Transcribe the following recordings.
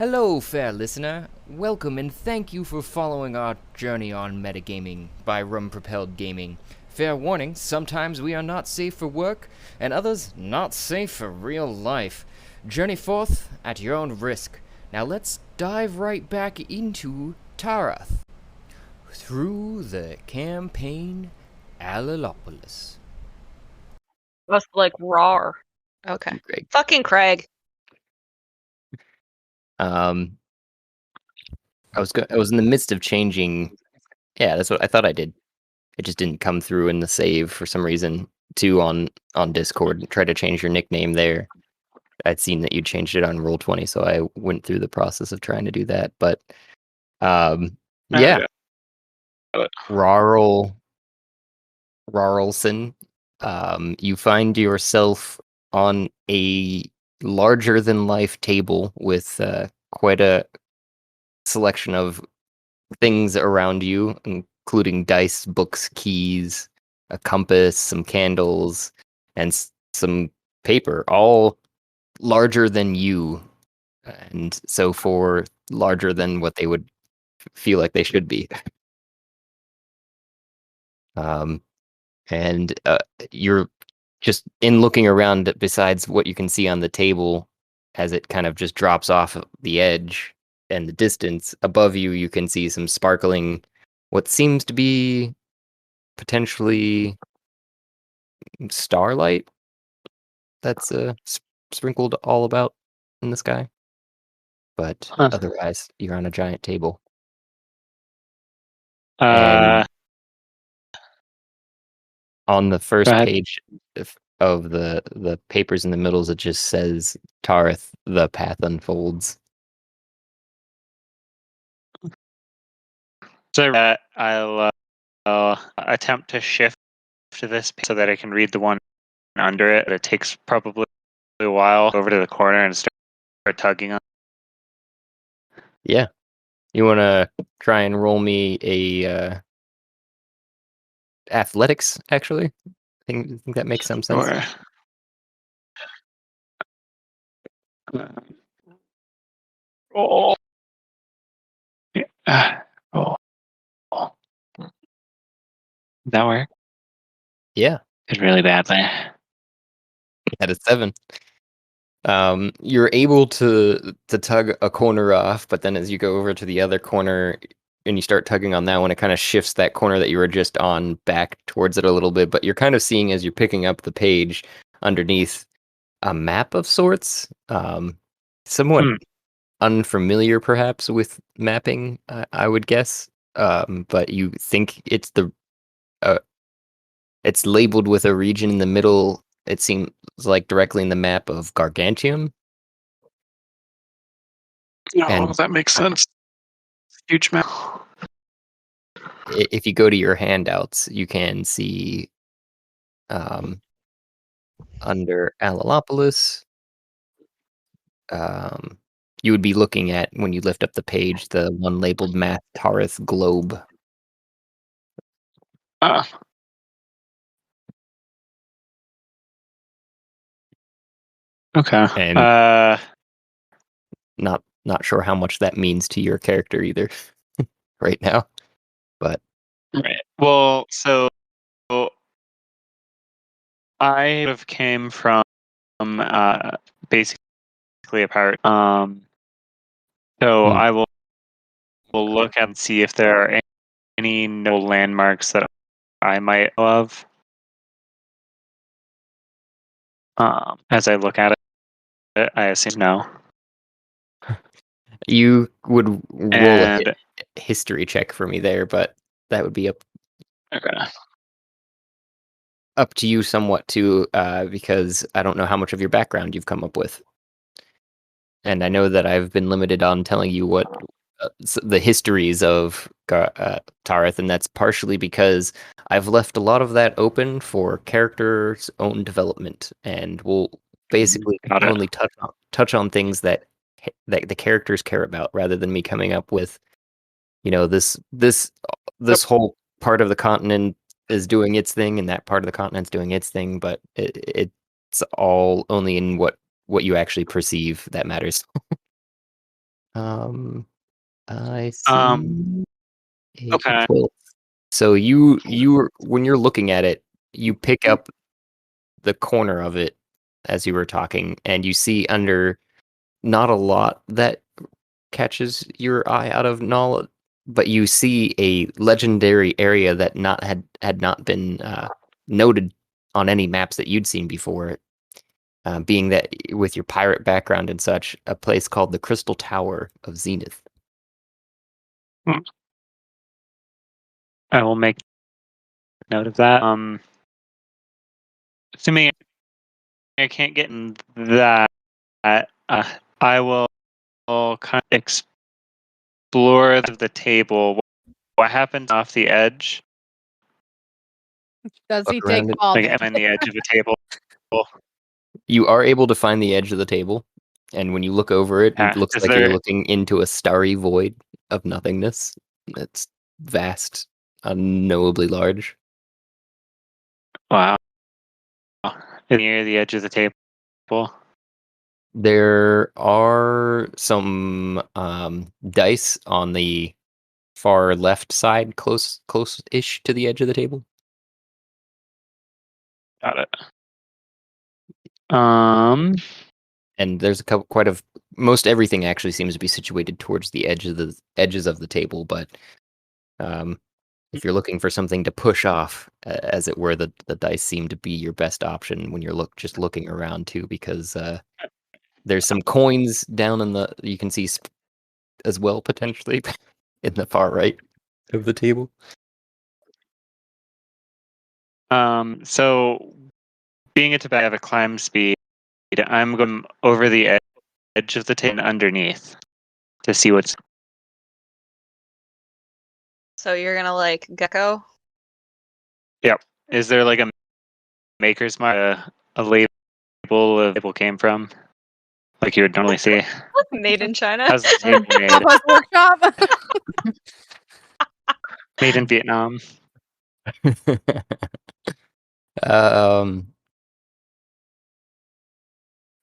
Hello, fair listener. Welcome and thank you for following our journey on metagaming by Rum Propelled Gaming. Fair warning, sometimes we are not safe for work, and others not safe for real life. Journey forth at your own risk. Now let's dive right back into Tarath. Through the campaign Alalopolis. Must like roar. Okay. Greg. Fucking Craig. I was in the midst of changing. Yeah, that's what I thought I did. It just didn't come through in the save for some reason. Too on Discord, try to change your nickname there. I'd seen that you changed it on Roll20, so I went through the process of trying to do that. But yeah, Rawrlson. You find yourself on a larger than life table with quite a selection of things around you, including dice, books, keys, a compass, some candles, and some paper, all larger than you, and so for larger than what they would feel like they should be. And you're just in looking around, besides what you can see on the table as it kind of just drops off the edge and the distance above you, you can see some sparkling, what seems to be potentially starlight that's sprinkled all about in the sky. But otherwise, you're on a giant table. And on the first page of the papers in the middle, it just says Tarth, the path unfolds. So I'll attempt to shift to this so that I can read the one under it. It takes probably a while over to the corner and start tugging on. Yeah. You want to try and roll me a athletics, actually? I think that makes some sense. Oh. Oh. That work? Yeah. It's really badly. At a 7. You're able to tug a corner off, but then as you go over to the other corner and you start tugging on that one, it kind of shifts that corner that you were just on back towards it a little bit. But you're kind of seeing, as you're picking up the page underneath, a map of sorts. Somewhat unfamiliar, perhaps, with mapping, I would guess. But you think it's it's labeled with a region in the middle. It seems like directly in the map of Gargantium. Oh, that makes sense. Huge map. If you go to your handouts, you can see under Alalopolis, you would be looking at, when you lift up the page, the one labeled Math Tarith Globe. Okay. And not sure how much that means to your character either right now. But right. Well, so I have came from basically a pirate. So I will look and see if there are any no landmarks that I might know of. As I look at it, I assume no. You would roll a history check for me there, but that would be up to you somewhat too, because I don't know how much of your background you've come up with. And I know that I've been limited on telling you what the histories of Tareth, and that's partially because I've left a lot of that open for characters' own development, and we'll basically only touch on things that the characters care about, rather than me coming up with, this whole part of the continent is doing its thing, and that part of the continent's doing its thing, but it's all only in what you actually perceive that matters. I see a Okay. quilt. So you when you're looking at it, you pick up the corner of it as you were talking, and you see under not a lot that catches your eye out of knowledge, but you see a legendary area that had not been noted on any maps that you'd seen before. Being that with your pirate background and such, a place called the Crystal Tower of Zenith. Hmm. I will make note of that. Assuming I can't get in that, I will kind of explore the table. What happens off the edge? Does he Look take around it. Like, damage? am I on the edge of the table? You are able to find the edge of the table, and when you look over it, it looks Is like you're there? looking into a starry void of nothingness. It's vast, unknowably large. Wow. Near the edge of the table. There are some dice on the far left side, close-ish to the edge of the table. Got it. And there's a couple, quite of most everything actually seems to be situated towards the edges of the table. But if you're looking for something to push off, as it were, the dice seem to be your best option when you're just looking around too, because there's some coins down in the you can see as well potentially in the far right of the table. So being it I have a climb speed, I'm going over the edge of the table and underneath to see what's. So you're gonna like gecko? Yep. Is there like a maker's mark, a label of label came from, like you would normally see? Made in China? How's the table made? Papa's workshop. Made in Vietnam. um,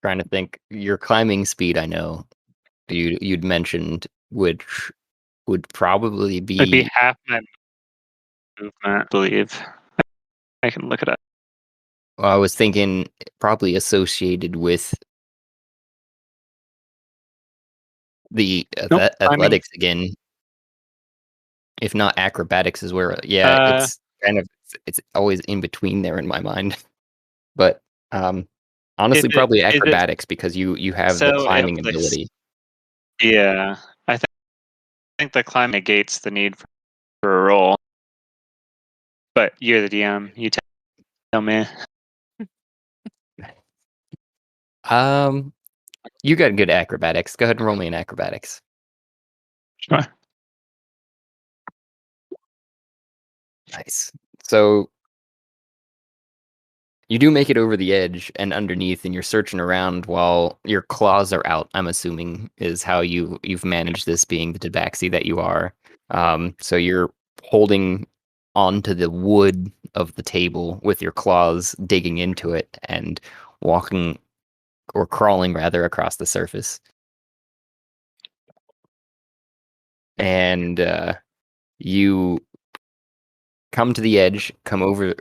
Trying to think. Your climbing speed, I know you'd mentioned, which would probably It'd be be. half my movement, I believe. I can look it up. Well, I was thinking probably associated with the Nope. athletics again, if not acrobatics, is where. Yeah, Uh, it's kind of it's always in between there in my mind, but honestly, probably is it acrobatics because you have the so it climbing looks? ability. Yeah, I think the climb negates the need for a roll. But you're the DM. You tell me. You got good acrobatics. Go ahead and roll me an acrobatics. Sure. Nice. So you do make it over the edge and underneath, and you're searching around while your claws are out. I'm assuming is how you've managed this, being the tabaxi that you are. So you're holding onto the wood of the table with your claws, digging into it and walking or crawling rather across the surface. And you come to the edge, come over,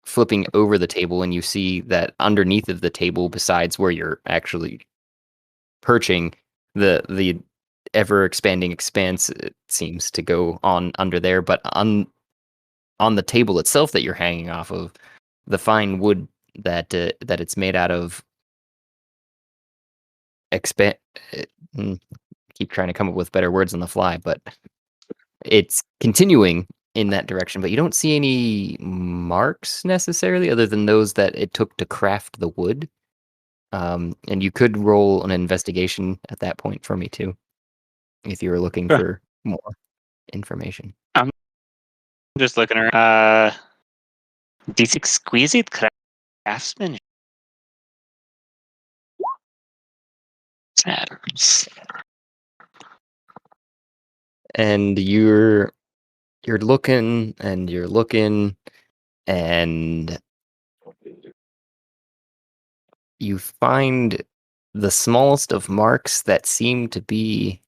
flipping over the table, and you see that underneath of the table, besides where you're actually perching, the ever expanding expanse, it seems to go on under there. But on the table itself that you're hanging off of, the fine wood that it's made out of expand. Keep trying to come up with better words on the fly, but it's continuing in that direction, but you don't see any marks necessarily other than those that it took to craft the wood. And you could roll an investigation at that point for me too, if you were looking Sure. for more information. I'm just looking around. These exquisite craftsmanship. And you're looking and you're looking, and you find the smallest of marks that seem to be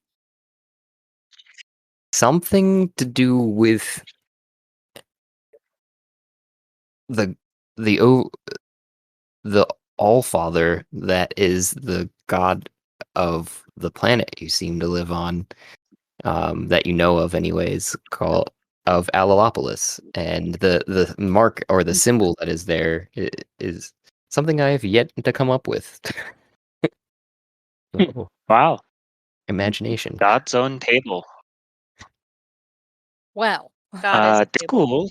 something to do with the the the Allfather that is the god of the planet you seem to live on, that you know of anyways, called of Alalopolis, and the mark or the symbol that is there is something I have yet to come up with. Oh, Wow. imagination. God's own table. Well, God is a It's table. cool.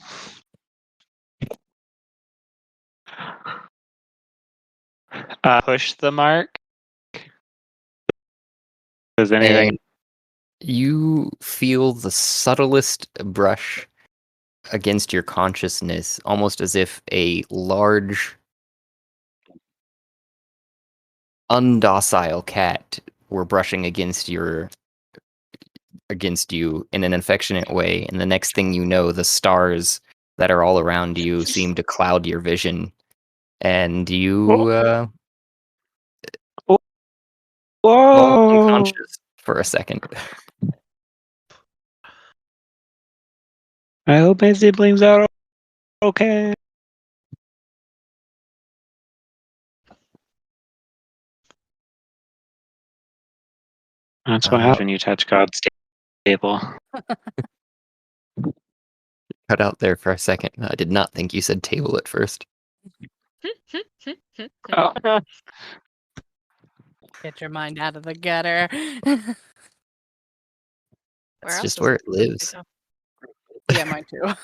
Push the mark. Does anything? And you feel the subtlest brush against your consciousness, almost as if a large, undocile cat were brushing against you in an affectionate way, and the next thing you know, the stars that are all around you seem to cloud your vision, and you fall Whoa! unconscious for a second. I hope my siblings are okay. That's what happens when you touch God's table. Cut out there for a second. I did not think you said table at first. Oh. get your mind out of the gutter. That's else just is where it it supposed to lives. go? Yeah, mine too.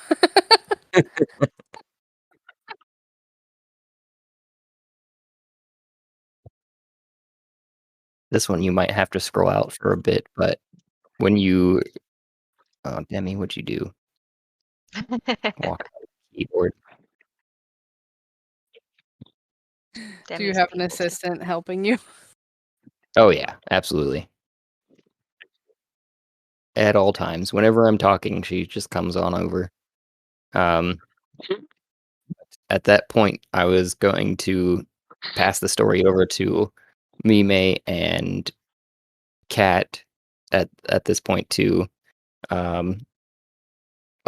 This one you might have to scroll out for a bit, but when you oh Demi, what'd you do? Walk out of the keyboard. Do you Demi's have an people too. assistant helping you? Oh yeah, absolutely. At all times. Whenever I'm talking, she just comes on over. At that point, I was going to pass the story over to Mime and Kat at this point too. A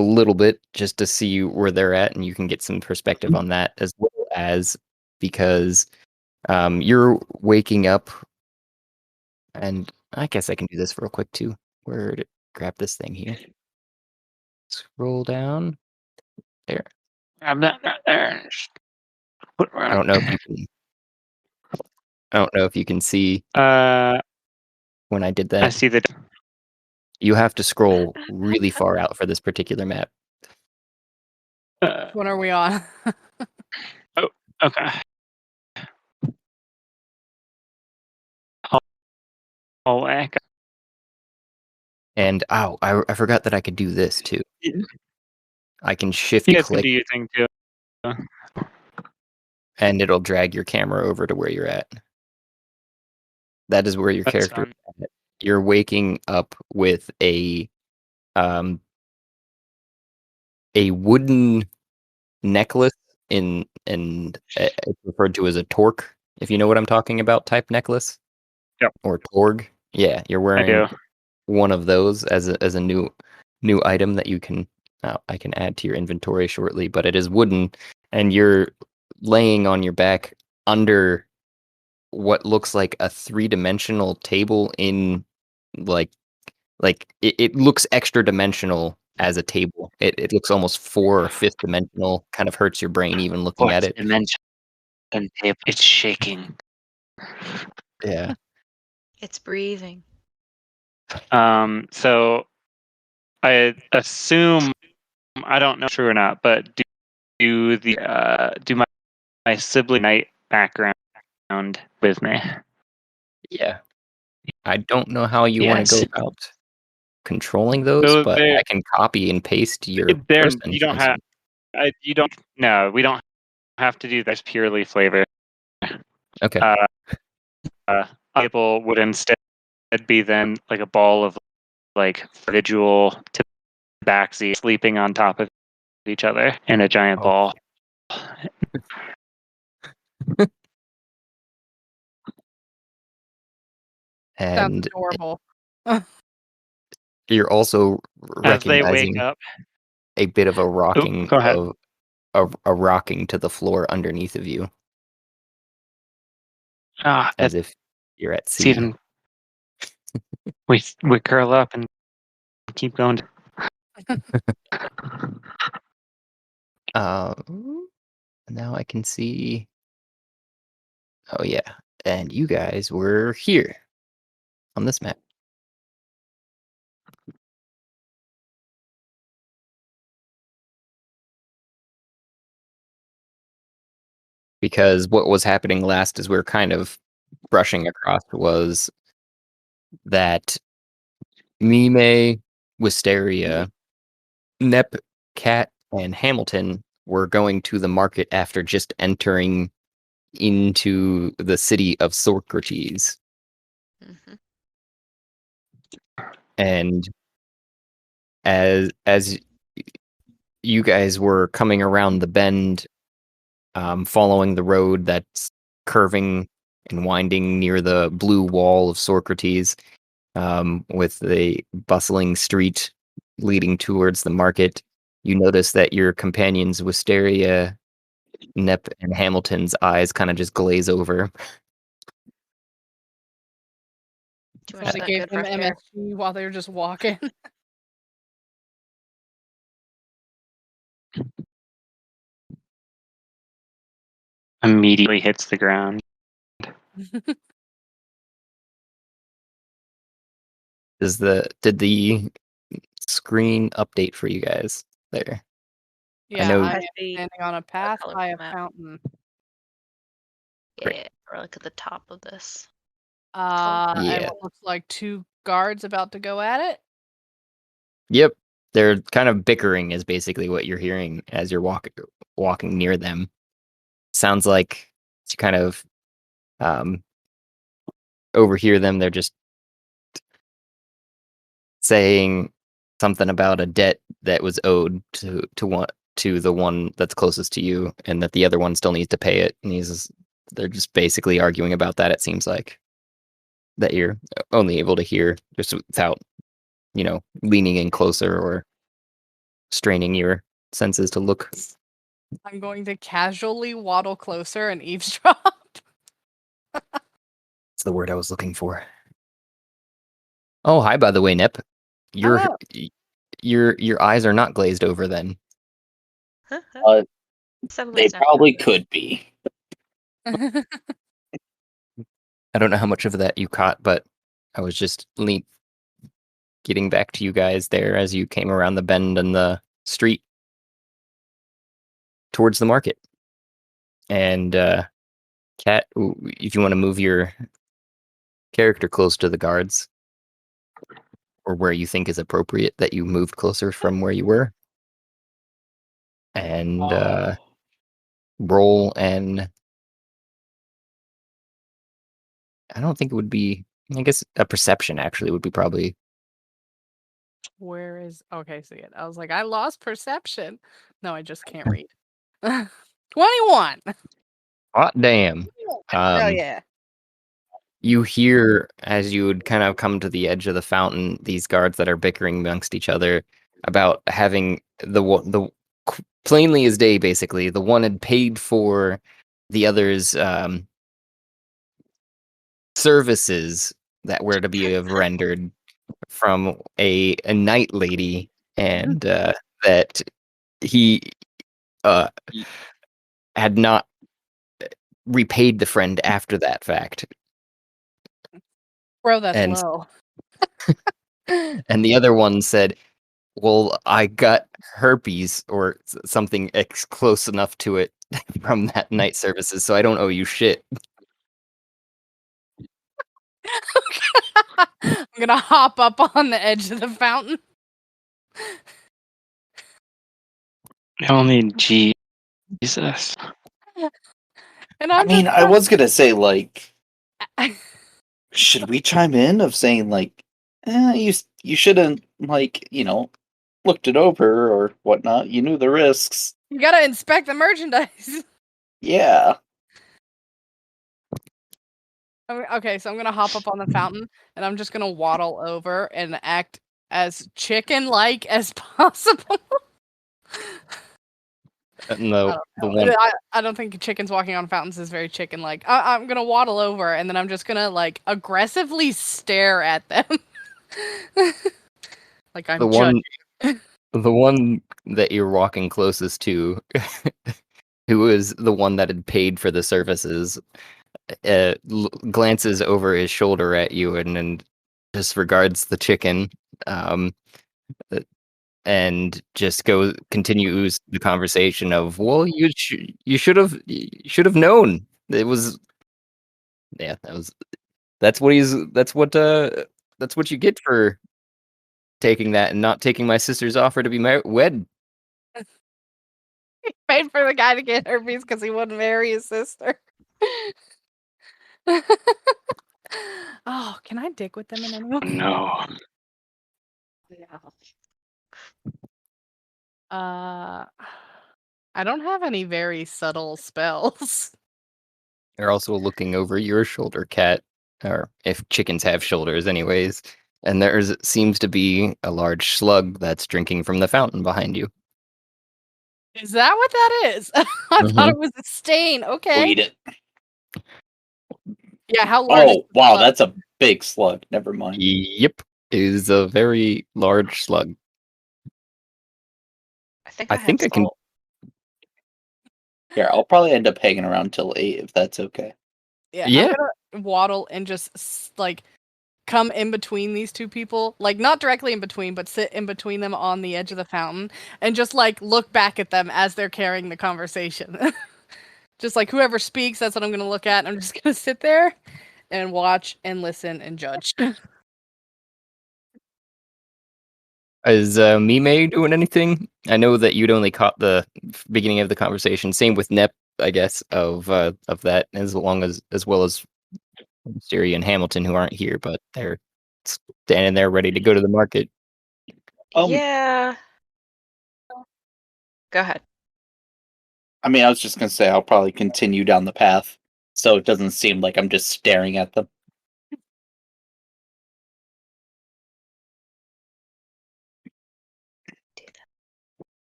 little bit just to see where they're at, and you can get some perspective on that, as well as because you're waking up, and I guess I can do this real quick too. Where to grab this thing here? Scroll down. There. I'm not there. I don't know if you can. I don't know if you can see I when I did that. see the. You have to scroll really far out for this particular map. Which one are we on? Okay. Oh, echo. And ow, I forgot that I could do this too. I can shift You guys can click do your thing too. and it'll drag your camera over to where you're at. That is where your That's character fun. is at. You're waking up with a wooden necklace in it's referred to as a torque, if you know what I'm talking about, type necklace. Yep. Or torg. Yeah, you're I wearing do. one of those as a new item that you can I can add to your inventory shortly, but it is wooden, and you're laying on your back under what looks like a three-dimensional table in like it looks extra dimensional as a table. It looks almost four or fifth dimensional, kind of hurts your brain even looking at it. Dimension table. It's shaking. Yeah. It's breathing. So I assume, I don't know true or not, but do my sibling night background with me? Yeah. I don't know how you want to Yes. go about controlling those, So but I can copy and paste your person. you don't have. You don't. No, we don't have to do that. It's purely flavor. Okay. Table would instead be then like a ball of like individual tabaxi sleeping on top of each other in a giant Oh. ball. Sounds And adorable. You're also As they recognizing wake up. a bit of a Oh, rocking go ahead. of a rocking to the floor underneath of you, That's as if you're at sea. even. We curl up and keep going. Now I can see. Oh yeah, and you guys were here on this map. Because what was happening last, as we were kind of brushing across, was that Mime, Wisteria, Nep, Cat, and Hamilton were going to the market after just entering into the city of sORCrates. Mhm. And as you guys were coming around the bend, following the road that's curving and winding near the blue wall of sORCrates, with the bustling street leading towards the market, you notice that your companions Wisteria, Nep, and Hamilton's eyes kind of just glaze over. Too So much they that gave good them fresh air. MSG while they were just walking. Immediately hits the ground. Did the screen update for you guys there? Yeah, know- I I am see standing on a path colorful by a map. fountain. Great. Yeah, or look at the top of this. And Yeah. what looks like 2 guards about to go at it. Yep. They're kind of bickering is basically what you're hearing as you're walking near them. Sounds like you kind of overhear them. They're just saying something about a debt that was owed to the one that's closest to you, and that the other one still needs to pay it. And they're just basically arguing about that. It seems like that you're only able to hear just without, leaning in closer or straining your senses to look. I'm going to casually waddle closer and eavesdrop. It's the word I was looking for. Oh, hi, by the way, Nip. Your Hello. your eyes are not glazed over then. They probably could be. I don't know how much of that you caught, but I was just getting back to you guys there as you came around the bend in the street towards the market. And Kat, if you want to move your character close to the guards, or where you think is appropriate that you moved closer from where you were, and roll, and I don't think it would be. I guess a perception actually would be probably. Where is okay, see it. I was like, I lost perception. No, I just can't read. 21. Hot damn. Oh yeah. You hear, as you would kind of come to the edge of the fountain, these guards that are bickering amongst each other about having the plainly as day. Basically, the one had paid for the other's services that were to be rendered from a night lady, and that he had not repaid the friend after that fact. Bro, that's And low. and the other one said, well, I got herpes or something close enough to it from that night services, so I don't owe you shit. I'm gonna hop up on the edge of the fountain. Only Jesus. And I I'm mean, just I was gonna say, like, should we chime in of saying, like, you shouldn't, like, looked it over or whatnot. You knew the risks. you gotta inspect the merchandise. Yeah. Okay, so I'm gonna hop up on the fountain and I'm just gonna waddle over and act as chicken-like as possible. And the one I don't think chickens walking on fountains is very chicken-like. I'm gonna waddle over and then I'm just gonna like aggressively stare at them, like I'm the judging. the one that you're walking closest to, who is the one that had paid for the services, glances over his shoulder at you and disregards the chicken, uh, and just continues the conversation of, well, you should have known it was. Yeah, that's what you get for taking that and not taking my sister's offer to be wed. Paid for the guy to get herpes because he wouldn't marry his sister. Oh, can I dig with them in any way? No. I don't have any very subtle spells. They're also looking over your shoulder, Cat, or if chickens have shoulders, anyways. And there seems to be a large slug that's drinking from the fountain behind you. Is that what that is? I thought it was a stain. Okay. Read it. Yeah, how large is Oh, the wow, slug? that's a big slug. Never mind. Yep, it is a very large slug. I think I can. salt. Here, I'll probably end up hanging around till 8 if that's okay. Yeah, Yeah. I'm gonna waddle and just like come in between these two people, like not directly in between, but sit in between them on the edge of the fountain and just like look back at them as they're carrying the conversation. Just like whoever speaks, that's what I'm gonna look at. And I'm just gonna sit there and watch and listen and judge. Is Mime doing anything? I know that you'd only caught the beginning of the conversation. Same with Nep, I guess, of that, as well as Siri and Hamilton, who aren't here, but they're standing there ready to go to the market. Yeah. Go ahead. I mean, I was just gonna say I'll probably continue down the path, so it doesn't seem like I'm just staring at them.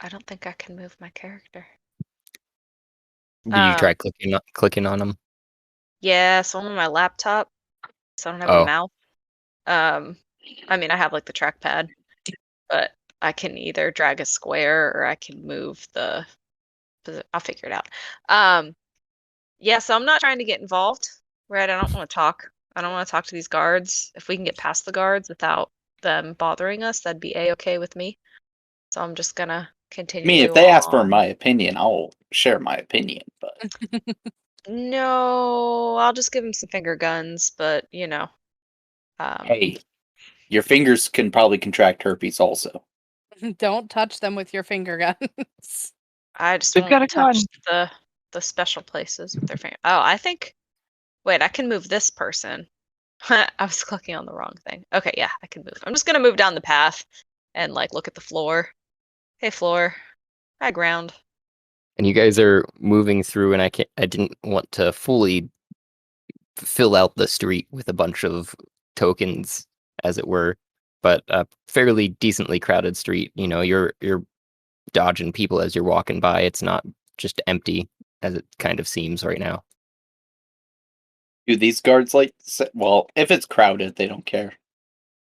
I don't think I can move my character. Did you try clicking on them? Yeah, so I'm on my laptop, so I don't have a Oh. mouth. I mean, I have like the trackpad, but I can either drag a square or I can move the. I'll figure it out. Yeah, so I'm not trying to get involved, right? I don't want to talk. I don't want to talk to these guards. If we can get past the guards without them bothering us, that'd be a-okay with me. So I'm just gonna I continue. mean, if they ask for my opinion, I'll share my opinion, but No, I'll just give them some finger guns, but you know. hey, your fingers can probably contract herpes also. Don't touch them with your finger guns. I just They've got won't a gun. touch the special places with their finger. Oh, I think. Wait, I can move this person. I was clicking on the wrong thing. Okay, yeah, I can move. I'm just gonna move down the path and like look at the floor. Hey, floor. Hi, ground. And you guys are moving through, and I didn't want to fully fill out the street with a bunch of tokens, as it were, but a fairly decently crowded street. You know, you're dodging people as you're walking by. It's not just empty as it kind of seems right now. Do these guards well, if it's crowded, they don't care.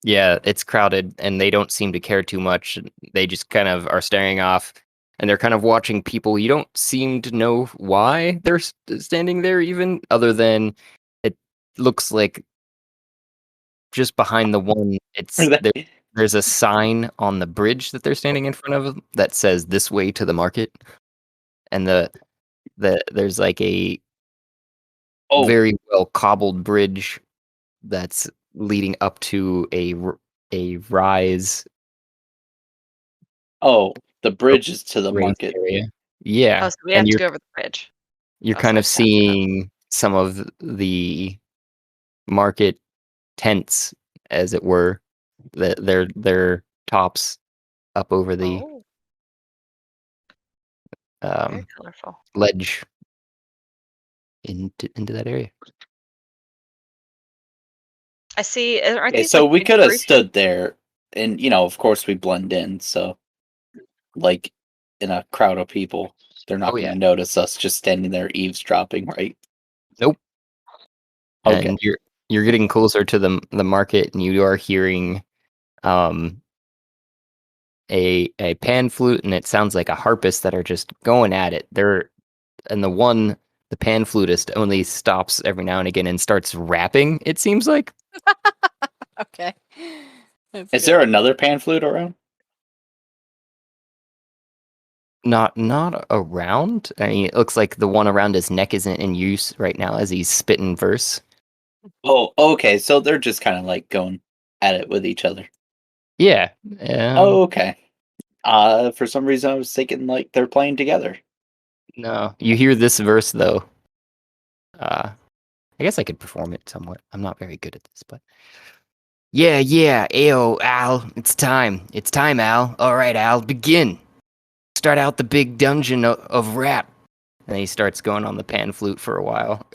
Yeah, it's crowded, and they don't seem to care too much. They just kind of are staring off, and they're kind of watching people. You don't seem to know why they're standing there, even, other than it looks like just behind the one, there's a sign on the bridge that they're standing in front of that says "This way to the market," and there's like a very well cobbled bridge that's leading up to a rise. Oh, the bridge is to the raised market. area. Yeah, Oh, so we have and to you're go over the bridge. you're Oh, kind so of it's fast enough. seeing some of the market tents, as it were, their tops up over the Oh, very colorful. ledge into that area. I see. Aren't Okay, these so like we big could have fruit? stood there, and of course we blend in. So, like, in a crowd of people, they're not Oh, going to yeah. notice us just standing there eavesdropping, right? Nope. Okay. And you're getting closer to the market, and you are hearing a pan flute, and it sounds like a harpist that are just going at it. The pan flutist only stops every now and again and starts rapping. It seems like Okay. That's Is good. there another pan flute around? not around. I mean, it looks like the one around his neck isn't in use right now as he's spitting verse. Oh, okay. So they're just kind of like going at it with each other. Yeah. Oh, okay. For some reason I was thinking like they're playing together. No, you hear this verse though. I guess I could perform it somewhat. I'm not very good at this, but yeah, ayo, Al, it's time. It's time, Al. All right, Al, begin. Start out the big dungeon of rap. And he starts going on the pan flute for a while.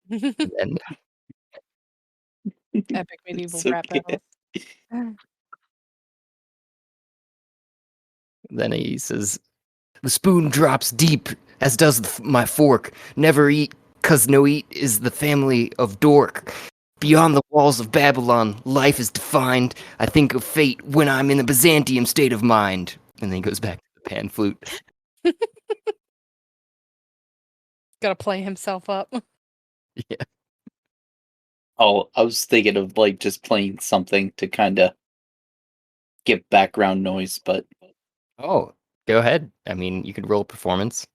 And Epic medieval It's rap okay. battle. then he says, "The spoon drops deep, as does my fork. Never eat, 'cause no eat is the family of dork. Beyond the walls of Babylon, life is defined. I think of fate when I'm in a Byzantium state of mind." And then he goes back to the pan flute. Gotta play himself up. Yeah. Oh, I was thinking of like just playing something to kind of give background noise, but Oh, go ahead. I mean, you could roll performance.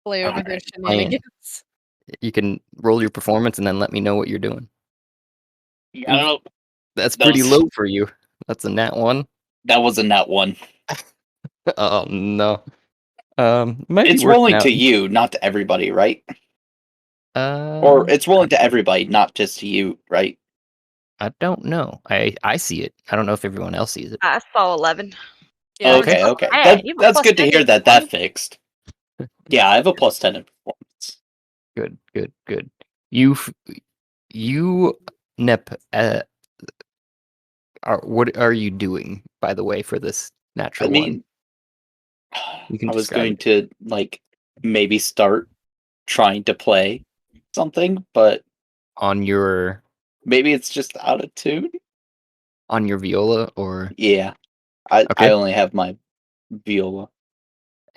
Play over their Alright, shenanigans. You can roll your performance and then let me know what you're doing. I don't know. That's That pretty was- low for you. That's a nat one. That wasn't that one. Oh no. Might be It's working rolling out. to you, not to everybody, right? Uh, Or it's rolling to everybody, not just to you, right? I don't know. I see it. I don't know if everyone else sees it. I saw 11. Yeah, Okay, okay. Hey, you have a That's plus good to 10 hear in that performance? fixed. Yeah, I have a plus 10 in performance. Good. You, Nep, what are you doing, by the way, for this I natural mean, one? You can I was describe going it. to like maybe start trying to play something, but On your maybe it's just out of tune. viola or Yeah, I okay. only have my viola.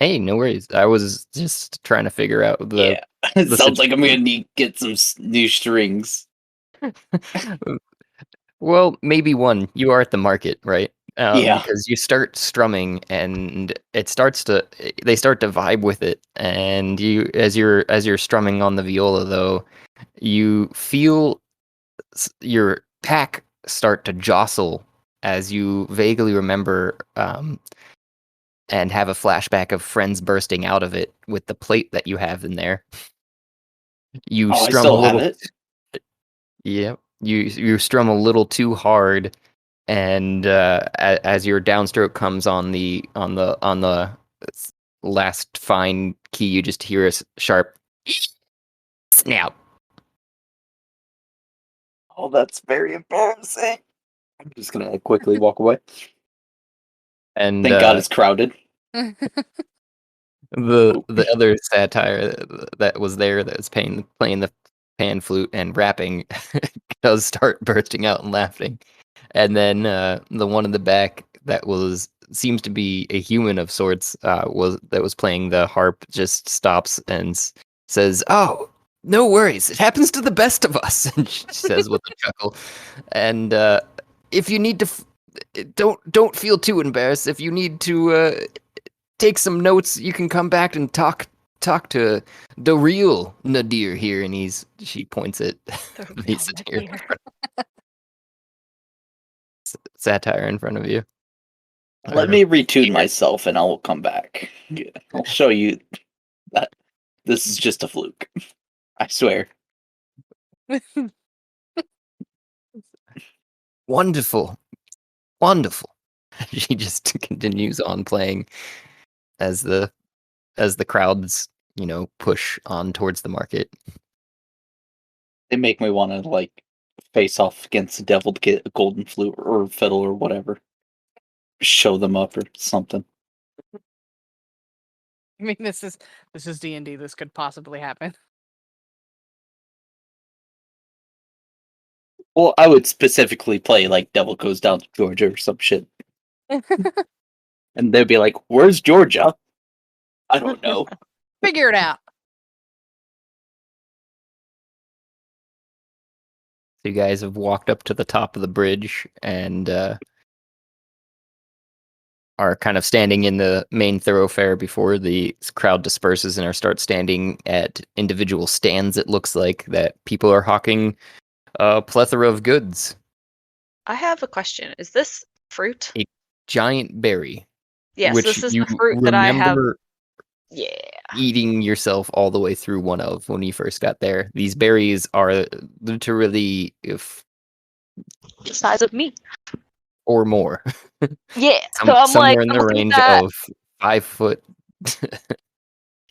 Hey, no worries. I was just trying to figure out the Yeah, it the sounds like I'm gonna situation. need get some new strings. Well, maybe one. You are at the market, right? Yeah. Because you start strumming, and they start to vibe with it. And as you're strumming on the viola, though, you feel your pack start to jostle as you vaguely remember, and have a flashback of friends bursting out of it with the plate that you have in there. You Oh, I strum a still have little. it. Yeah, you strum a little too hard, and as your downstroke comes on the last fine key, you just hear a sharp snap. Oh, that's very embarrassing. I'm just gonna quickly walk away. And Thank God it's crowded. the other satire that was there that was playing the pan flute and rapping does start bursting out and laughing, and then the one in the back that seems to be a human of sorts, was playing the harp, just stops and says, "Oh, no worries, it happens to the best of us," and she says with a chuckle, and if you need to don't feel too embarrassed. If you need to take some notes, you can come back and talk to the real Nadir here. And she points at the satire in front of you. Let me retune myself and I'll come back. Yeah, I'll show you that this is just a fluke. I swear. Wonderful. She just continues on playing as the crowds, push on towards the market. It make me want to like face off against the devil to get a golden flute or fiddle or whatever. Show them up or something. I mean, this is D&D. This could possibly happen. Well, I would specifically play like Devil Goes Down to Georgia or some shit. And they'd be like, "Where's Georgia?" I don't know. Figure it out. So you guys have walked up to the top of the bridge and are kind of standing in the main thoroughfare before the crowd disperses and start standing at individual stands. It looks like that people are hawking a plethora of goods. I have a question. Is this fruit? A giant berry. Yes, which this is you the fruit that I have. remember Yeah. eating yourself all the way through one of when you first got there. These berries are literally The size of me. or more. Yeah. So I'm somewhere like, in I'm the looking range at that. of 5 foot.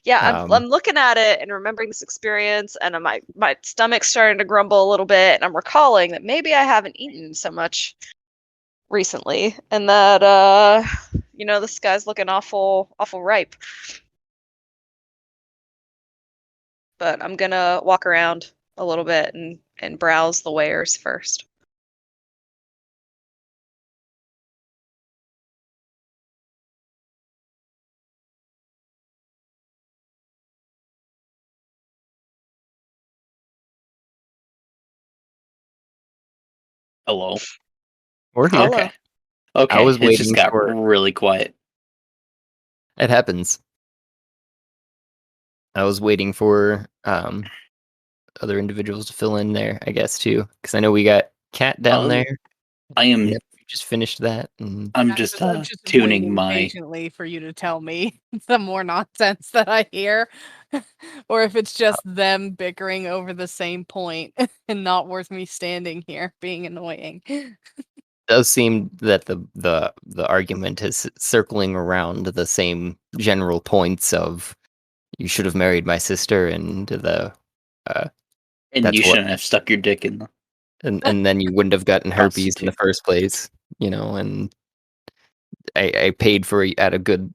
Yeah, I'm looking at it and remembering this experience, and my stomach's starting to grumble a little bit, and I'm recalling that maybe I haven't eaten so much recently, and that this guy's looking awful ripe. But I'm gonna walk around a little bit and browse the wares first. Hello. We're here. Hello. Okay. Okay. I was It waiting just got for really quiet. it happens. I was waiting for other individuals to fill in there, I guess too, because I know we got Cat down there. I am. Yep, we just finished that. And I'm just tuning waiting my. patiently for you to tell me the more nonsense that I hear, or if it's just them bickering over the same point and not worth me standing here being annoying. does seem that the argument is circling around the same general points of you should have married my sister and And that's you what- shouldn't have stuck your dick in the. and then you wouldn't have gotten herpes in the Prostitute. first place, and I paid for it at a good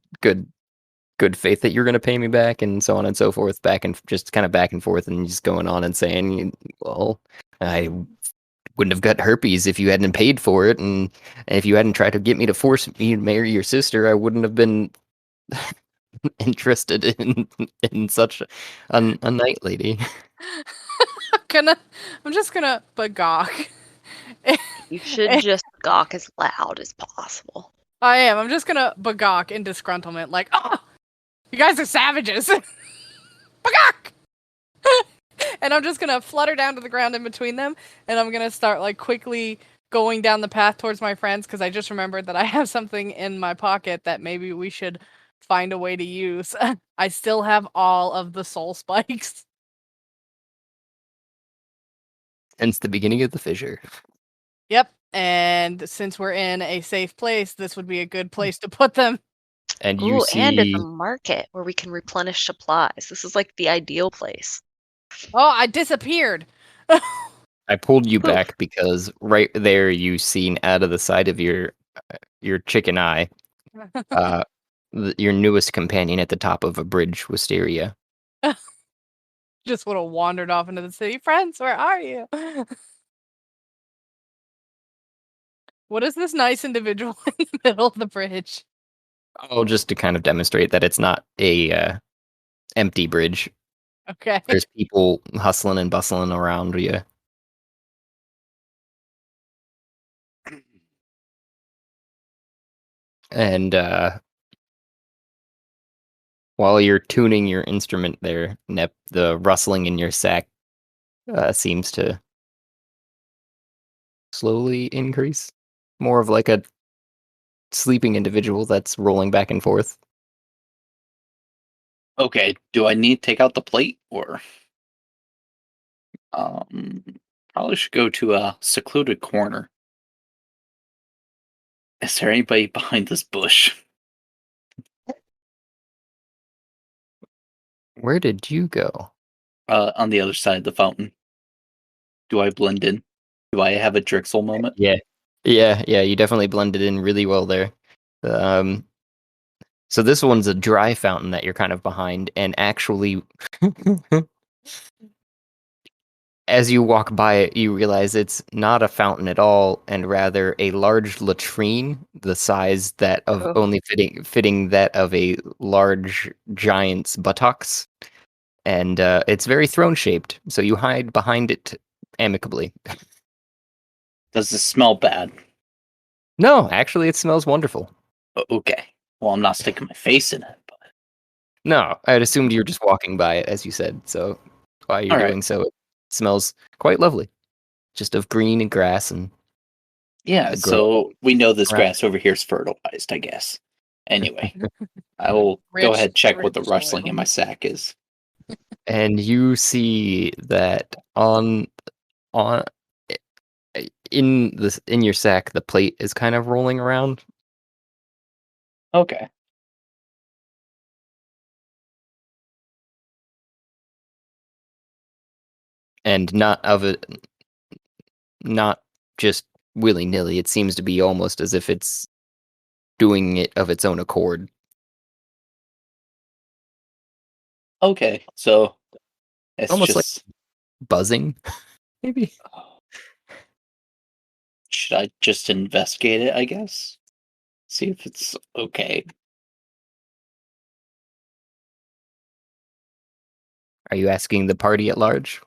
faith that you're going to pay me back and so on and so forth, back and forth and just going on and saying, well, I wouldn't have got herpes if you hadn't paid for it, and if you hadn't tried to get me to force me to marry your sister, I wouldn't have been interested in such a night lady. I'm just gonna bagawk. You should just gawk as loud as possible. I am. I'm just gonna bagawk in disgruntlement, like, oh, you guys are savages. Bagawk! And I'm just gonna flutter down to the ground in between them, and I'm gonna start like quickly going down the path towards my friends because I just remembered that I have something in my pocket that maybe we should find a way to use. I still have all of the soul spikes. Since the beginning of the fissure. Yep. And since we're in a safe place, this would be a good place to put them. And you Ooh, and it's see a market where we can replenish supplies. This is like the ideal place. Oh, I disappeared. I pulled you back because right there you seen out of the side of your chicken eye your newest companion at the top of a bridge, Wisteria. Just would have wandered off into the city. Friends, where are you? What is this nice individual in the middle of the bridge? Oh, just to kind of demonstrate that it's not a empty bridge. Okay. There's people hustling and bustling around you. And while you're tuning your instrument there, Nep, the rustling in your sack seems to slowly increase. More of like a sleeping individual that's rolling back and forth. Okay. Do I need to take out the plate or? Probably should go to a secluded corner. Is there anybody behind this bush? Where did you go? On the other side of the fountain. Do I blend in? Do I have a Drixel moment? Yeah. You definitely blended in really well there. So this one's a dry fountain that you're kind of behind, and actually, as you walk by it, you realize it's not a fountain at all, and rather a large latrine, the size that of Oh. only fitting that of a large giant's buttocks, and it's very throne shaped. So you hide behind it amicably. Does this smell bad? No, actually, it smells wonderful. Okay. Well, I'm not sticking my face in it. But... No, I had assumed you were just walking by it, as you said. So while you're All right. doing so, it smells quite lovely, just of green and grass and Yeah, the so we know this Right. grass over here is fertilized, I guess. Anyway, I will go Rich- ahead check what the rich rustling soil. in my sack is. And you see that on in your sack, the plate is kind of rolling around. Okay. And not just willy-nilly. It seems to be almost as if it's doing it of its own accord. Okay, so it's Almost like- just... Buzzing, maybe? Should I just investigate it, I guess? See if it's okay. Are you asking the party at large?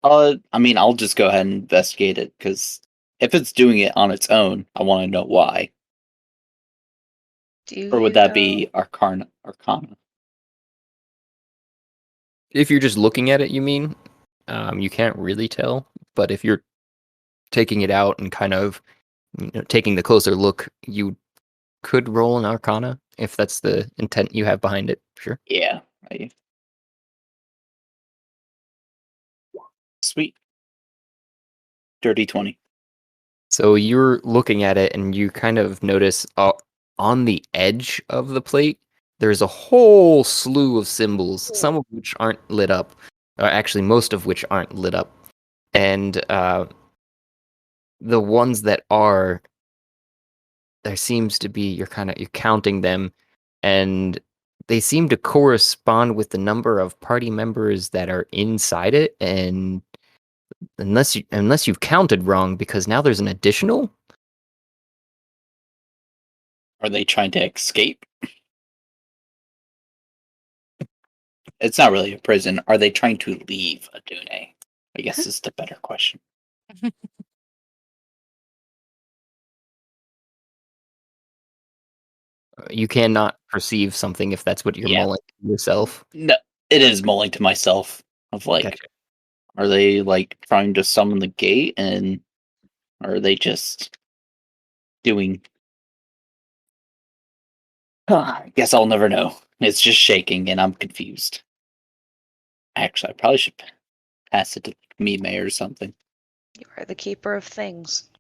I mean, I'll just go ahead and investigate it, because if it's doing it on its own, I want to know why. Do Or would you that know- be Arcana? If you're just looking at it, you mean? You can't really tell. But if you're taking it out and kind of taking the closer look, you could roll an Arcana if that's the intent you have behind it. Sure. Yeah. Sweet. Dirty 20. So you're looking at it and you kind of notice on the edge of the plate, there's a whole slew of symbols, some of which aren't lit up, or actually most of which aren't lit up. And the ones that are, there seems to be, you're counting them, and they seem to correspond with the number of party members that are inside it, and unless you've counted wrong, because now there's an additional. Are they trying to escape? It's not really a prison. Are they trying to leave Adune? I guess is the better question. You cannot perceive something if that's what you're Yeah. mulling yourself. No, it is mulling to myself. Of like, Gotcha. are they like trying to summon the gate, and are they just doing? I guess I'll never know. It's just shaking, and I'm confused. Actually, I probably should pass it to Mime or something. You are the keeper of things.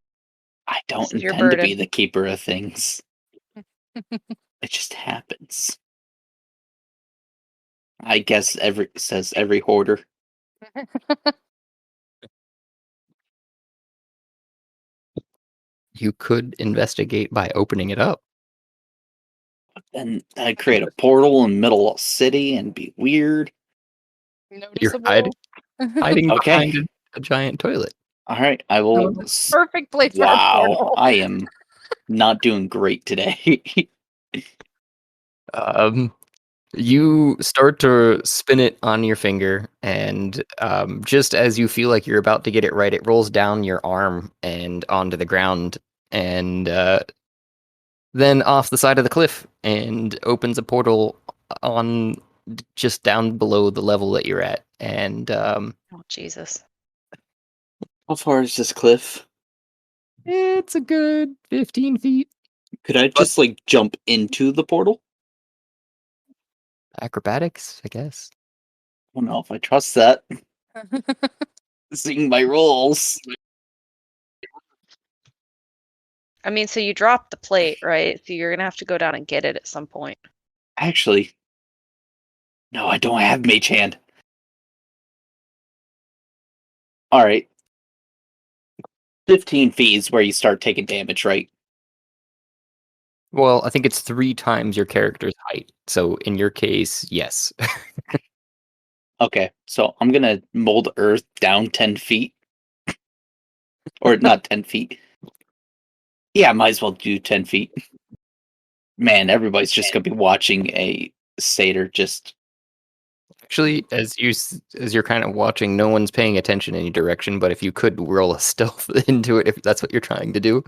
I don't This is your intend to be burden. the keeper of things. It just happens. I guess every hoarder. You could investigate by opening it up. And I'd create a portal in the middle of the city and be weird. You're Noticeable. hiding Okay. behind a giant toilet. All right, I will. Perfect place for a Wow, portal. I am not doing great today. You start to spin it on your finger, and just as you feel like you're about to get it right, it rolls down your arm and onto the ground, and then off the side of the cliff, and opens a portal on just down below the level that you're at. And Oh Jesus! How far is this cliff? it's a good 15 feet. Could I just like jump into the portal? Acrobatics, I guess. I don't know if I trust that. Seeing my rolls. I mean, so you dropped the plate, right? So you're gonna have to go down and get it at some point. Actually, no, I don't have mage hand. All right. 15 feet is where you start taking damage, right? Well, I think it's 3 times your character's height. So in your case, yes. Okay, so I'm gonna mold Earth down 10 feet. Or not 10 feet. Yeah, might as well do 10 feet. Man, everybody's just gonna be watching a satyr just. Actually, as you're kind of watching, no one's paying attention any direction. But if you could roll a stealth into it, if that's what you're trying to do,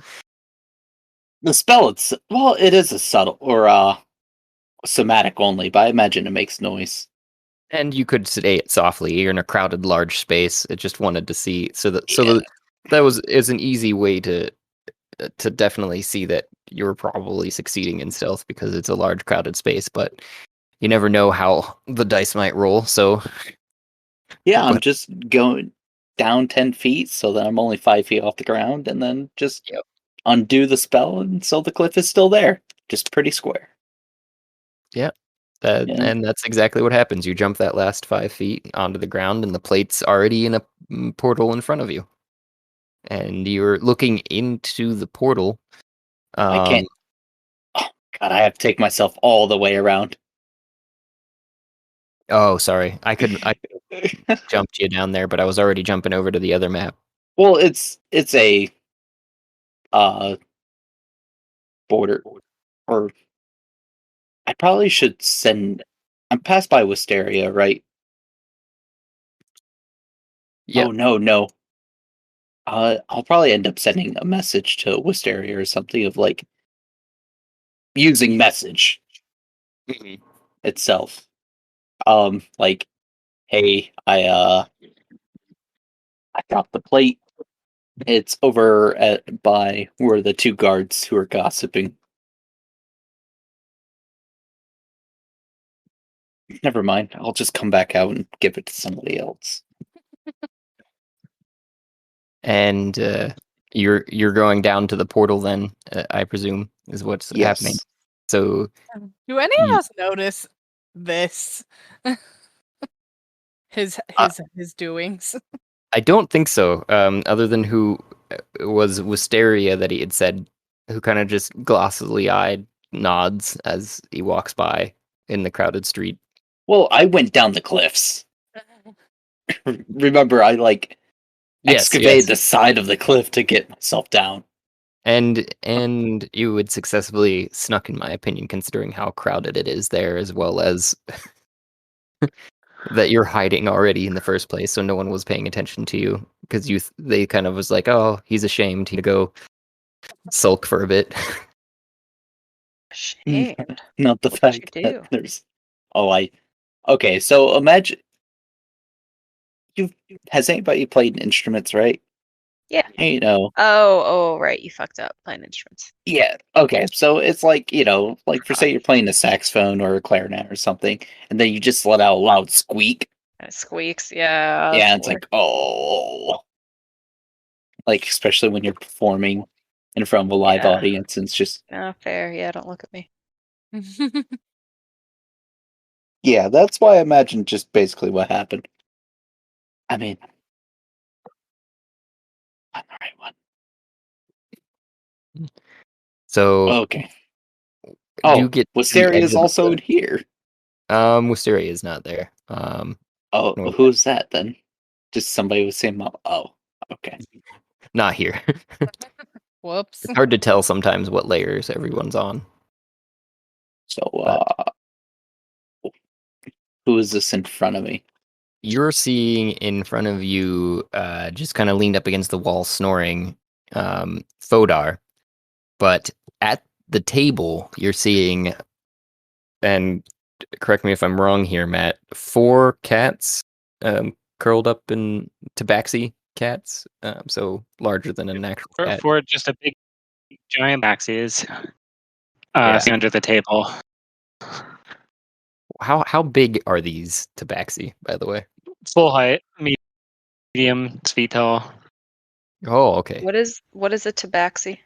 The spell, well, it is a subtle or somatic only, but I imagine it makes noise. and you could say it softly. You're in a crowded, large space. It just wanted to see, Yeah. that is an easy way to definitely see that you're probably succeeding in stealth because it's a large, crowded space. But you never know how the dice might roll. So Yeah, I'm But- just going down 10 feet so that I'm only 5 feet off the ground, and then just Yep. undo the spell, and so the cliff is still there. Just pretty square. Yeah. and that's exactly what happens. You jump that last 5 feet onto the ground, and the plate's already in a portal in front of you. And you're looking into the portal. I can't. Oh, God, I have to take myself all the way around. Oh, sorry. I jumped you down there, but I was already jumping over to the other map. Well, it's a border, or I probably should send. I'm passed by Wisteria, right? Yep. Oh no. I'll probably end up sending a message to Wisteria or something of like using message itself. Like, hey, I dropped the plate. It's over by where the 2 guards who are gossiping. Never mind. I'll just come back out and give it to somebody else. And you're going down to the portal then, I presume, is what's happening. Yes. So Do any of us notice this? his doings. I don't think so. Other than who was Wisteria that he had said, who kind of just glossily eyed nods as he walks by in the crowded street. Well, I went down the cliffs. Remember, I excavated the side of the cliff to get myself down. And you would successfully snuck, in my opinion, considering how crowded it is there, as well as that you're hiding already in the first place, so no one was paying attention to you because they kind of was like, oh, he's ashamed to go sulk for a bit. Ashamed. Not the What did fact you that do? there's. Okay, so imagine. Has anybody played instruments, right? Yeah. You know. Oh, right. You fucked up playing instruments. Yeah. Okay. So it's like, like for say you're playing a saxophone or a clarinet or something, and then you just let out a loud squeak. And it squeaks. Yeah. Yeah, it's like, oh. Like, especially when you're performing in front of a live Yeah. audience, and it's just. No, fair. Yeah, don't look at me. Yeah, that's why I imagine just basically what happened. I mean, I'm the right one. So Okay. Oh, you get to the Wisteria edge is of the also in cliff. here. Wisteria is not there. Oh, no. who's that then? Just somebody with the same mom. Oh, okay. Not here. Whoops. It's hard to tell sometimes what layers everyone's on. So, who is this in front of me? You're seeing in front of you, just kind of leaned up against the wall, snoring, Fodar. But at the table, you're seeing, and correct me if I'm wrong here, Matt, 4 cats curled up in tabaxi cats, so larger than an actual cat. For just a big giant maxis Yeah. sitting under the table. How big are these tabaxi, by the way? Full height, medium, feet tall. Oh, okay. What is a tabaxi?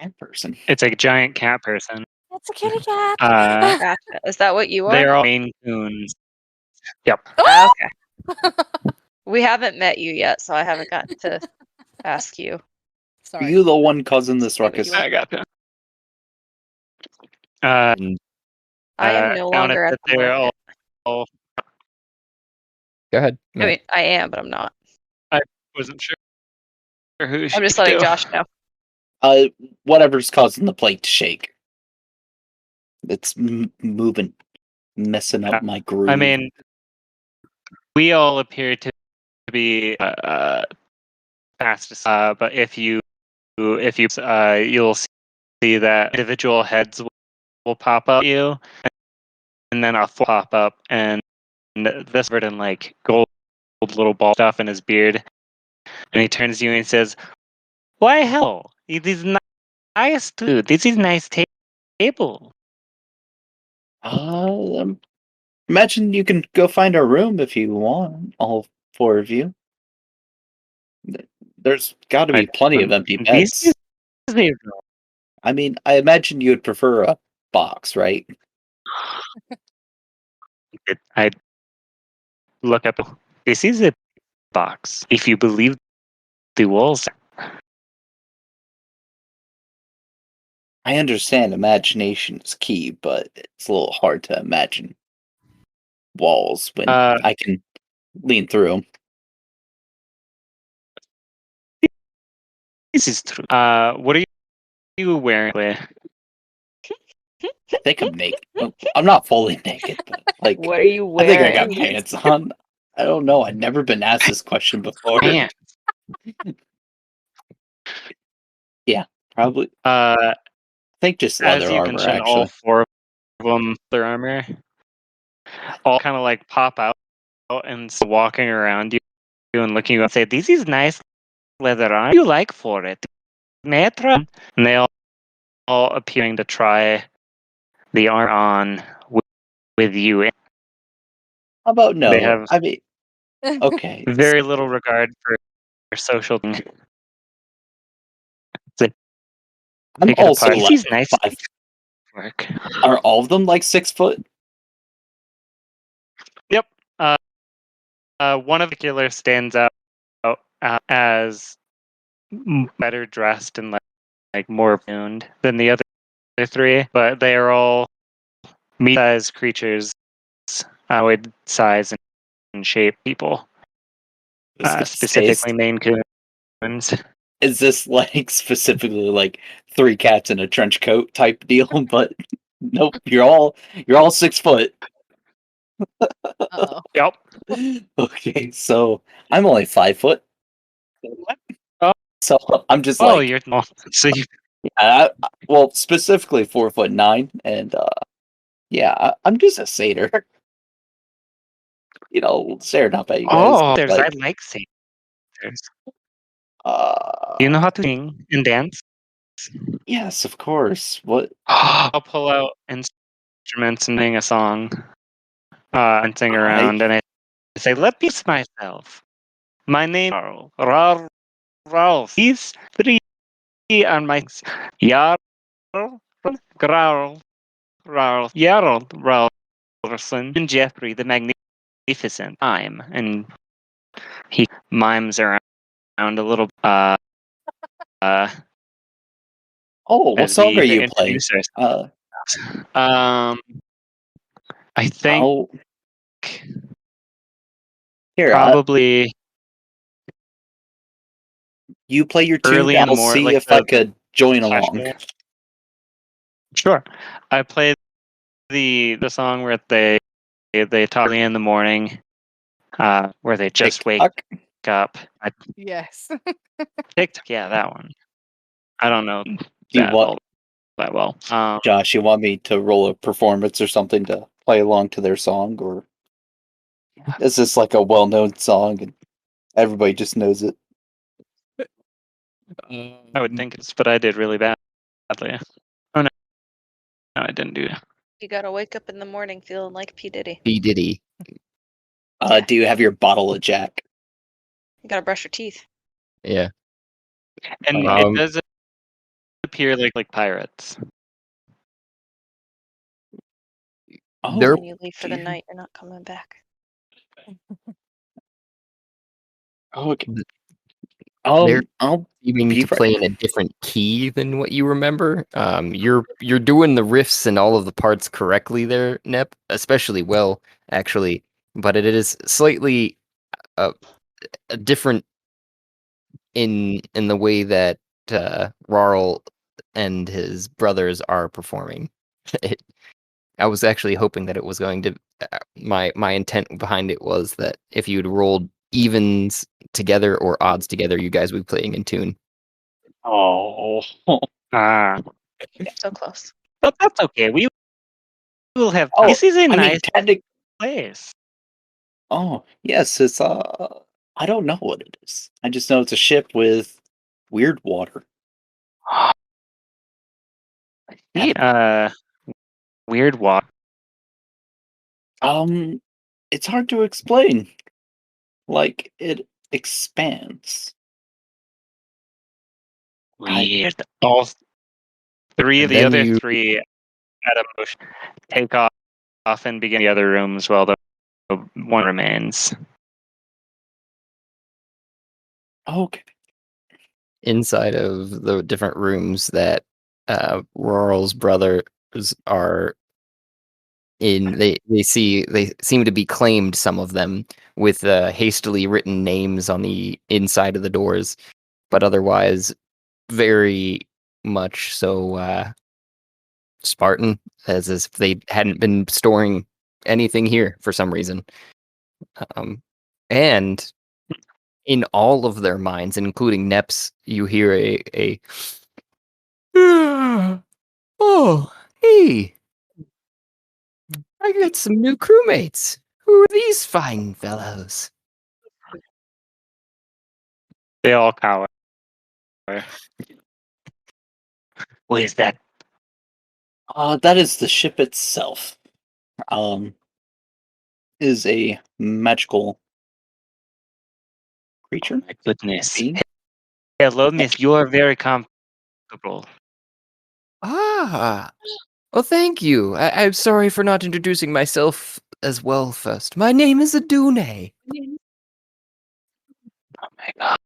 Cat person. It's a giant cat person. It's a kitty cat. Uh, Gotcha. Is that what you are? They're all Maine Coons. Yep. Ah, okay. We haven't met you yet, so I haven't gotten to ask you. Are Sorry. you the one causing this See what ruckus? you want. I got that. And I am no down longer at the there, market. all go ahead. I Matt. mean, I am, but I'm not. wasn't sure who I'm she just could letting do. Josh know. Whatever's causing the plate to shake. It's moving, messing up my groove. I mean, we all appear to be fast, but if you'll see that individual heads will pop up at you, and then a full pop up, and this bird in like gold little ball stuff in his beard, and he turns to you and says, "Why hell? It is nice too. This is nice table." Imagine you can go find a room if you want, all four of you. There's got to be plenty of empty beds. I mean, I imagine you would prefer a box, right? I look up. This is a box. If you believe the walls. I understand imagination is key, but it's a little hard to imagine walls when I can lean through them. This is true. What are you wearing? I think I'm naked. Well, I'm not fully naked, but like, What are you I think I wearing? got pants on. I don't know. I've never been asked this question before. Pants. Yeah, probably. Uh, I think just as leather you armor, mentioned, all actually. four of them, their armor, all kind of like pop out and walking around you and looking you and say, "This is nice leather armor. You like for it, Netra?" And they all appearing to try the armor on with you. How about no? They have I mean, okay. very little regard for social thing. I'm Pick it also apart. like This is nice 5. work. Are all of them like 6 foot? Yep. One in particular stands out as better dressed and like more tuned than the other three, but they are all meat-sized creatures, with size and shape people. Specifically Maine Coons. Is this like specifically like 3 cats in a trench coat type deal? But nope, you're all 6 foot. Uh-oh. Yep. Okay, so I'm only 5 foot. Oh. So I'm just Oh, like, you're small. So you well, specifically 4'9", and yeah, I'm just a satyr. You know, staring up at you guys. there's Like, I like satyrs. uh, Do you know how to sing and dance? yes, of course. What? I'll pull out instruments and sing a song, and sing around, and I say, "Let me introduce myself. My name is Rawrlson. These three are my Jarl, Growl, Jarl, Rawrlson, and Jeffrey the Magnificent. And he mimes around a little. Oh, what As song are we you playing? introduce ourselves. I think Oh, here, probably you play your tune. early in the I'll morning, see like if I could join along. Sure. I played the song where they talk early in the morning, where they just wake up. Yes. TikTok, yeah, that one. I don't know Do you that want, that well. Josh? You want me to roll a performance or something to play along to their song, or is this like a well-known song and everybody just knows it? I would think it's, but I did really badly. Oh no, no, I didn't do it. You gotta wake up in the morning feeling like P. Diddy. P Diddy. Yeah. Do you have your bottle of Jack? You gotta brush your teeth. Yeah. And it does appear like pirates. Oh, They're When you leave for the night, you're not coming back. Oh, okay. They're I'll seeming be to play in right. a different key than what you remember. You're doing the riffs and all of the parts correctly there, Nep, especially well, actually. But it is slightly uh, different in the way that Rawrl and his brothers are performing. It, I was actually hoping that it was going to. My intent behind it was that if you'd rolled evens together or odds together, you guys would be playing in tune. Oh. Ah, So close. but that's okay. We will have. Oh, This is a I mean, nice technically. place. Oh, yes, it's I don't know what it is. I just know it's a ship with weird water. See, weird walk. It's hard to explain. Like it expands. Weird. All three of And the then other you three at a motion take off and begin the other rooms while the one remains. Okay. inside of the different rooms that Rawrl's brothers are in. They seem to be claimed, some of them, with hastily written names on the inside of the doors, but otherwise very much so Spartan, as if they hadn't been storing anything here for some reason. And in all of their minds, including Nep's, you hear a oh, hey, I got some new crewmates. Who are these fine fellows? They all cower. What is that? That is the ship itself. Is a magical creature. My goodness. Being. Hello, miss. You are very comfortable. Ah, well, thank you. I'm sorry for not introducing myself as well first. My name is Adune. Oh my god.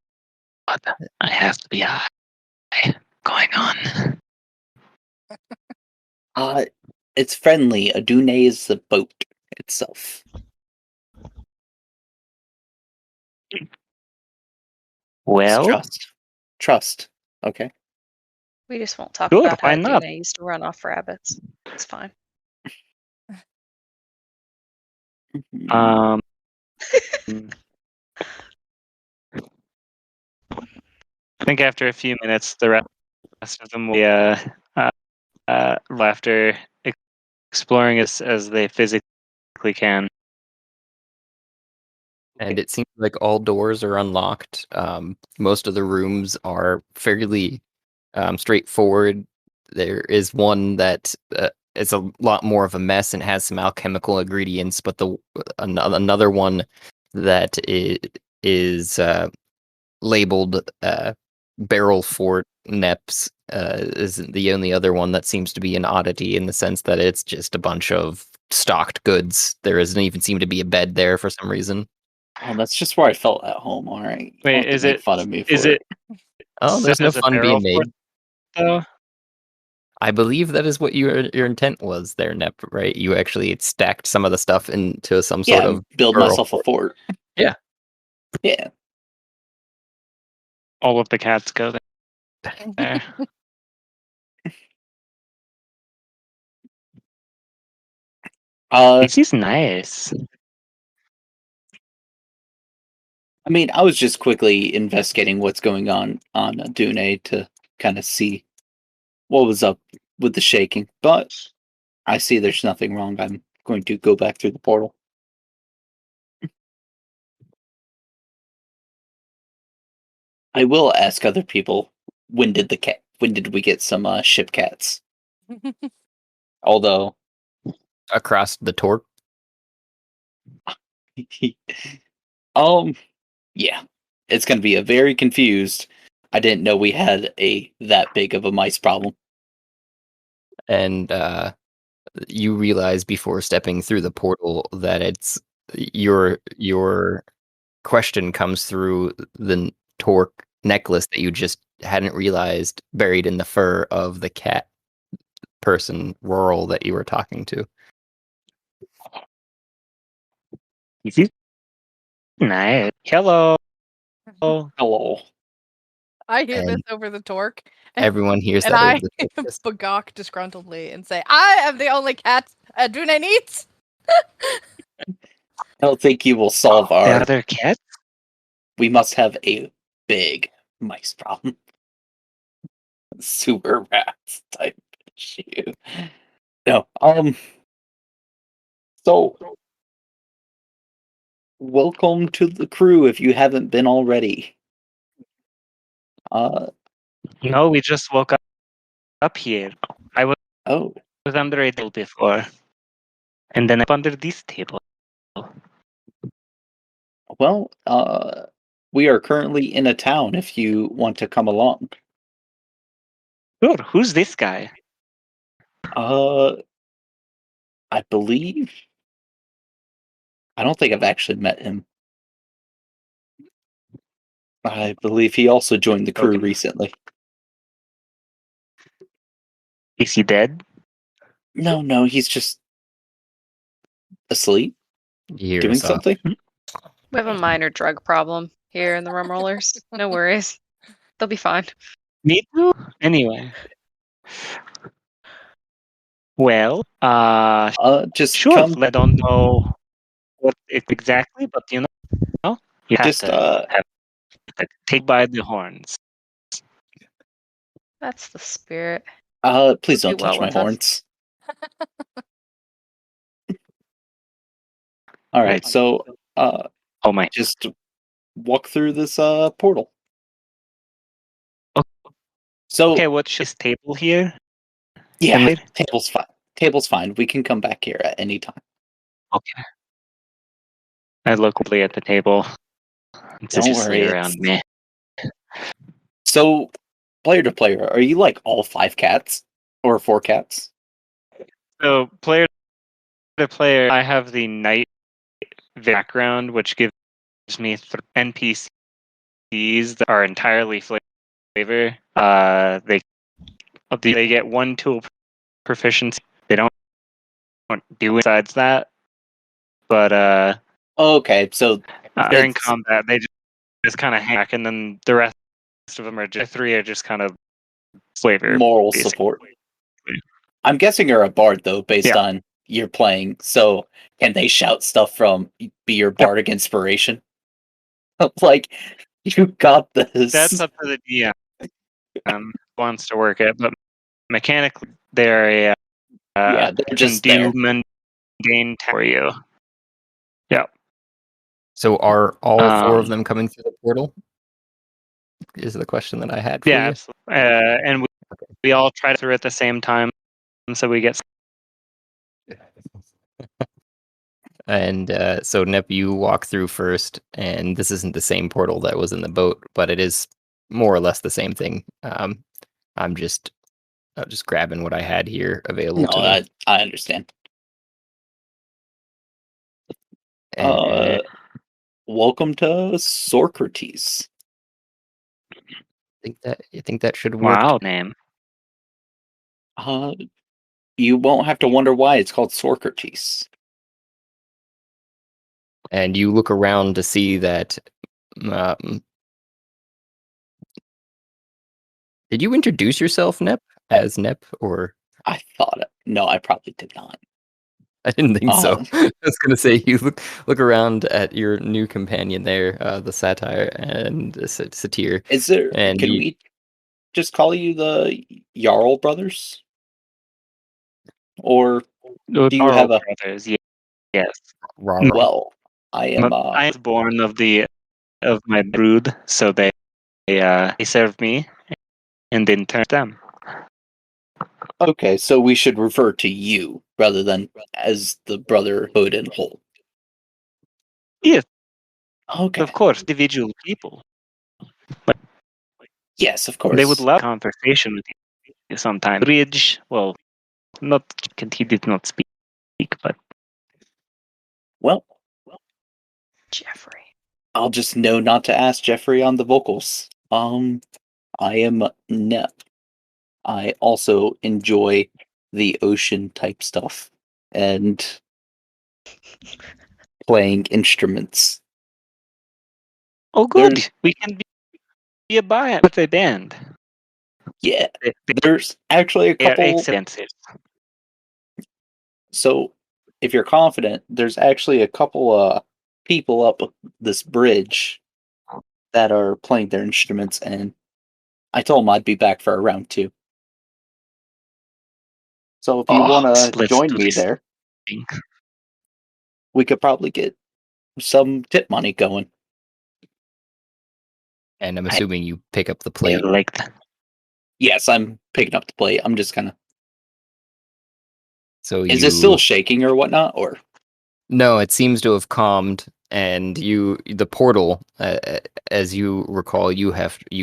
I have to be high. Going on. It's friendly. Adune is the boat itself. Well, Trust. Okay. We just won't talk Good, about how why not? Duna used to run off rabbits. It's fine. um, I think after a few minutes, the rest of them will be after exploring as they physically can. And it seems like all doors are unlocked. Most of the rooms are fairly straightforward. There is one that is a lot more of a mess and has some alchemical ingredients, but another one that is labeled Barrel Fort Neps is the only other one that seems to be an oddity, in the sense that it's just a bunch of stocked goods. There doesn't even seem to be a bed there for some reason. Oh, that's just where I felt at home. All right. You Wait, don't have to is make it? fun of me for Is it? Oh, there's set no as a fun barrel being made. fort, though? I believe that is what your intent was there, Nep, right? You actually stacked some of the stuff into some sort of build barrel myself a fort. Yeah. Yeah. All of the cats go there. This is nice. I mean, I was just quickly investigating what's going on Dune to kind of see what was up with the shaking, but I see there's nothing wrong. I'm going to go back through the portal. I will ask other people, when did we get some ship cats? Although across the torque. yeah, it's going to be a very confused. I didn't know we had that big of a mice problem. And you realize before stepping through the portal that it's your question comes through the torque necklace that you just hadn't realized buried in the fur of the cat person, Rawrl, that you were talking to. Is it nice? Hello. Hello. I hear this And over the torque. Everyone hears And that. I over the podcast. bagawk disgruntledly and say, I am the only cat Adruna needs. I don't think you will solve The our. other cat? We must have a big mice problem. Super rats type issue. No. So, welcome to the crew if you haven't been already. No, we just woke up here. I was Oh, under a table before. And then up under this table. well, we are currently in a town if you want to come along. Sure, who's this guy? I believe. I don't think I've actually met him. I believe he also joined the crew Okay. recently. Is he dead? No, he's just asleep, You hear doing us off. something. We have a minor drug problem here in the Rum Rollers. No worries. They'll be fine. Me too. Anyway. Well, Just sure. come. I don't know what exactly, but you have Just to take by the horns. That's the spirit. Please don't Do touch well my with us. horns. All right, Right. so Oh my. just walk through this portal. Okay. So Okay, what's this table here? yeah, Emily? table's fine. Table's fine. We can come back here at any time. Okay. I look quickly at the table. It's Don't just worry, around me. So, player to player, are you like all 5 cats or 4 cats? So, player to player, I have the night background, which gives me NPCs that are entirely flavor. They get 1 tool proficiency. They don't do besides that. But Okay, so during it's combat, they just kind of hang back, and then the rest of them are just 3 are just kind of flavor moral basically. support. I'm guessing you're a bard though, based Yeah. on your playing. So, can they shout stuff from be your bardic inspiration? Like, you got this. That's up to the DM. Wants to work it, but mechanically, they're a Yeah, they're just do there. mundane for you. Yeah. So are all 4 of Um, them coming through the portal? Is the question that I had for Yeah, you. absolutely. And we all try through at the same time, so we get. And so Nep, you walk through first, and this isn't the same portal that was in the boat, but it is more or less the same thing. I'm just grabbing what I had here available No, to me. I understand. And Welcome to sORCrates. I think that should work. Wow, name. You won't have to wonder why it's called sORCrates. And you look around to see that. Did you introduce yourself, Nep, as Nep, or I thought it. No, I probably did not. I didn't think so. I was gonna say you look around at your new companion there, the satire and the satyr. Is there? And Can we just call you the Jarl brothers? Or do you have a? Brothers? Yes. Rawrlson. Well, I am. I was born of my brood, so they served me, and then turned them. Okay, so we should refer to you rather than as the Brotherhood and whole. Yes, Okay. of course, individual people. Yes, of course. They would love conversation with you sometime. Bridge, well, not he did not speak, but Well, Jeffrey. I'll just know not to ask Jeffrey on the vocals. I am Nep. I also enjoy the ocean type stuff and playing instruments. Oh, good. There's- We can be a band with a band. Yeah, there's actually a They are couple. expensive. So, if you're confident, there's actually a couple people up this bridge that are playing their instruments, and I told them I'd be back for a round 2. So if you want to Let's join do me this there, thing. we could probably get some tip money going. And I'm assuming you pick up the I plate. like that. Yes, I'm picking up the plate. I'm just kind of. So Is you it still shaking or whatnot? Or No, it seems to have calmed, and the portal, as you recall, you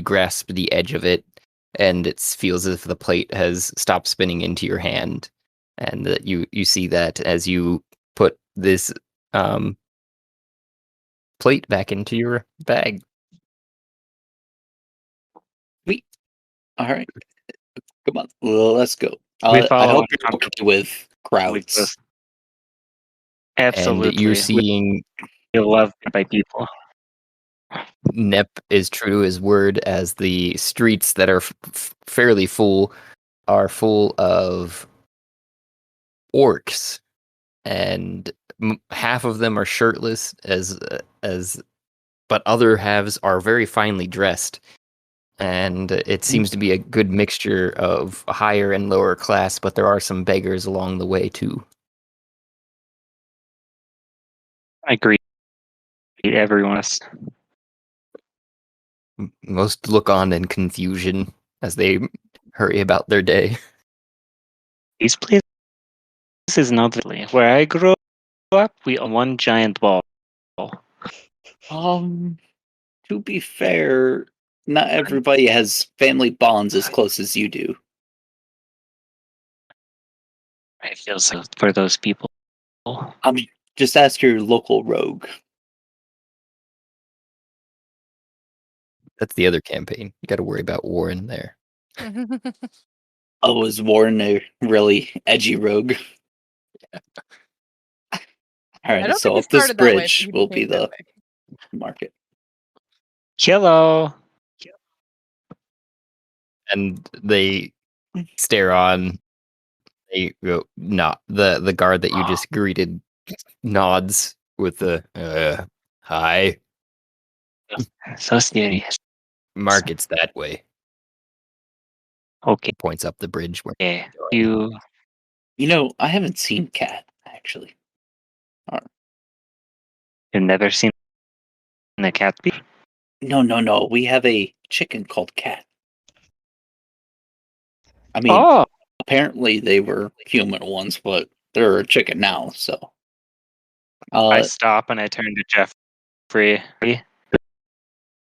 grasp the edge of it, and it feels as if the plate has stopped spinning into your hand, and that you see that as you put this plate back into your bag. all right, come on, let's go. We I follow hope on you're okay with crowds. Absolutely. And you're seeing We're loved by people. Nep is true to his word, as the streets that are fairly full are full of orcs, and half of them are shirtless, but other halves are very finely dressed, and it seems to be a good mixture of higher and lower class, but there are some beggars along the way too. I agree. Everyone is. Most look on in confusion as they hurry about their day. These places is not really where I grew up. We own one giant ball. To be fair, not everybody has family bonds as close as you do. I feel so for those people. Just ask your local rogue. That's the other campaign. You got to worry about Warren there. Oh, is Warren a really edgy rogue? All I right, don't so think he up this started that way, but bridge he will be became that the way. market. Hello. And they stare on. They go, not the guard that you just greeted nods with the hi. So serious. Market's that way. Okay. Points up the bridge where You You know, I haven't seen Cat actually. you've never seen a cat be? No. We have a chicken called Cat. I mean, Oh, apparently they were human ones, but they're a chicken now. So, I stop and I turn to Jeffrey.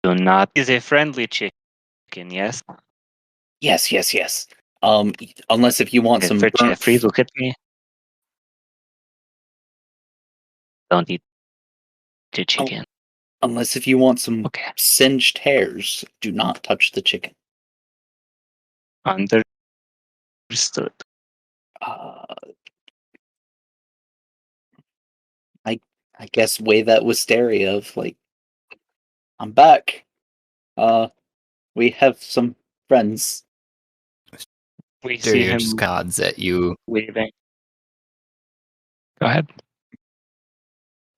Do not is a friendly chicken, yes? yes. Unless if you want some For burnt Jeffrey, look at me. Don't eat the chicken. unless if you want some Okay. singed hairs, do not touch the chicken. Understood. Uh, I guess wave that wisteria of like, I'm back. We have some friends. We see him Darius nods at you. waving. Go ahead.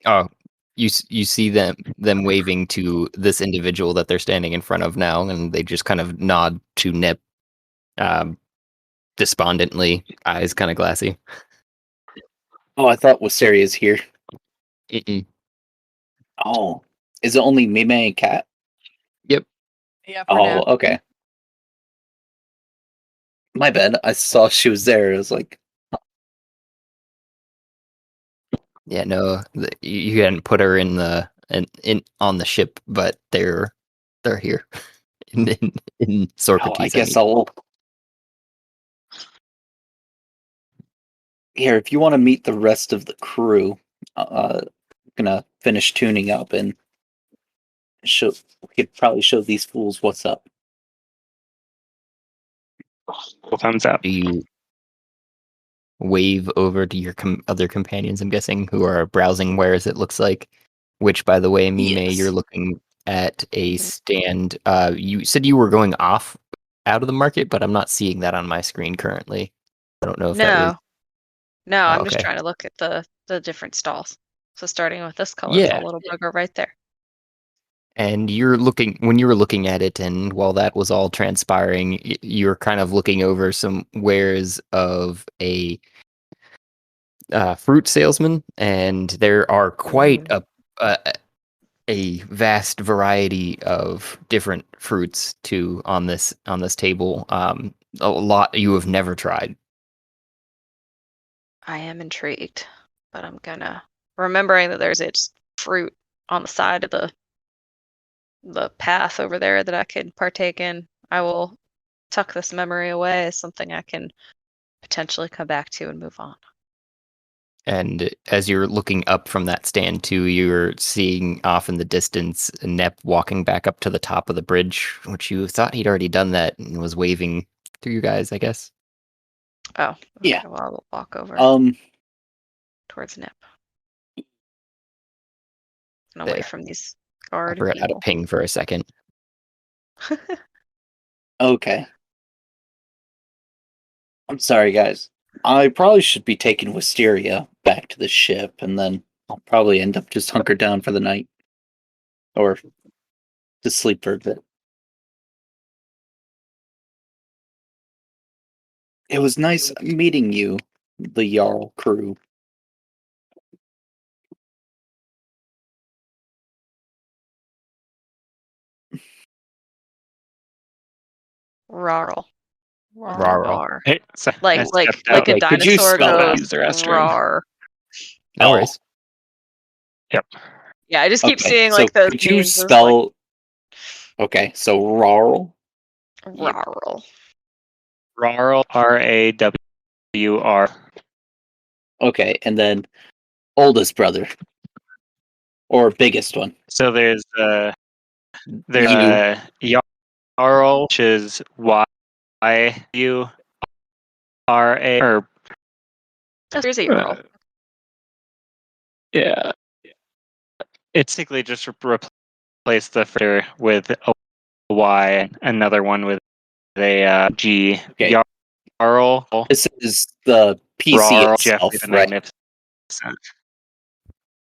Oh, you see them waving to this individual that they're standing in front of now, and they just kind of nod to Nip, despondently, eyes kind of glassy. Oh, I thought Wisteria's here. Mm-mm. Oh, is it only Mime and Cat? Yep. Yeah, for now. Okay. My bad. I saw she was there. I was like, Yeah, no, you hadn't put her in on the ship, but they're here in oh, sORCrates. I guess I'll. Here, if you want to meet the rest of the crew, gonna finish tuning up, and we could probably show these fools what's up. Thumbs up. Do you wave over to your other companions, I'm guessing, who are browsing wares, it looks like? Which, by the way, Mime, Yes. you're looking at a stand. You said you were going off out of the market, but I'm not seeing that on my screen currently. I don't know if that was... No, Oh, I'm just okay. trying to look at the different stalls. So starting with this colorful Yeah. little bugger right there. And when you were looking at it, and while that was all transpiring, you're kind of looking over some wares of a fruit salesman, and there are quite a vast variety of different fruits too on this table. A lot you have never tried. I am intrigued, but I'm gonna remembering that there's a fruit on the side of the path over there that I could partake in. I will tuck this memory away as something I can potentially come back to and move on. And as you're looking up from that stand too, you're seeing off in the distance Nep walking back up to the top of the bridge, which you thought he'd already done that and was waving to you guys, I guess. Oh, okay, Yeah. well, I'll walk over towards Nip and away There. from these I guard forgot how to people. ping for a second. Okay. I'm sorry, guys. I probably should be taking Wisteria back to the ship, and then I'll probably end up just hunkered down for the night. Or to sleep for a bit. It was nice meeting you, the Jarl crew. Rawrl. Rawrl. Rawr. Hey, so I Like stepped out. a Okay, could you dinosaur spell that? goes Use the restroom. rawr. No Oh. worries. Yep. Yeah, I just keep Okay, seeing so like those could you memes of, spell... Okay, so Rawrl. like, Rawrl. Rawr, Rawr. Okay, and then oldest brother. Or biggest one. So there's You. Jarl, which is Yura, or There's a Jarl. yeah. It's basically just replace the fritter with a Y, another one with a G. Okay. Jarl. This is the PC Rawr, itself, Jeffrey the right? Magnificent.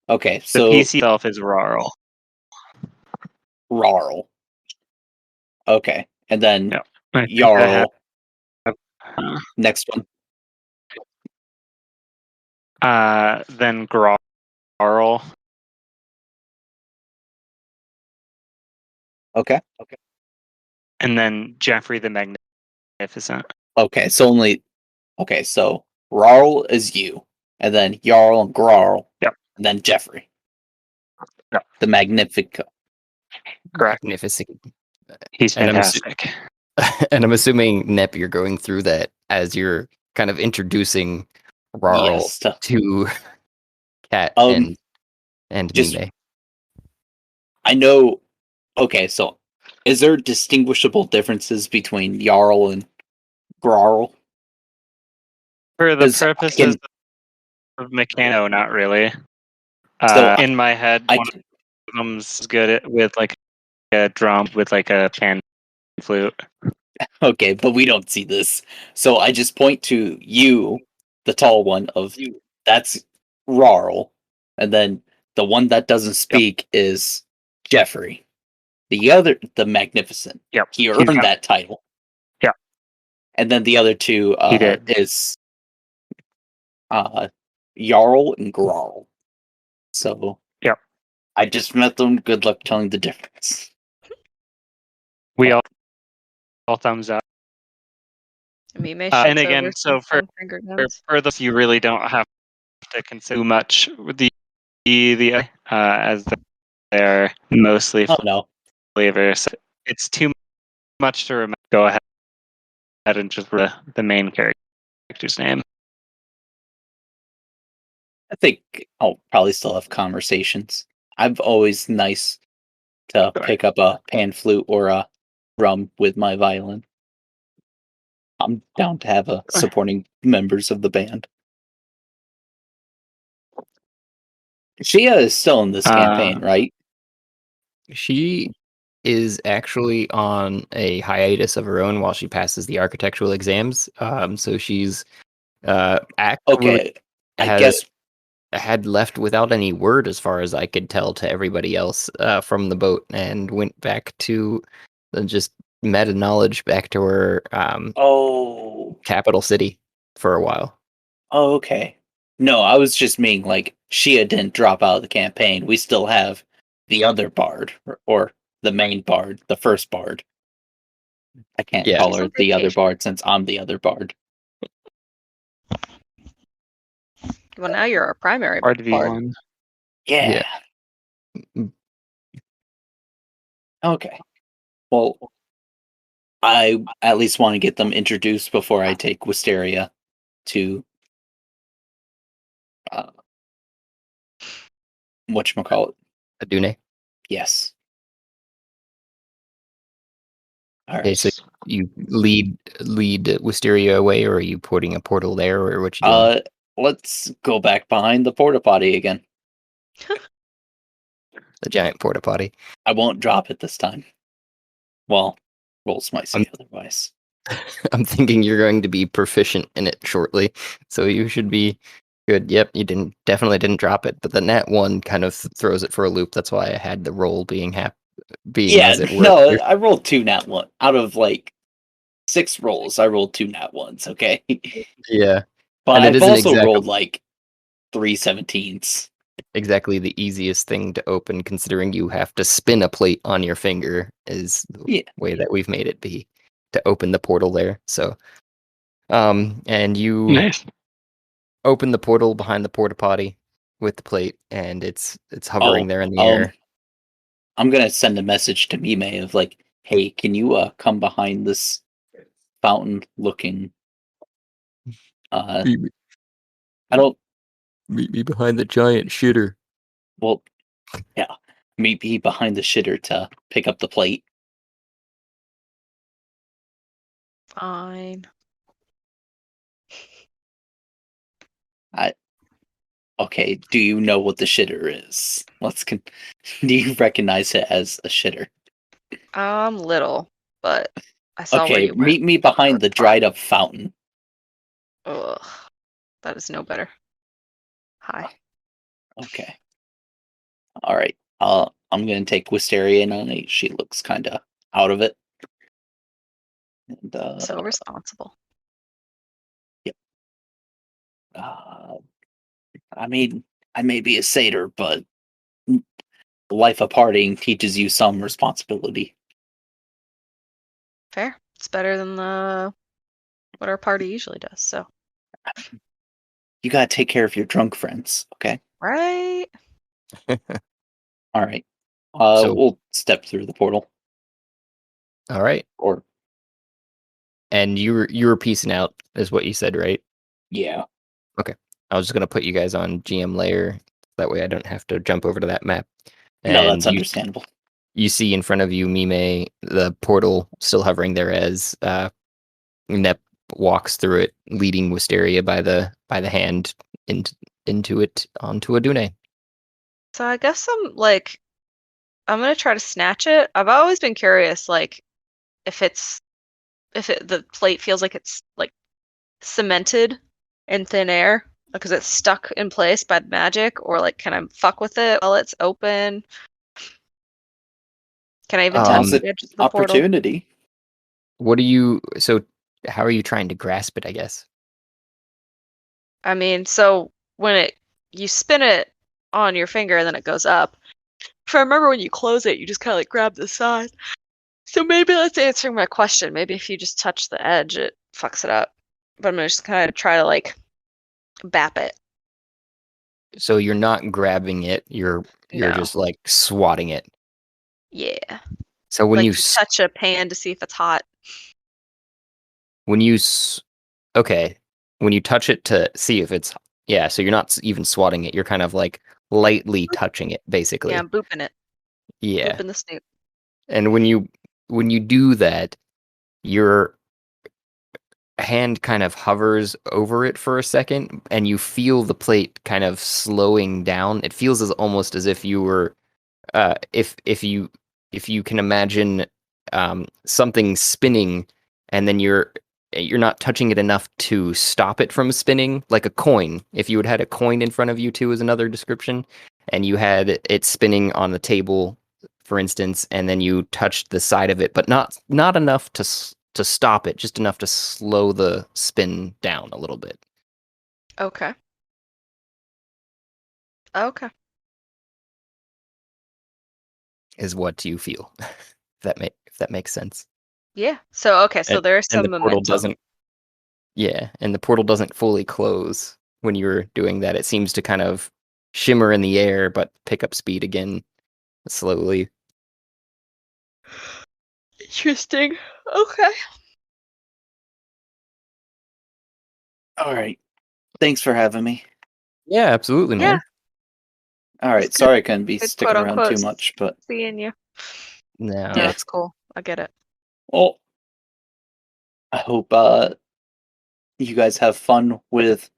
Okay, The so PC itself is Rawrl. Rawrl. Okay, and then Yep. I think I Jarl. have, Next one. then Rawrl. Okay. And then Jeffrey the Magnificent. Okay, so only... Okay, so Rawrl is you, and then Jarl and Grarl, Yep. and then Jeffrey. Yep. The Magnifico. Correct. Magnificent. He's And fantastic. And I'm assuming, Nep, you're going through that as you're kind of introducing Rawrl Yes. to Cat and just- Mime. I know... Okay, so is there distinguishable differences between Jarl and Grarl? For the 'Cause I purposes can- of Mechano, not really. So in my head, I one of them's good with like a drum with like a pan flute. Okay, but we don't see this. So I just point to you, the tall one of that's Rawrl, and then the one that doesn't speak is Jeffrey. The Magnificent. Yep. He earned that title. Yeah. And then the other two He did. is Jarl and Grarl. So Yep. I just met them. Good luck telling the difference. We all thumbs up. Mime And shoots again, over so some finger guns. for this, you really don't have to consider much with the as they're mostly Oh no. flavors. It's too much to remember. Go ahead and just the main character's name. I think I'll probably still have conversations. I'm always nice to pick up a pan flute or a drum with my violin. I'm down to have supporting members of the band. Shia is still in this campaign, right? She is actually on a hiatus of her own while she passes the architectural exams. So she's actually Okay, I guess had left without any word, as far as I could tell, to everybody else from the boat, and went back to just meta knowledge back to her capital city for a while. Oh, okay. No, I was just meaning like Shia didn't drop out of the campaign. We still have the other bard, or the main bard, the first bard. I can't Yeah. call She's her on the other vacation. bard since I'm the other bard. Well, now you're our primary Hard to be bard. one. Yeah. Okay. Well, I at least want to get them introduced before I take Wisteria to whatchamacallit. Adune. Yes. All Okay, right. so you lead Wisteria away, or are you putting a portal there, or what you doing? Let's go back behind the porta potty again. The giant porta potty. I won't drop it this time. Well, rolls might say otherwise. I'm thinking you're going to be proficient in it shortly, so you should be good. Yep, you definitely didn't drop it, but the nat one kind of throws it for a loop. That's why I had the roll being as it were. No, I rolled 2 nat 1 out of like 6 rolls. I rolled 2 nat 1s. Okay, Yeah, but and it I've isn't also exactly rolled like 3 17s. exactly the easiest thing to open, considering you have to spin a plate on your finger. Is the way that we've made it be to open the portal there. So, and you Nice. open the portal behind the porta potty with the plate, and it's hovering there in the air. I'm gonna send a message to Mime of like, hey, can you come behind this fountain looking? Meet I don't. me behind the giant shitter. Well, yeah, meet me behind the shitter to pick up the plate. Fine. Okay, do you know what the shitter is? Do you recognize it as a shitter? Little, but I saw where Okay, you meet me behind the dried up fountain. Ugh, that is no better. Hi. Okay. All right. I'm gonna take Wisteria in on it. She looks kind of out of it. And So responsible. I mean, I may be a satyr, but the life of partying teaches you some responsibility. Fair. It's better than what our party usually does. So. You gotta take care of your drunk friends, okay? Right. All right. So- We'll step through the portal. All right, Or and you were piecing out, is what you said, right? yeah. I was just gonna put you guys on GM layer, that way I don't have to jump over to that map. No, And that's understandable. you see in front of you, Mime, the portal still hovering there as Nep walks through it, leading Wisteria by the hand into it onto Adune. So I guess I'm gonna try to snatch it. I've always been curious, like, if the plate feels like it's like cemented in thin air because it's stuck in place by magic, or like, can I fuck with it while it's open? Can I even touch Um, the edge of the portal? Opportunity. How are you trying to grasp it, I guess? I mean, so when you spin it on your finger and then it goes up. If I remember, when you close it, you just kind of like grab the side. So maybe that's answering my question. Maybe if you just touch the edge, it fucks it up. But I'm gonna just kind of try to like bap it. So you're not grabbing it, you're No. just like swatting it. Yeah. So when Like you you touch a pan to see if it's hot. when you okay, when you touch it to see if it's so you're not even swatting it, you're kind of like lightly touching it, basically. Yeah, I'm booping it. Yeah. Open the snoot. And when you do that, your hand kind of hovers over it for a second, and you feel the plate kind of slowing down. It feels almost as if you were, if you can imagine something spinning, and then you're not touching it enough to stop it from spinning, like a coin. If you had a coin in front of you too, is another description, and you had it spinning on the table, for instance, and then you touched the side of it, but not enough to stop it, just enough to slow the spin down a little bit. Okay. Okay. Is what you feel. If that makes sense. Yeah. So okay. So there's And some the portal momentum. doesn't. Yeah, and the portal doesn't fully close when you're doing that. It seems to kind of shimmer in the air, but pick up speed again slowly. Interesting. Okay. All right. Thanks for having me. Yeah, absolutely, man. All right. It's Sorry I couldn't be good, sticking quote, around unquote, too much, but seeing you. No. No, Yeah. that's cool. I get it. well, I hope you guys have fun with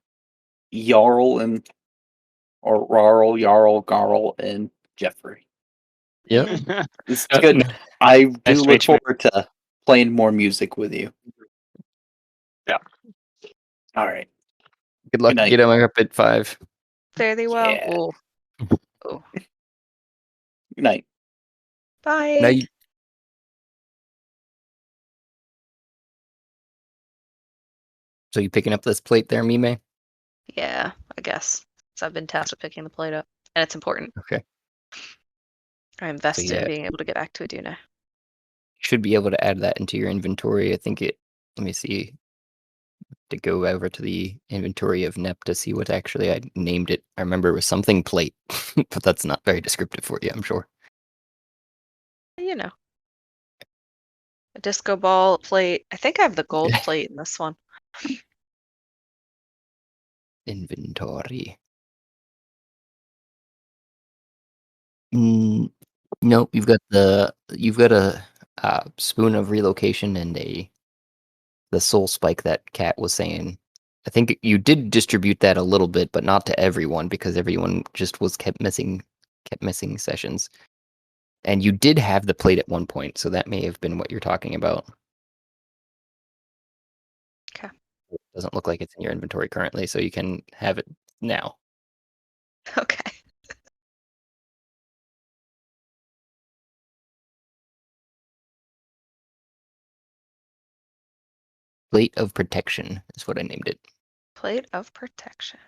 Jarl and or Jarl, Garl, and Jeffrey. Yep. It's good. I do Nice to look meet you. forward to playing more music with you. Yeah. All right. Good luck. Good night. Get him up at 5. Fare thee well. Yeah. Ooh. Ooh. Good night. Bye. Now you. So you picking up this plate there, Mime? Yeah, I guess. So I've been tasked with picking the plate up, and it's important. Okay. I invested yeah. in being able to get back to Aduna. Should be able to add that into your inventory. I think it. Let me see. To go over to the inventory of Nep to see what actually I named it. I remember it was something plate, but that's not very descriptive for you, I'm sure. You know. A disco ball plate. I think I have the gold plate in this one. Inventory. Nope, you've got a spoon of relocation and the soul spike that Kat was saying. I think you did distribute that a little bit, but not to everyone because everyone just kept missing sessions. And you did have the plate at one point, so that may have been what you're talking about. Okay. It doesn't look like it's in your inventory currently, so you can have it now. Okay. Plate of Protection is what I named it. Plate of Protection.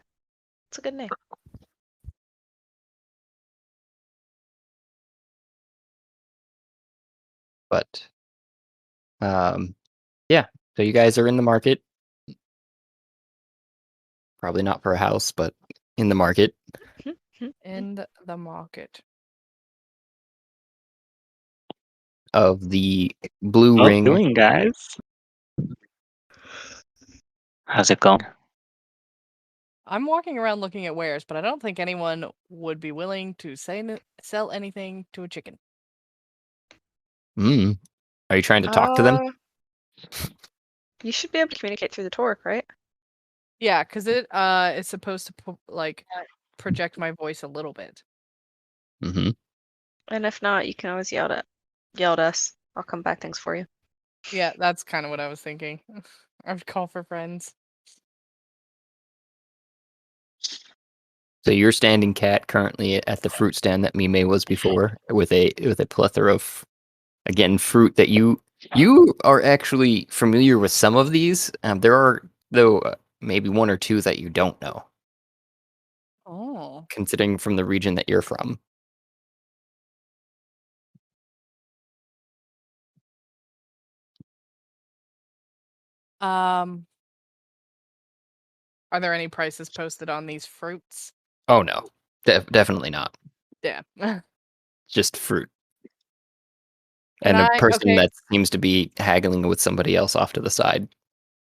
It's a good name. But yeah, so you guys are in the market. Probably not for a house, but in the market. In the market. Of the blue Well ring. doing, guys. How's it going? I'm walking around looking at wares, but I don't think anyone would be willing to sell anything to a chicken. Are you trying to talk to them? You should be able to communicate through the torque, right? Yeah, because it is supposed to project my voice a little bit. Mm-hmm. And if not, you can always yell at us. I'll come back things for you. Yeah, that's kind of what I was thinking. I would call for friends. So you're standing, Cat, currently at the fruit stand that Mime was before, with a plethora of, again, fruit that you are actually familiar with some of these. There are, though, maybe one or two that you don't know, Oh. considering from the region that you're from. Are there any prices posted on these fruits? Oh no, definitely not. Yeah. Just fruit. Can And a I- person okay. that seems to be haggling with somebody else off to the side.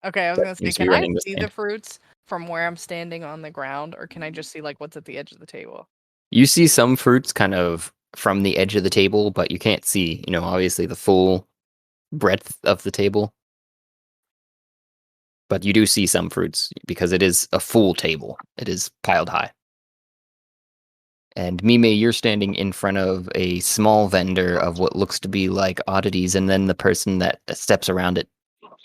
Okay, I was That gonna say, seems to be can I running the see stand. the fruits from where I'm standing on the ground, or can I just see like what's at the edge of the table? You see some fruits kind of from the edge of the table, but you can't see, obviously the full breadth of the table. But you do see some fruits because it is a full table. It is piled high. And Mime, you're standing in front of a small vendor of what looks to be like oddities, and then the person that steps around it,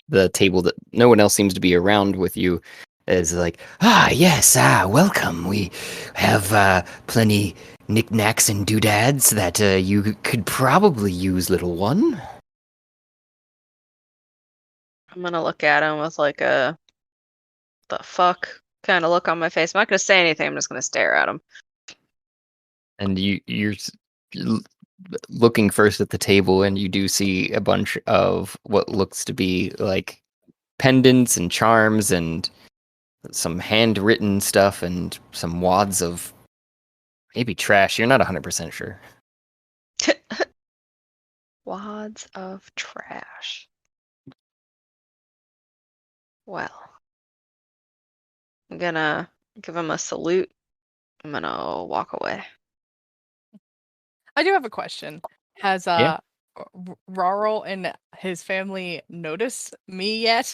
the table that no one else seems to be around with you, is like, yes, welcome. We have plenty knickknacks and doodads that you could probably use, little one. I'm gonna look at him with like a the fuck kind of look on my face. I'm not gonna say anything. I'm just gonna stare at him. And you're looking first at the table, and you do see a bunch of what looks to be like pendants and charms and some handwritten stuff and some wads of maybe trash. You're not 100% sure. Wads of trash. Well, I'm gonna give him a salute. I'm gonna walk away. I do have a question. Has Yeah. Rawrl and his family noticed me yet?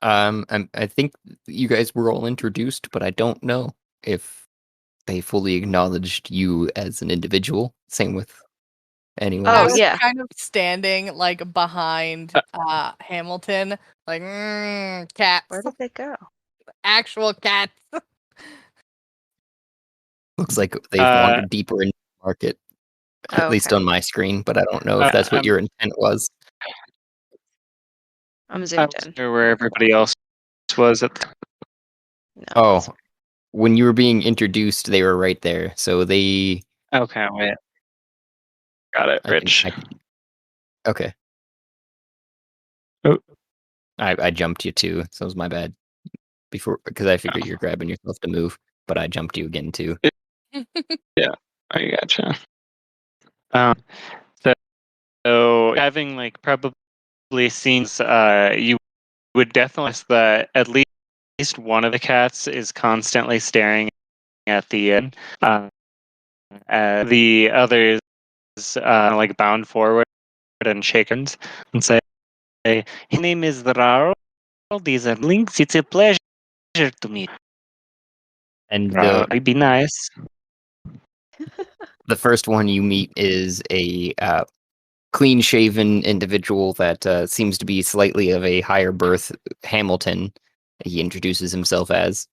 I think you guys were all introduced, but I don't know if they fully acknowledged you as an individual. Same with anyone Oh, I else. was yeah. kind of standing like behind Hamilton, like cats, Where did they go? actual cats. Looks like they've wandered deeper into the market, at least Okay. on my screen, but I don't know if that's what your intent was. I'm I zoomed in. wasn't sure where everybody else was at the No. Oh, when you were being introduced, they were right there. So they... Okay, wait. Got it, Rich. Okay. Oh. I jumped you too, so it was my bad. Before, because I figured you're grabbing yourself to move, but I jumped you again too. Yeah, I gotcha. So having like probably seen, you would definitely guess that at least one of the cats is constantly staring at the end. The others like bound forward and shake hands and say, "His name is Rawrlson. These are links. It's a pleasure to meet. And Be nice." the first one you meet is a clean-shaven individual that seems to be slightly of a higher birth, Hamilton. He introduces himself as,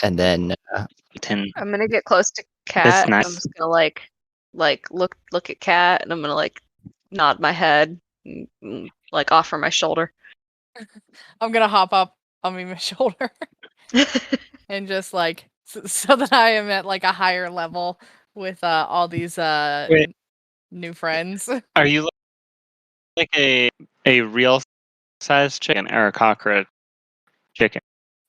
and then I'm gonna get close to That's Cat. nice. I'm just gonna like look at Cat, and I'm gonna like nod my head, and, like offer my shoulder. I'm gonna hop up on Mima's shoulder and just like so that I am at like a higher level with all these Wait. new friends. Are you like a real size chicken or a cockroach chicken?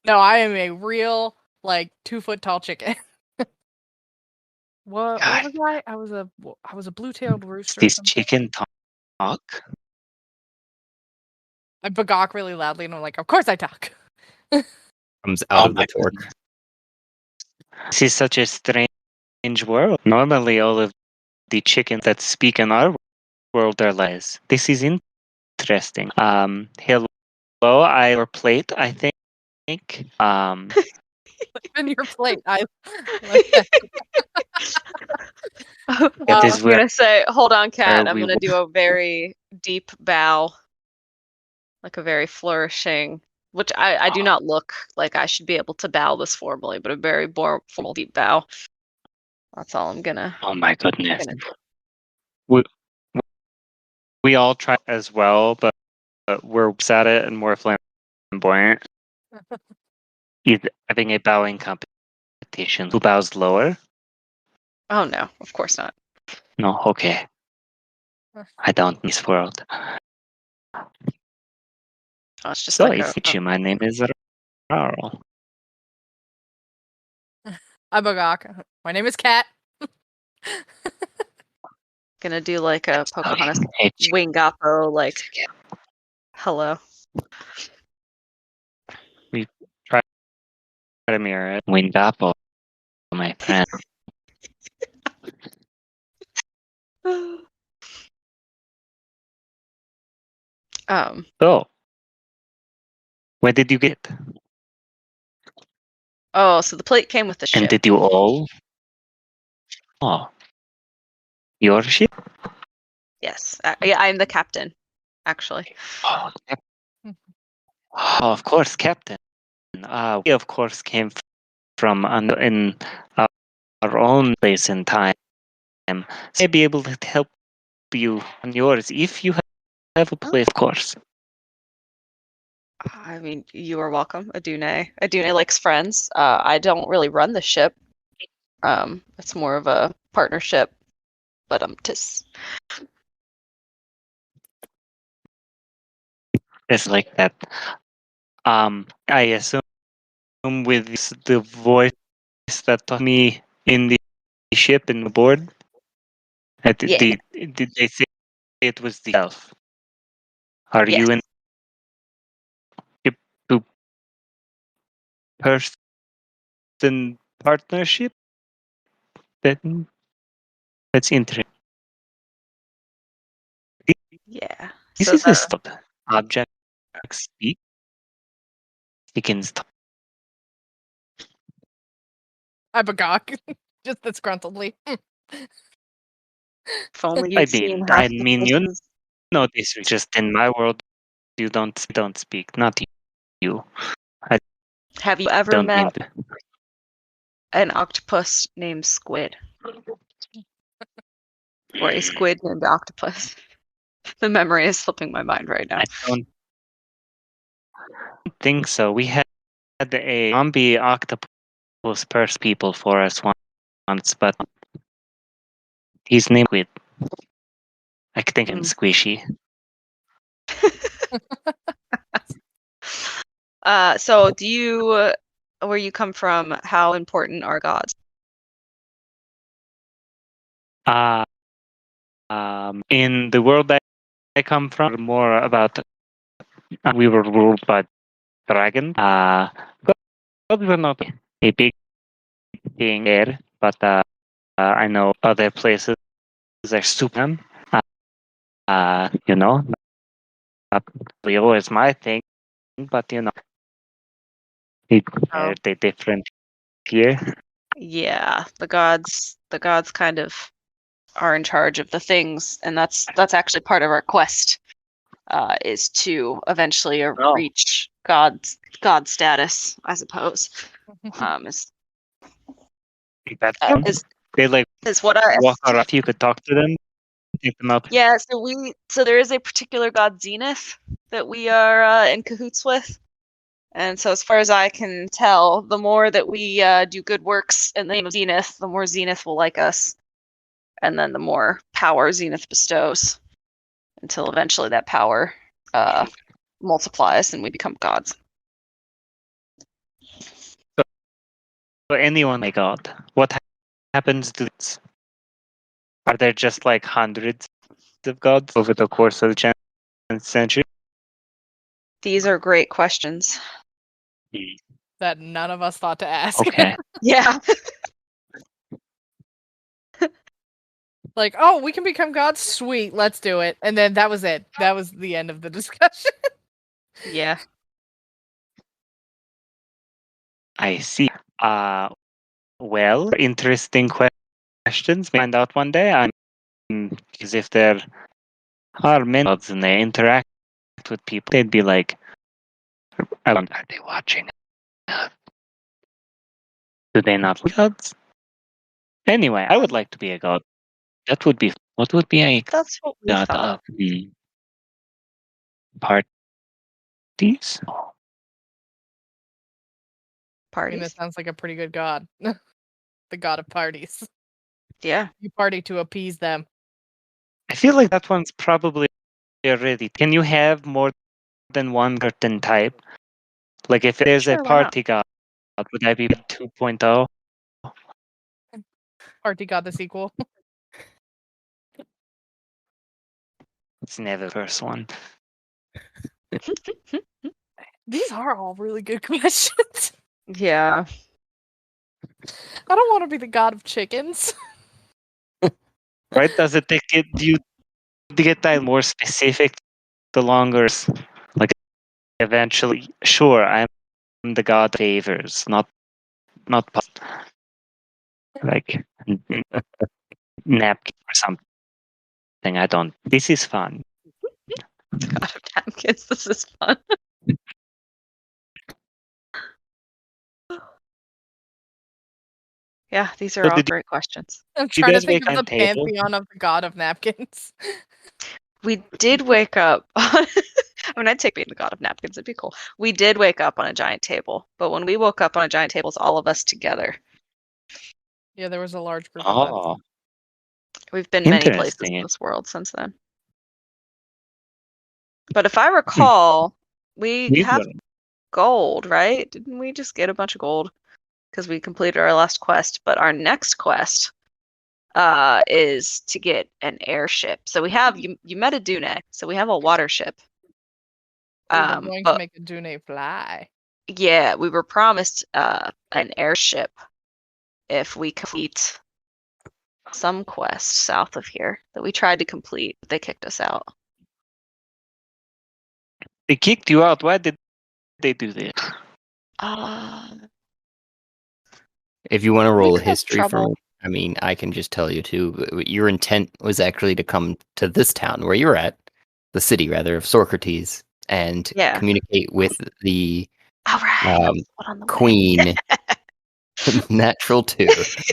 No, I am a real like 2-foot tall chicken. What God. was I? I was a blue-tailed rooster. or This something. chicken talk? I bagawk really loudly, and I'm like, "Of course I talk." comes out Oh of the my torque. goodness. This is such a strange world. Normally, all of the chickens that speak in our world are lies. This is interesting. Hello, your plate, I think. In your plate, I. That is I'm where gonna say, hold on, Cat. I'm we gonna do a very deep bow, like a very flourishing. Which I do not look like I should be able to bow this formally, but a very formal deep bow. That's all I'm gonna. Oh my goodness. gonna We all try as well, but we're worse at it and more flamboyant. He's having a bowing competition. Who bows lower? Oh no, of course not. No, okay. I don't miss world. Oh, it's just So like if it's you, my name is Rawrl. I bagawk. My name is Kat. gonna do like a Pocahontas Hey, wingapo, like hello. try to mirror it. Wingapo. my friend. So, where did you get? Oh, so the plate came with the And ship. did you all? Oh, your ship? Yes. Yeah, I'm the captain, actually. Oh, of course, Captain. We of course came from in our own place and time. So I'd be able to help you on yours if you have a place, of course. I mean, you are welcome, Adune. Adune likes friends. I don't really run the ship. It's more of a partnership, but just It's like that. I assume with the voice that taught me in the ship and board, yeah. did they say it was the elf? Are Yes. you in ship to person partnership? That's interesting. Yeah. This So is a stop. Object speak. He can stop. I'm a gawk. Just disgruntledly. if only you'd seen half I the mean, you places. know this. Just in my world, you don't speak. Not you. I Have you ever don't mean met to. an octopus named Squid? Or a squid named Octopus? The memory is slipping my mind right now. I don't think so. We had a zombie octopus purse people for us once, but his name Squid. I think I'm squishy. So do you, where you come from, how important are gods? In the world that I come from, more about we were ruled by dragon. But we were not a big thing there. But I know other places are super. You know, not Leo is my thing, but you know, they're different here. Yeah, the gods kind of are in charge of the things, and that's actually part of our quest, is to eventually reach god status, I suppose. Is They like what I walk around. You could talk to them, pick them up. Yeah, so there is a particular god Zenith that we are in cahoots with. And so as far as I can tell, the more that we do good works in the name of Zenith, the more Zenith will like us. And then the more power Zenith bestows, until eventually that power multiplies and we become gods. So anyone my god, what happens to this? Are there just like hundreds of gods over the course of the century? These are great questions. That none of us thought to ask. Okay. Yeah. Like, oh, we can become gods? Sweet, let's do it. And then that was it. That was the end of the discussion. Yeah. I see. Well, interesting questions. Find out one day. Because if there are many gods and they interact with people, they'd be like, are they watching? Do they not like gods? Anyway, I would like to be a god. That would be. What would be a That's what we god thought. of? Parties? I mean, Parties. that sounds like a pretty good god. The god of parties. Yeah. You party to appease them. I feel like that one's probably already. Can you have more than one certain type? Like if there's Sure, a why not? party god, would that be 2.0? Party god the sequel. It's never the first one. These are all really good questions. Yeah. I don't want to be the god of chickens. Right? Does it take it? Do you get that more specific the longer? Like eventually, sure, I'm the god of favors, not like napkin or something. I don't. This is fun. God of napkins, this is fun. Yeah, these are So all did great questions. I'm you trying to guys think make of on the table? pantheon of the god of napkins. We did wake up on, I mean, I'd take being the god of napkins, it'd be cool. We did wake up on a giant table, but when we woke up on a giant table, it's all of us together. Yeah, there was a large group of us. Oh, We've been many places in interesting. this world since then. But if I recall, we We have wouldn't. gold, right? Didn't we just get a bunch of gold because we completed our last quest? But our next quest is to get an airship. So we have you met a Dune, so we have a water ship. We were going to But make a Dune fly. yeah, we were promised an airship if we complete some quest south of here that we tried to complete, but they kicked us out. They kicked you out. Why did they do this? If you want to We roll a caused history for trouble. me, I mean, I can just tell you too. Your intent was actually to come to this town where you're at, the city rather of sORCrates, and Yeah. communicate with the All right. um, On the way. queen. Natural 2,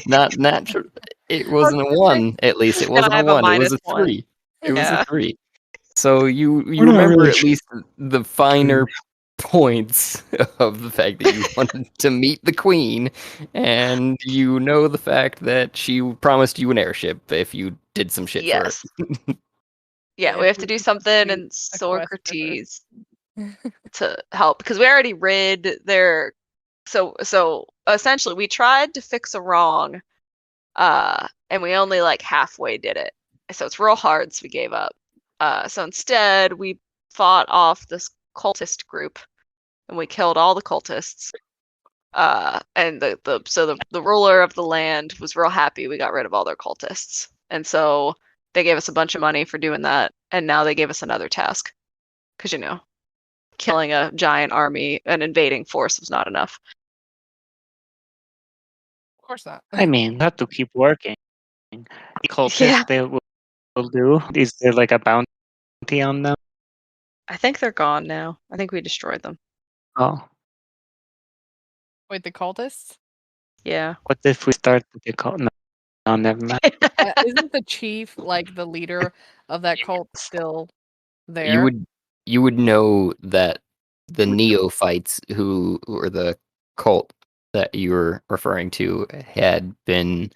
not natural. It wasn't a 1. At least it And wasn't I a have a 1. It was a -1. 3. It was a Yeah. 3. So you We're not remember really at least the finer points of the fact that you wanted to meet the queen, and you know the fact that she promised you an airship if you did some shit for her. Yes. Yeah, If we have to do could something complete in a quest with her. sORCrates to help because we already rid their. So essentially, we tried to fix a wrong, and we only like halfway did it. So it's real hard, so we gave up. So instead, we fought off this cultist group, and we killed all the cultists. And the ruler of the land was real happy we got rid of all their cultists, and so they gave us a bunch of money for doing that, and now they gave us another task because killing a giant army, an invading force was not enough. Of course not. I mean, have to keep working. The cultists Yeah. they will do. Is there like a bounty on them? I think they're gone now. I think we destroyed them. Oh, Wait, the cultists? Yeah. what if we start with the cult? No, never mind. Isn't the chief, like the leader of that cult, still there? You would know that the neophytes who were the cult that you were referring to had been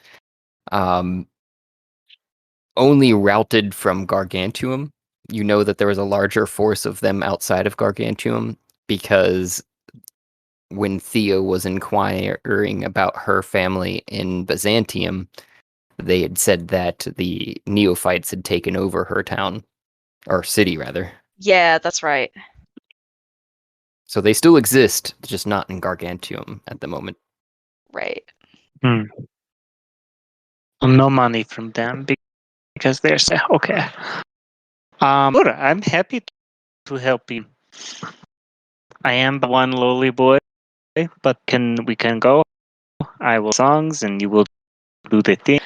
only routed from Gargantuum. You know that there was a larger force of them outside of Gargantuum because when Thea was inquiring about her family in Byzantium, they had said that the neophytes had taken over her town, or city rather. Yeah, that's right. So they still exist, just not in Gargantuum at the moment. Right. No money from them because they're okay. Good. I'm happy to help you. I am one lowly boy, but we can go. I will songs and you will do the thing.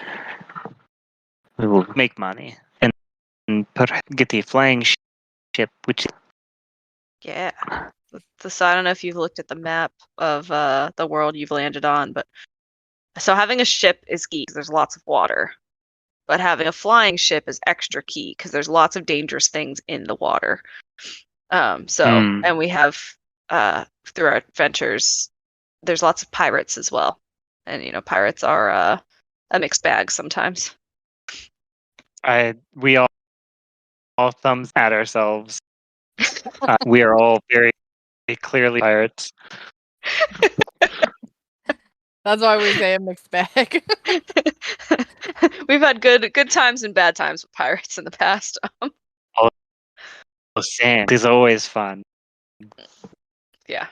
We will make money and get a flying ship, which Yeah. So I don't know if you've looked at the map of the world you've landed on, but so having a ship is key because there's lots of water. But having a flying ship is extra key because there's lots of dangerous things in the water. And we have through our adventures, there's lots of pirates as well, and pirates are a mixed bag sometimes. we all thumbs at ourselves. We are all very clearly pirates. That's why we say a mixed bag. We've had good times and bad times with pirates in the past. Sand is always fun. Yeah.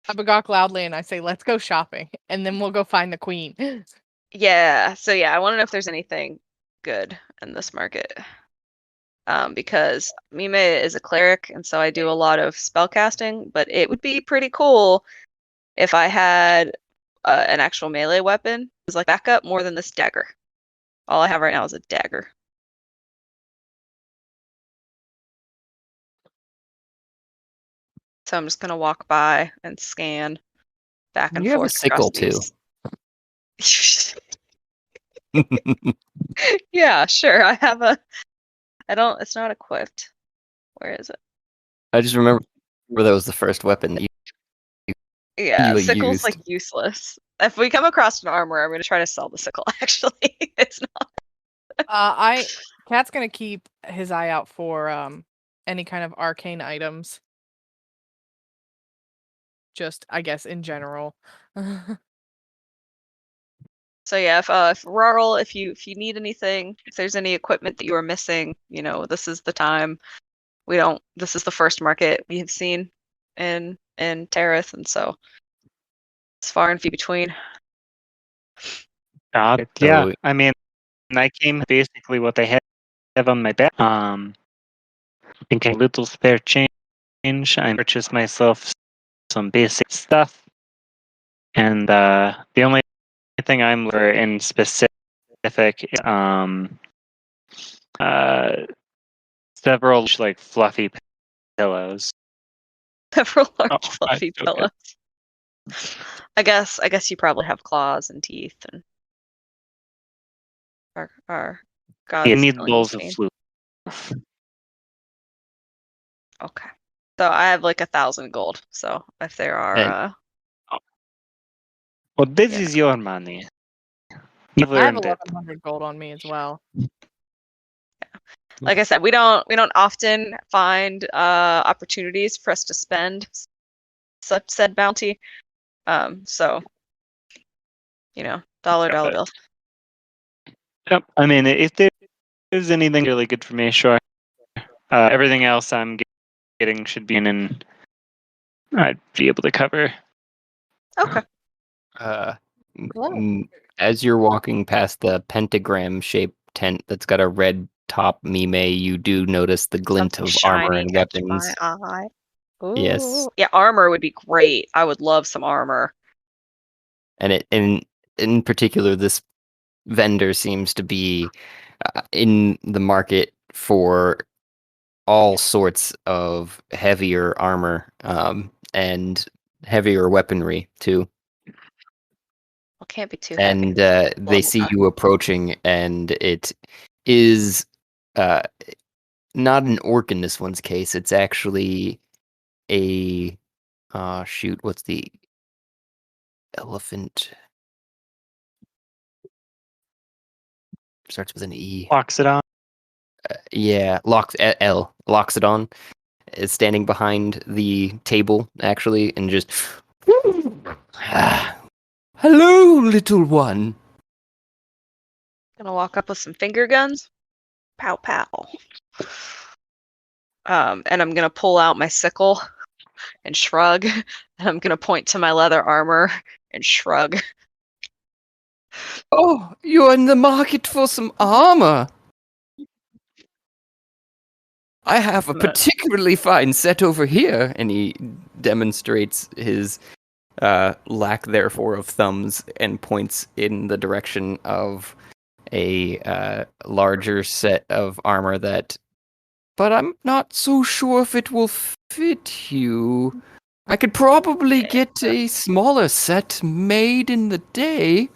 I begawk loudly and I say, "Let's go shopping, and then we'll go find the queen." Yeah. So yeah, I want to know if there's anything good in this market. Because Mime is a cleric, and so I do a lot of spell casting. But it would be pretty cool if I had an actual melee weapon as like backup more than this dagger. All I have right now is a dagger. So I'm just gonna walk by and scan back and You have a forth across sickle too. these. Yeah, sure. I have a. I don't. It's not equipped. Where is it? I just remember that was the first weapon that Yeah, you sickle's used. like useless. If we come across an armor, I'm gonna try to sell the sickle. Actually, it's not. Cat's gonna keep his eye out for any kind of arcane items. Just, I guess, in general. So yeah, if Rawrl, if you need anything, if there's any equipment that you are missing, this is the time. This is the first market we have seen in Terrace, and so it's far and few between. Yeah, So- I mean, I came basically what I have on my back. I think a little spare change. I purchased myself some basic stuff, and the only thing I'm looking for in specific, several like fluffy pillows. Several large Oh, fluffy okay. pillows. I guess you probably have claws and teeth and are gods. You need killing bowls of machine. floof. Okay. So I have like 1,000 gold. So if there are Well, this Yeah. is your money. You've I have earned it. 1,100 gold on me as well. like I said, we don't often find opportunities for us to spend such said bounty. So dollar Got it. bills. Yep. I mean, if there's anything really good for me, sure. Everything else I'm getting should be in, and I'd be able to cover. Okay. As you're walking past the pentagram-shaped tent that's got a red top, Mime, you do notice the glint Something of armor shiny and catch weapons. my eye. Yes. Ooh. Yeah, armor would be great. I would love some armor. And in particular, this vendor seems to be in the market for all sorts of heavier armor and heavier weaponry too. Well, can't be too And heavy. they see you approaching, and it is not an orc in this one's case. It's actually a shoot. What's the elephant? Starts with an E. Locks it on. Yeah, Loxodon is standing behind the table actually, and just hello, little one. Gonna walk up with some finger guns. Pow pow. And I'm gonna pull out my sickle and shrug, and I'm gonna point to my leather armor and shrug. Oh, you're in the market for some armor. I have a particularly fine set over here, and he demonstrates his lack, therefore, of thumbs and points in the direction of a larger set of armor that. But I'm not so sure if it will fit you. I could probably get a smaller set made in the day.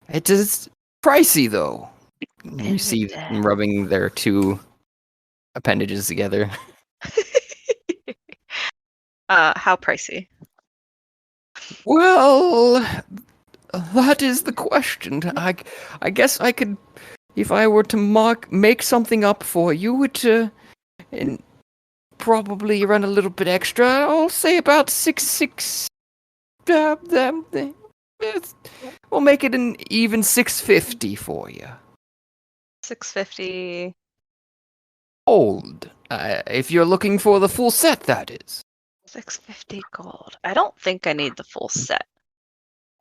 It is pricey, though. You see them rubbing their two appendages together. How pricey? Well, that is the question. I guess I could, if I were to make something up for you, and probably run a little bit extra. I'll say about 6. We'll make it an even 650 for you. 650. Old. If you're looking for the full set, that is. $650 gold. I don't think I need the full set.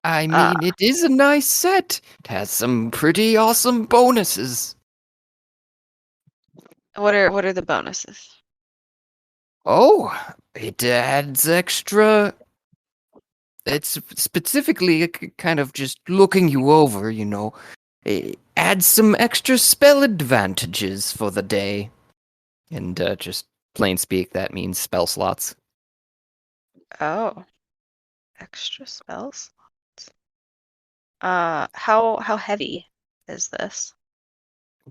I mean, it is a nice set. It has some pretty awesome bonuses. What are the bonuses? Oh, it adds extra. It's specifically kind of just looking you over, you know. It adds some extra spell advantages for the day. And just plain speak, that means spell slots. Oh, extra spells. How heavy is this?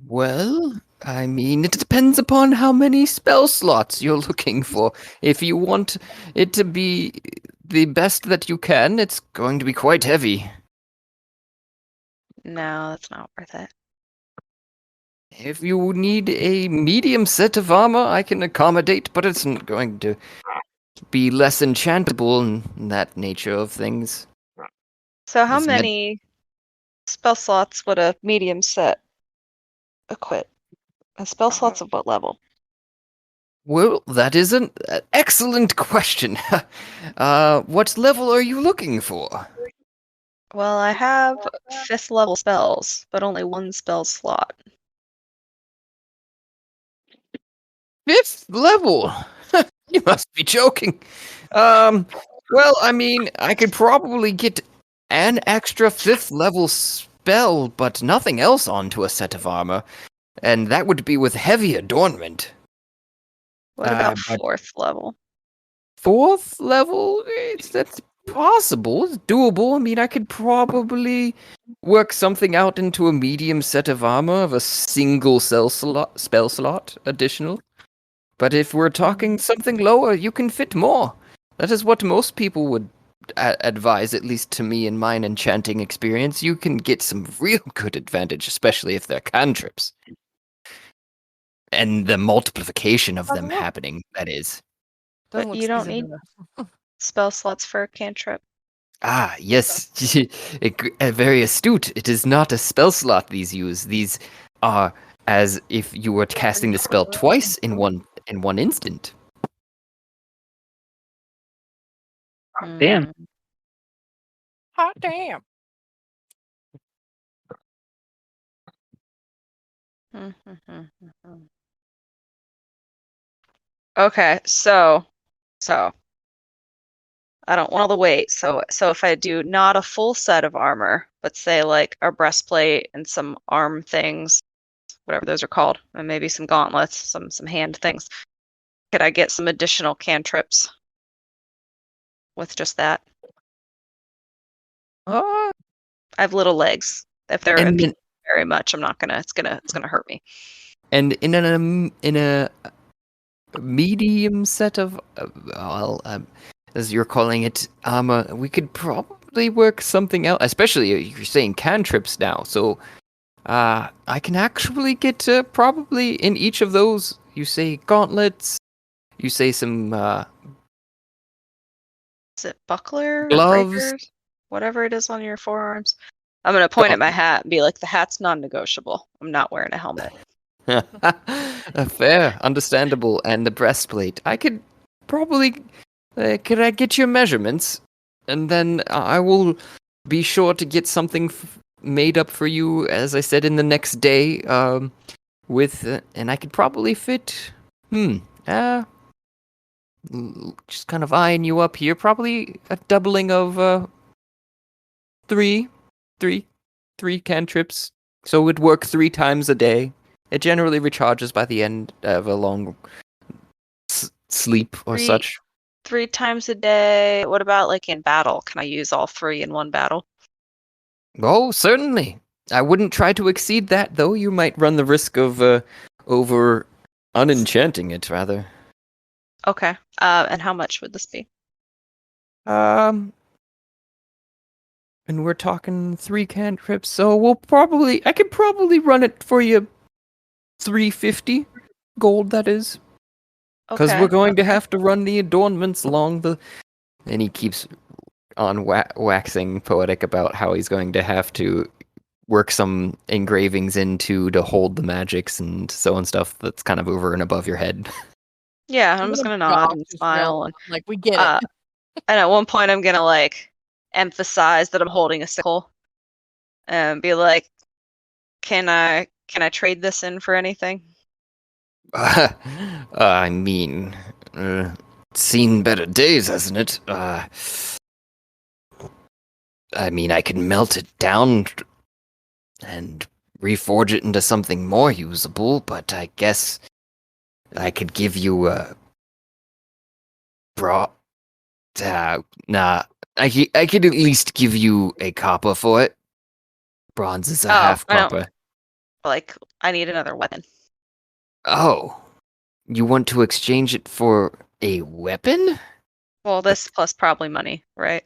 Well, I mean, it depends upon how many spell slots you're looking for. If you want it to be the best that you can, it's going to be quite heavy. No, that's not worth it. If you need a medium set of armor, I can accommodate, but it's not going to be less enchantable in that nature of things. So how It's meant- many spell slots would a medium set equip? And spell slots of what level? Well, that is an excellent question. What level are you looking for? Well, I have 5th level spells, but only one spell slot. 5th level? You must be joking. Well, I mean, I could probably get an extra 5th level spell, but nothing else onto a set of armor. And that would be with heavy adornment. What about but- 4th level? 4th level? That's possible. It's doable. I mean, I could probably work something out into a medium set of armor of a single spell slot additional. But if we're talking something lower, you can fit more. That is what most people would advise, at least to me in mine enchanting experience. You can get some real good advantage, especially if they're cantrips. And the multiplication of them happening, that is. Doesn't But look you don't speedy need enough. spell slots for a cantrip. Ah, yes. Very astute. It is not a spell slot these use. These are as if you were casting the spell twice in one instant. Damn. Hot damn. Okay, so I don't want all the weight. So if I do not a full set of armor, but say like a breastplate and some arm things, whatever those are called, and maybe some gauntlets, some hand things, could I get some additional cantrips with just that? I have little legs. If they're And impeding very much, I'm not gonna. It's gonna hurt me. And in a medium set of, as you're calling it, armor, we could probably work something out. Especially you're saying cantrips now, so I can actually get probably in each of those. You say gauntlets, you say some Is it buckler? Gloves. Breakers? Whatever it is on your forearms. I'm gonna point at my hat and be like, the hat's non-negotiable. I'm not wearing a helmet. fair, understandable, and the breastplate. I could probably. Could I get your measurements, and then I will be sure to get something made up for you, as I said, in the next day. With and I could probably fit. Just kind of eyeing you up here. Probably a doubling of three cantrips. So it would work 3 times a day. It generally recharges by the end of a long sleep or such. 3 times a day. What about like in battle? Can I use all 3 in one battle? Oh, certainly. I wouldn't try to exceed that, though. You might run the risk of over unenchanting it, rather. Okay. And how much would this be? And we're talking 3 cantrips, so I could probably run it for you 350 gold, that is. Because we're going to have to run the adornments along the... And he keeps on waxing poetic about how he's going to have to work some engravings into to hold the magics and so on stuff that's kind of over and above your head. Yeah, I'm just gonna nod and smile, and like we get it. and at one point I'm gonna like emphasize that I'm holding a sickle, and be like, "Can I trade this in for anything?" I mean, seen better days, hasn't it? I mean, I can melt it down and reforge it into something more usable, but I guess I could give you a nah. I could at least give you a copper for it. Bronze is a half I don't- copper. Like, I need another weapon. Oh, you want to exchange it for a weapon? Well, this plus probably money, right?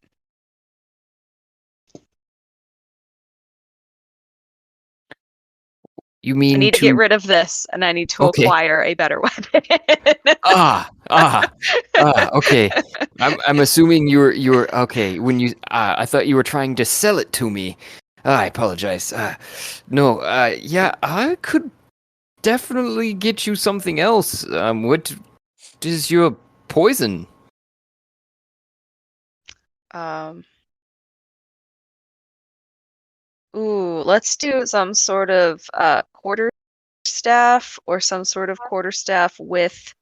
You I mean need to get rid of this, and I need to Okay. acquire a better weapon. Okay. I'm assuming you're okay. When you, I thought you were trying to sell it to me. I apologize. No. Yeah, I could definitely get you something else. What is your poison? Ooh, let's do some sort of quarterstaff, or some sort of quarterstaff with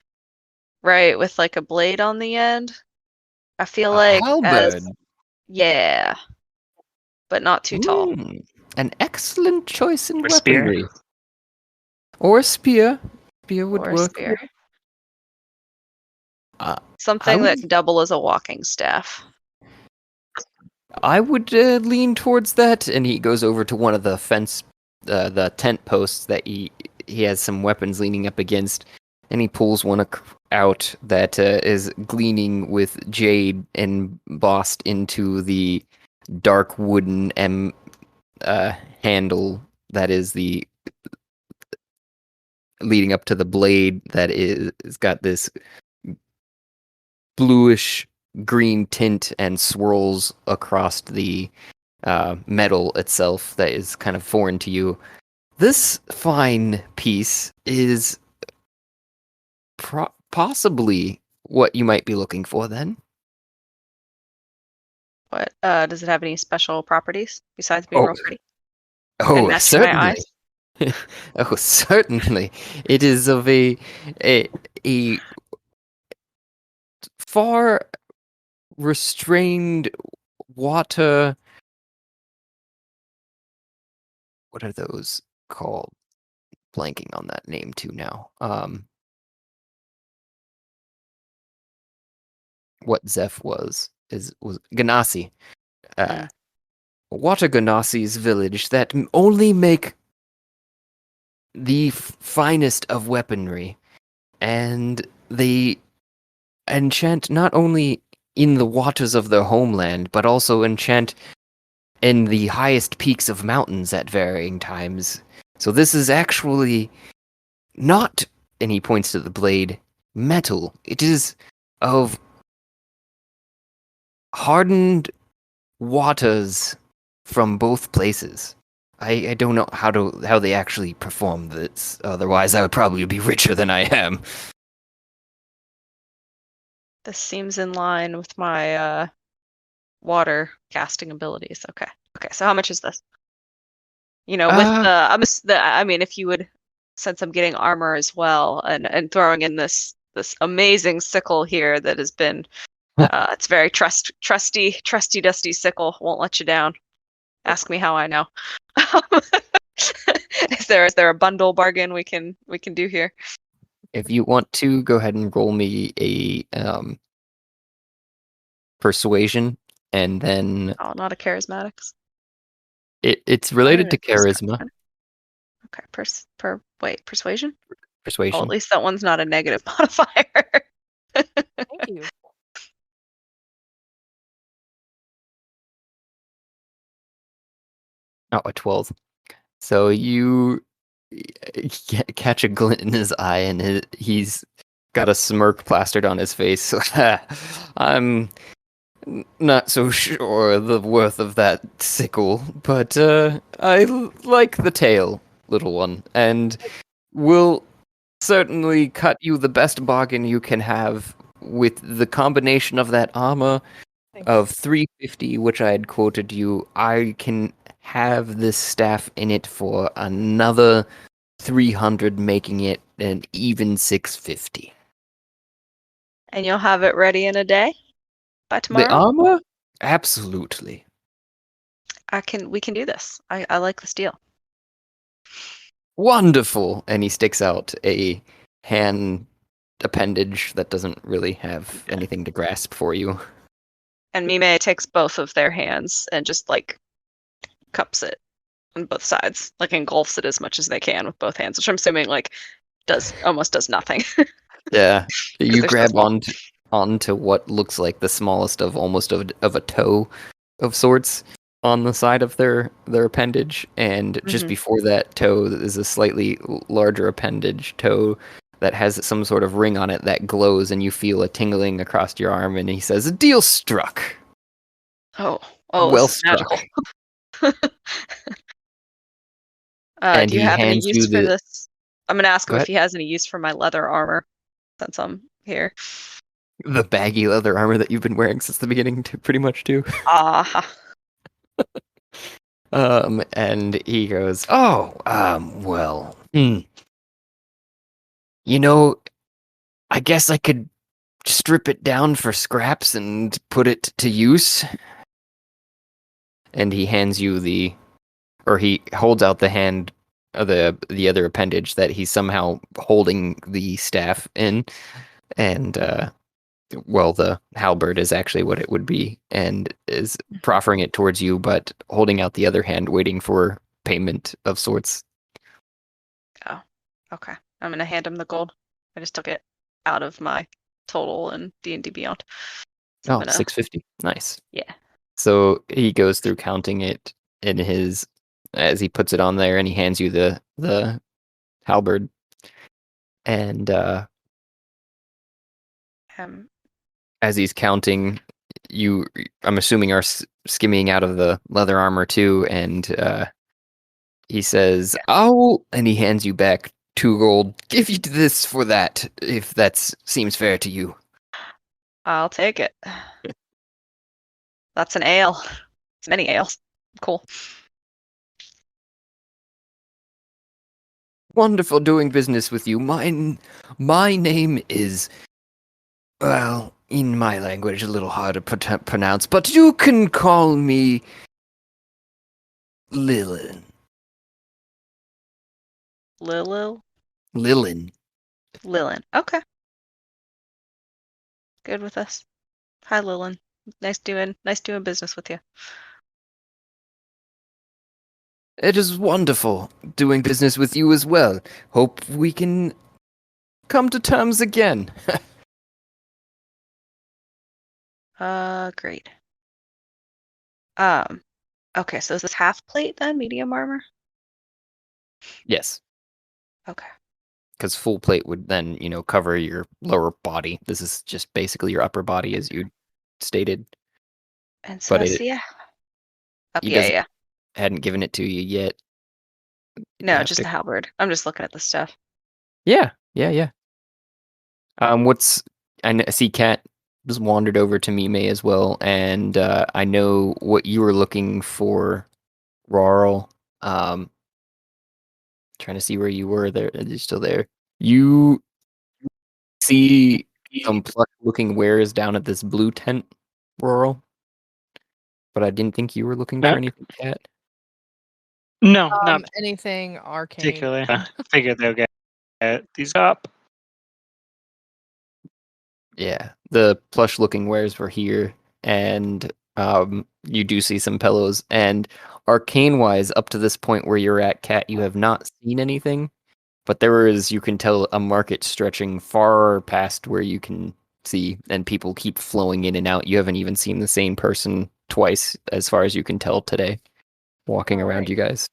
like a blade on the end. I feel A like halberd. yeah, but not too tall. An excellent choice in Or spear. weaponry. Or a spear. Spear would Or a work. spear. I Something that would- can double as a walking staff. I would lean towards that, and he goes over to one of the the tent posts that he has some weapons leaning up against, and he pulls one out that is gleaming with jade embossed into the dark wooden handle that is the leading up to the blade that is got this bluish green tint and swirls across the metal itself that is kind of foreign to you. This fine piece is possibly what you might be looking for then. What does it have any special properties besides being real pretty? And Oh, matching my certainly. eyes? Oh, certainly. It is of a far restrained water. What are those called? Blanking on that name too now. What Zeph was Ganassi. Water Ganassi's village that only make the finest of weaponry, and they enchant not only in the waters of their homeland, but also enchant in the highest peaks of mountains at varying times. So this is actually not, and he points to the blade, metal. It is of hardened waters from both places. I don't know how they actually perform this. Otherwise, I would probably be richer than I am. This seems in line with my water casting abilities. Okay. So how much is this? With I mean, if you would, since I'm getting armor as well, and throwing in this amazing sickle here that has been, it's very trusty, dusty sickle, won't let you down. Ask me how I know. Is there a bundle bargain we can do here? If you want to, go ahead and roll me a persuasion, and then Oh, not a charismatics. it's related to charisma. Okay, persuasion? Persuasion. Oh, at least that one's not a negative modifier. Thank you. Oh, a 12. So you catch a glint in his eye, and he's got a smirk plastered on his face. I'm not so sure the worth of that sickle, but I like the tale, little one, and will certainly cut you the best bargain you can have with the combination of that armor of 350, which I had quoted you. I can have this staff in it for another 300, making it an even 650. And you'll have it ready in a day? By The tomorrow? armor? Absolutely. We can do this. I like this deal. Wonderful. And he sticks out a hand appendage that doesn't really have anything to grasp for you. And Mime takes both of their hands and just like cups it on both sides, like engulfs it as much as they can with both hands, which I'm assuming like almost does nothing. Yeah. You they're so grab small. onto what looks like the smallest of almost of a toe of sorts on the side of their appendage, and just Mhm. before that toe is a slightly larger appendage toe that has some sort of ring on it that glows, and you feel a tingling across your arm, and he says, "Deal struck." Oh, Well this is magical. struck. And Do you he have any hands use you for the. this? I'm gonna ask Go him if ahead. he has any use for my leather armor since I'm here. The baggy leather armor that you've been wearing since the beginning, pretty much too. Ah, And he goes, "Oh, well, you know, I guess I could strip it down for scraps and put it to use." And he hands you he holds out the hand of the other appendage that he's somehow holding the staff in, and well, the halberd is actually what it would be, and is proffering it towards you, but holding out the other hand, waiting for payment of sorts. okay. I'm gonna hand him the gold. I just took it out of my total and D&D Beyond. So I'm Oh, gonna, 650. Nice. yeah. So he goes through counting it in his as he puts it on there, and he hands you the halberd, and Um, as he's counting, I'm assuming are skimming out of the leather armor too, and he says, "Oh," and he hands you back 2 gold. "Give you this for that, if that seems fair to you." I'll take it. That's an ale. It's many ales. Cool. Wonderful doing business with you. My name is, well, in my language, a little hard to pronounce, but you can call me Lilin. Lilin. Lilin. Okay. Good with us. Hi, Lilin. Nice doing business with you. It is wonderful doing business with you as well. Hope we can come to terms again. Great. Okay, so is this half plate then, medium armor? Yes, Okay. because full plate would then, cover your lower body. This is just basically your upper body, as you stated. And so But that's, yeah. he Yeah, yeah. hadn't given it to you yet. No, Have just to- the halberd. I'm just looking at the stuff. Yeah. I see Kat just wandered over to Mime as well, and I know what you were looking for, Rawrl. Trying to see where you were there. Are you still there? You see some plush-looking wares down at this blue tent, Rawrl. But I didn't think you were looking for anything, Kat. No, not Anything arcane. particularly. I figure they'll get these up. Yeah, the plush-looking wares were here, and you do see some pillows. And arcane-wise, up to this point where you're at, Kat, you have not seen anything. But there is, you can tell, a market stretching far past where you can see, and people keep flowing in and out. You haven't even seen the same person twice, as far as you can tell today, walking around Alright. you guys.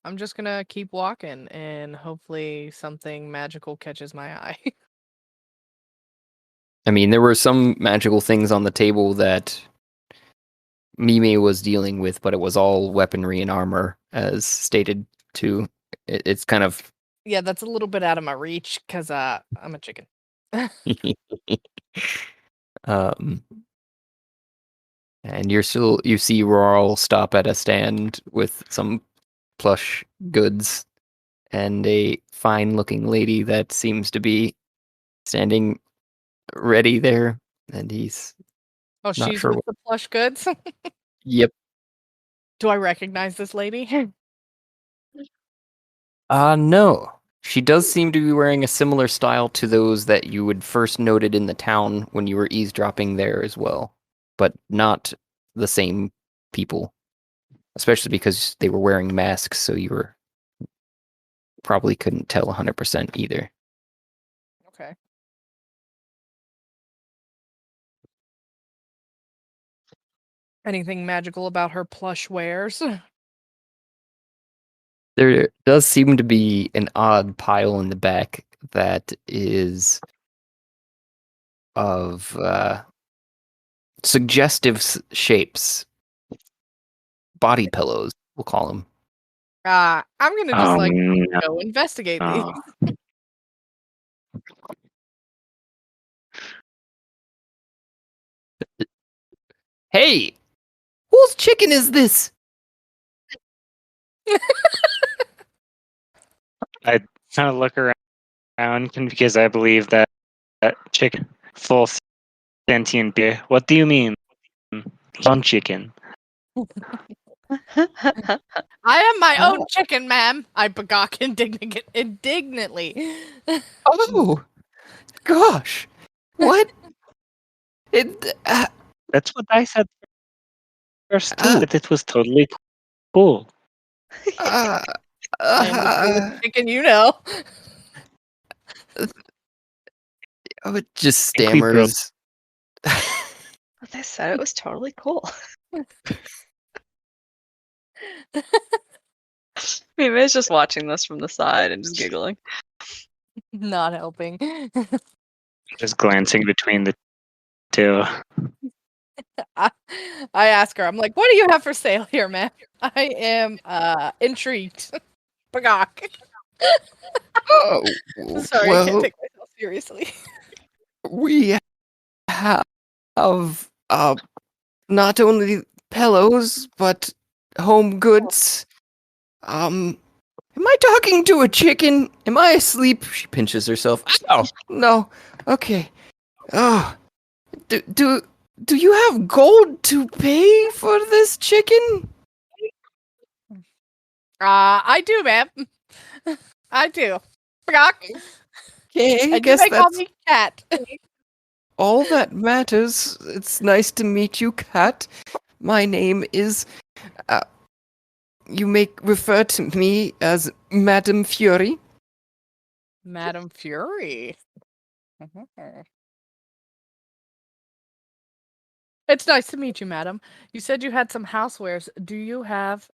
I'm just gonna keep walking and hopefully something magical catches my eye. I mean, there were some magical things on the table that Mime was dealing with, but it was all weaponry and armor, as stated too. It's kind of Yeah, that's a little bit out of my reach because I'm a chicken. um, and you see Rawrl stop at a stand with some plush goods and a fine-looking lady that seems to be standing ready there, and he's Oh, not she's sure with what. the plush goods. Yep. Do I recognize this lady? No. She does seem to be wearing a similar style to those that you would first noted in the town when you were eavesdropping there as well, but not the same people, especially because they were wearing masks, so you were probably couldn't tell 100% either. Okay. Anything magical about her plush wares? There does seem to be an odd pile in the back that is of suggestive shapes. Body pillows, we'll call them. I'm gonna just No. go investigate these. Hey, whose chicken is this? I kind of look around because I believe that chicken full sentient beer. What do you mean? On chicken. I am my own chicken, ma'am. I begawk indignantly. Oh, gosh. What? That's what I said first too. That it was totally cool. I am the coolest chicken you know. Oh, it just I think we broke- stammers. As I said, it was totally cool. Maybe I was just watching this from the side and just giggling. Not helping. Just glancing between the two. I ask her, I'm like, what do you have for sale here, ma'am? I am intrigued. Bagok. Oh, Sorry, I can't take myself seriously. we have not only pillows but home goods. Am I talking to a chicken? Am I asleep? She pinches herself. Oh no. Okay. Oh, do you have gold to pay for this chicken? I do, ma'am. I do. Bagok. Okay, I And you guess may call that's me Cat. all that matters. It's nice to meet you, Cat. My name is. You may refer to me as Madam Fury. Madam Fury. It's nice to meet you, madam. You said you had some housewares. Do you have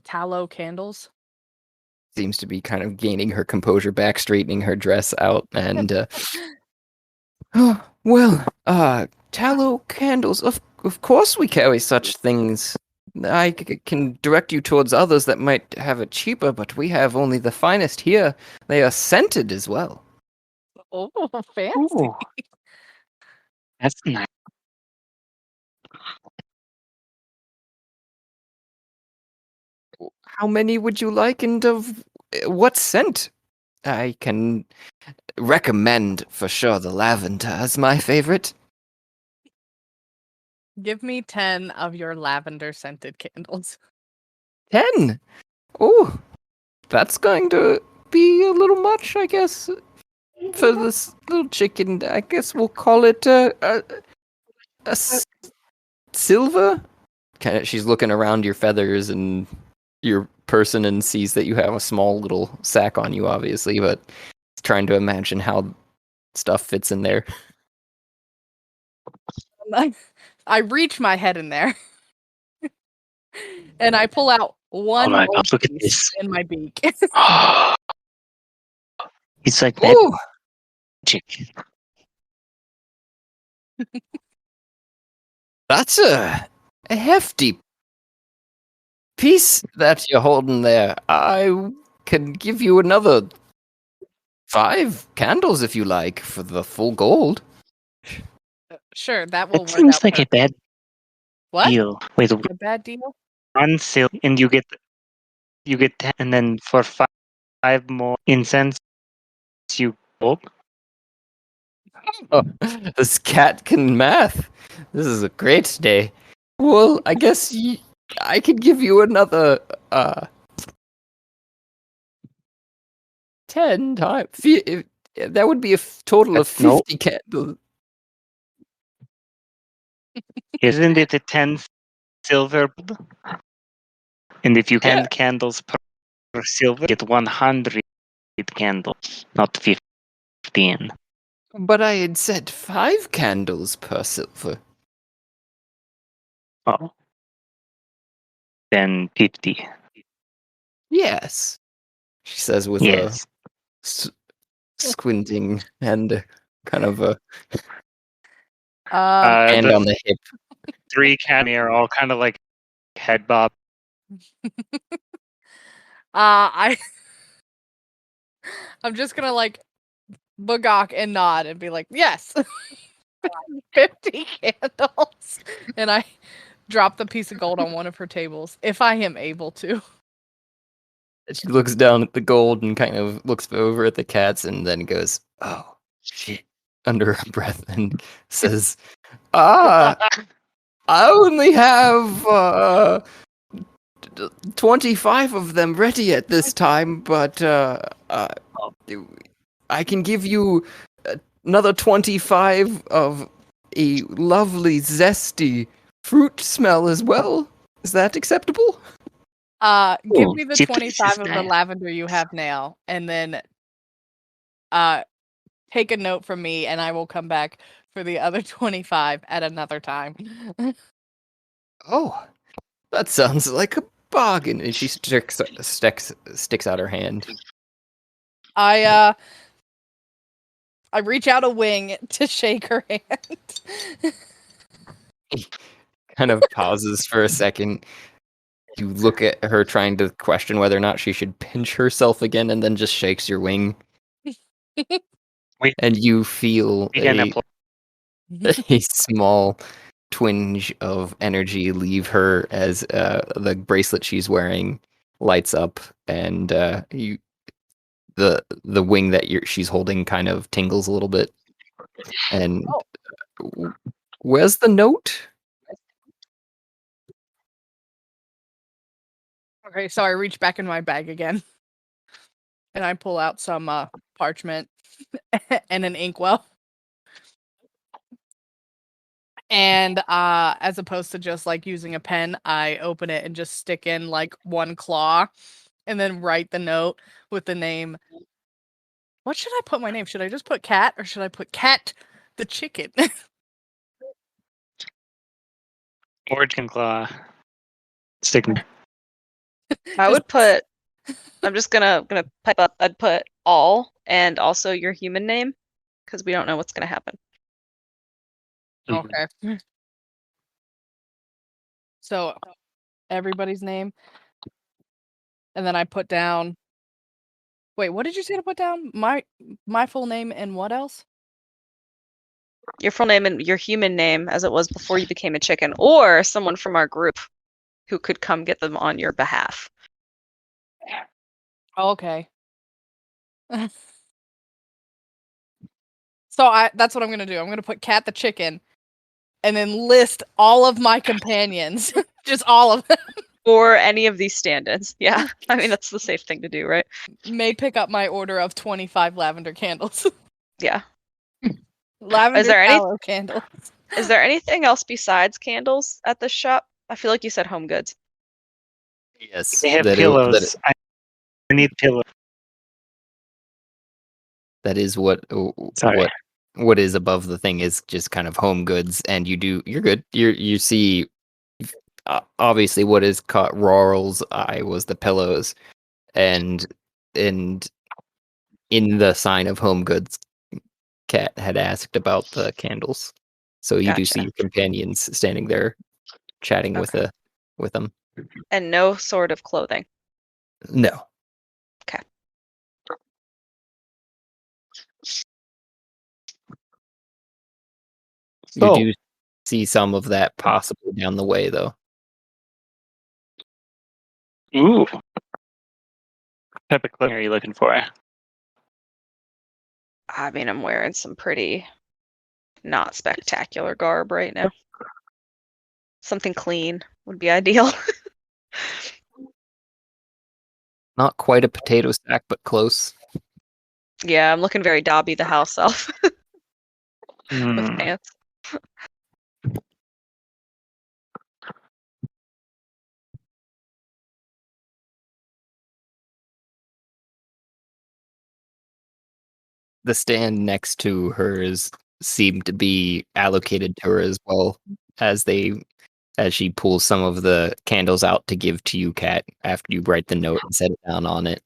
tallow candles? Seems to be kind of gaining her composure back, straightening her dress out, and tallow candles. Of course we carry such things. I can direct you towards others that might have it cheaper, but we have only the finest here. They are scented as well. Oh, fancy. Ooh. That's nice. How many would you like, and of what scent? I can recommend for sure the lavender as my favorite. Give me 10 of your lavender scented candles. 10. Oh, that's going to be a little much, I guess, for this little chicken. I guess we'll call it silver. She's looking around your feathers and your person and sees that you have a small little sack on you, obviously, but trying to imagine how stuff fits in there. I reach my head in there. And I pull out one my gold God, look at piece this. in my beak. It's like Ooh, magic. that's a hefty piece that you're holding there. I can give you another 5 candles if you like for the full gold. Sure, that will It work seems out like a perfect. bad What? deal. Wait, A bad deal? 1 silver, and you get 10, and then for 5 more incense, you gold. Oh, this cat can math. This is a great day. Well, I guess I could give you another 10 times. That would be a total of No. 50 candles. Isn't it a 10 silver? And if you Yeah. 10 candles per silver, you get 100 candles, not 15. But I had said 5 candles per silver. Oh. Then 50. Yes, she says with Yes. a squinting and kind of a hand The on the hip. 3 candles are all kind of like head bob. I'm just gonna like bugawk and nod and be like, yes, 50 candles, and I drop the piece of gold on one of her tables if I am able to. She looks down at the gold and kind of looks over at the cats and then goes, "Oh, shit," under her breath and says, I only have 25 of them ready at this time, but I can give you another 25 of a lovely, zesty fruit smell as well. Is that acceptable? Give Ooh, me the see, 25 of the nice. lavender you have now, and then take a note from me, and I will come back for the other 25 at another time. Oh, that sounds like a bargain. And she sticks out her hand. I reach out a wing to shake her hand. Kind of pauses for a second. You look at her trying to question whether or not she should pinch herself again and then just shakes your wing. Wait. And you feel We can a apply. a small twinge of energy leave her as the bracelet she's wearing lights up, and the wing that she's holding kind of tingles a little bit. And where's the note? Okay, so I reach back in my bag again, and I pull out some parchment and an inkwell. And as opposed to just like using a pen, I open it and just stick in like one claw and then write the note with the name. What should I put my name? Should I just put Cat or should I put Cat the chicken? Origin claw. Stick. I Just- would put. I'm just gonna pipe up. I'd put all and also your human name because we don't know what's gonna happen. Okay. So everybody's name. And then I put down. Wait, what did you say to put down? My full name and what else? Your full name and your human name as it was before you became a chicken, or someone from our group who could come get them on your behalf. Okay. So that's what I'm gonna do. I'm gonna put Cat the chicken, and then list all of my companions, just all of them. Or any of these stand-ins. Yeah. I mean, that's the safe thing to do, right? May pick up my order of 25 lavender candles. Yeah. Lavender there any- tallow candles. Is there anything else besides candles at this shop? I feel like you said home goods. Yes, They have that pillows. I need pillows. that is what Sorry. what is above the thing is just kind of home goods, and you're good. You see, obviously what is caught Rawrl's eye was the pillows, and in the sign of home goods, Cat had asked about the candles, so you do see Gotcha. your companions standing there chatting Okay. with them. And no sort of clothing. No. Okay. You So, do see some of that possibly down the way, though. ooh. What type of clothing are you looking for? I mean, I'm wearing some pretty not spectacular garb right now. Something clean would be ideal. Not quite a potato sack, but close. Yeah, I'm looking very Dobby the house elf with Hmm. pants. The stand next to hers seemed to be allocated to her as well as she pulls some of the candles out to give to you, Kat, after you write the note and set it down on it.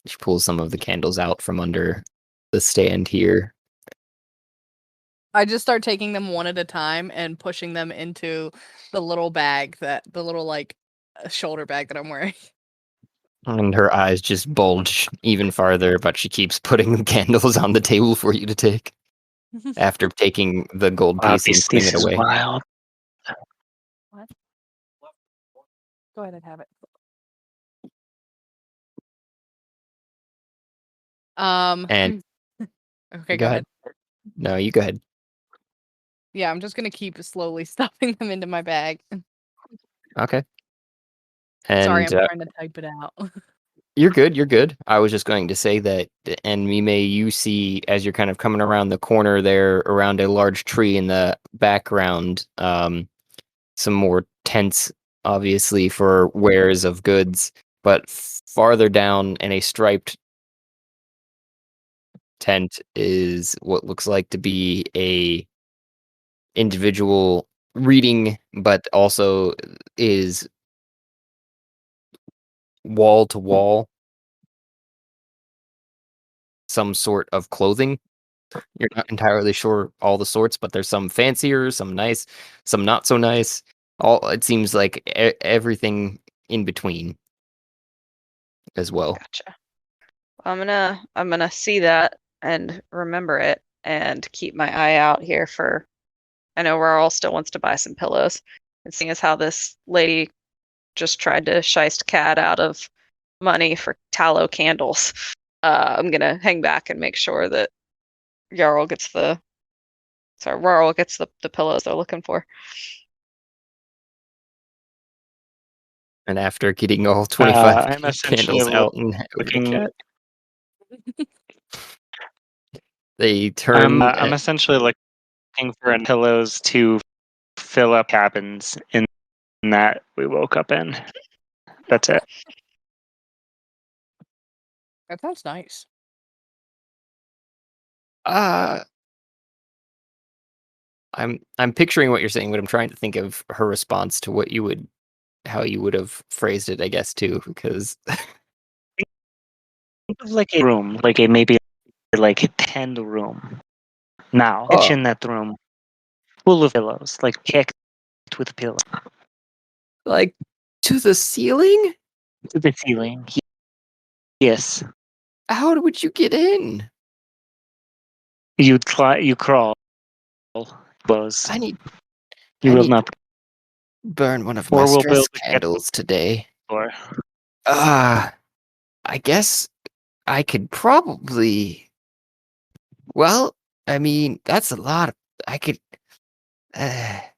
She pulls some of the candles out from under the stand here. I just start taking them one at a time and pushing them into the little bag the little like shoulder bag that I'm wearing. And her eyes just bulge even farther, but she keeps putting the candles on the table for you to take after taking the gold Wow, piece and putting this it is away. wild. Go ahead and have it. And okay, go ahead. No, you go ahead. Yeah, I'm just gonna keep slowly stuffing them into my bag. Okay. And Sorry, I'm trying to type it out. you're good. You're good. I was just going to say that, and Mime, you see as you're kind of coming around the corner there, around a large tree in the background, some more tents, obviously for wares of goods, but farther down in a striped tent is what looks like to be a individual reading, but also is wall to wall some sort of clothing. You're not entirely sure all the sorts, but there's some fancier, some nice, some not so nice. All it seems like everything in between as well. Gotcha. I'm gonna see that and remember it and keep my eye out here for. I know Rawrl still wants to buy some pillows, and seeing as how this lady just tried to shiest Cat out of money for tallow candles, I'm gonna hang back and make sure that Rawrl gets the pillows they're looking for. And after getting all 25 I'm essentially candles out and over to looking. Cat, they turn. I'm essentially looking for pillows to fill up cabins in that we woke up in. That's it. That sounds nice. I'm picturing what you're saying, but I'm trying to think of her response to how you would have phrased it, I guess, too, because Like a room, like a maybe like a tent room. Now, imagine that room full of pillows, like packed with pillows like to the ceiling. to the ceiling. Yes, How would you get in? you crawl. Pillows. I need You I will need not. burn one of Or my we'll stress build a candles today. Or I guess I could probably. Well, I mean, that's a lot of. I could. I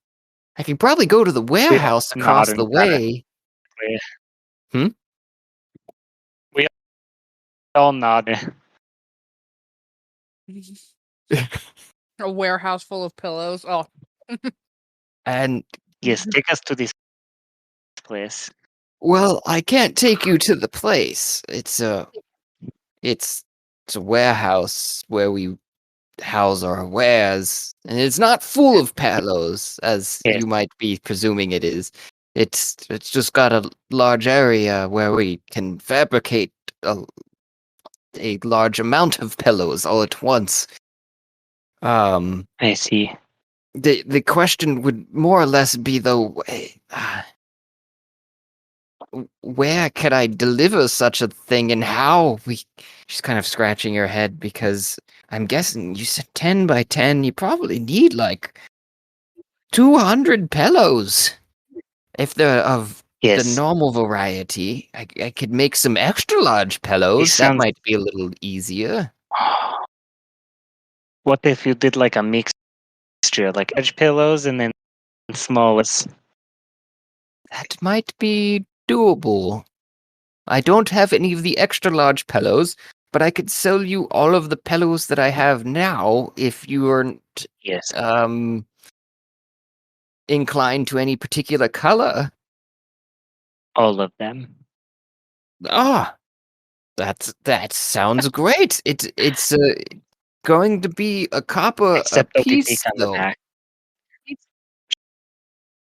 could probably go to the warehouse across nod the way. We all nod. A warehouse full of pillows. Oh, And Yes, take us to this place. well, I can't take you to the place. It's a warehouse where we house our wares, and it's not full of pillows, as Yes. you might be presuming it is. It's just got a large area where we can fabricate a large amount of pillows all at once. I see. The question would more or less be though, where could I deliver such a thing, and how? She's kind of scratching her head because I'm guessing you said 10 by 10. You probably need like 200 pillows. If they're of the Yes. normal variety, I could make some extra large pillows. That sounds- might be a little easier. What if you did like a mixture, like edge pillows and then smallest? That might be doable. I don't have any of the extra large pillows, but I could sell you all of the pillows that I have now if you aren't Yes. inclined to any particular color. All of them. Ah, that sounds great. It's going to be a copper a Except piece, OPP on the though. back.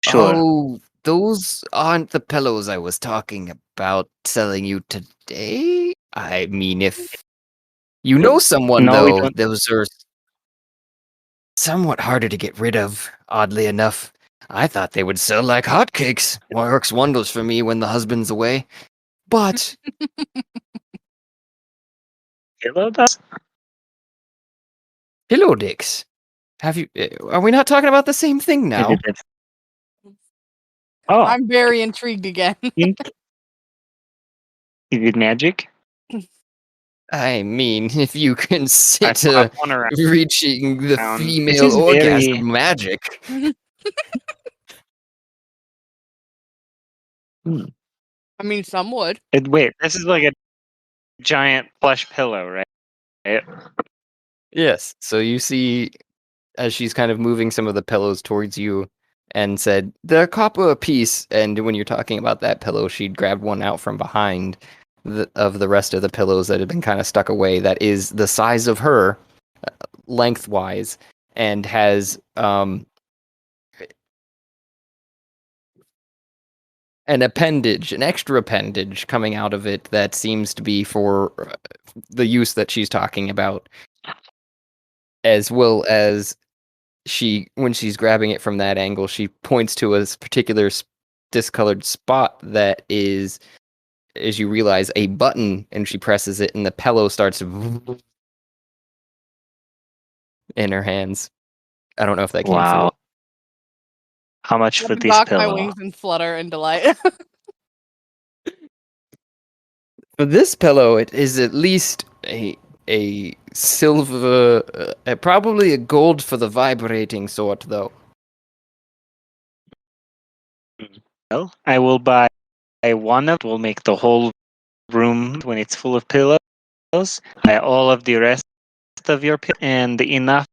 Sure. Oh, those aren't the pillows I was talking about selling you today. I mean, if you know someone, No, we though, don't. those are somewhat harder to get rid of, oddly enough. I thought they would sell like hotcakes. Works wonders for me when the husband's away. But Pillow does? pillow dicks. Have you? Are we not talking about the same thing now? Is it- Oh, I'm very intrigued again. is it magic? I mean, if you I consider pop one around. reaching the This female is orgasm very- magic. I mean, some would. Wait, this is like a giant plush pillow, right? Yes. So you see, as she's kind of moving some of the pillows towards you, and said, "They're copper a piece." And when you're talking about that pillow, she grabbed one out from behind of the rest of the pillows that had been kind of stuck away. That is the size of her, lengthwise, and has an appendage, an extra appendage coming out of it that seems to be for the use that she's talking about, as well as when she's grabbing it from that angle, she points to a particular discolored spot that is, as you realize, a button, and she presses it, and the pillow starts in her hands. I don't know if that came Wow. through. How much for I this knock my pillow? wings and flutter in delight. For this pillow, it is at least a silver, probably a gold for the vibrating sort, though. Well, I will buy one of. Will make the whole room when it's full of pillows. Buy all of the rest of your and enough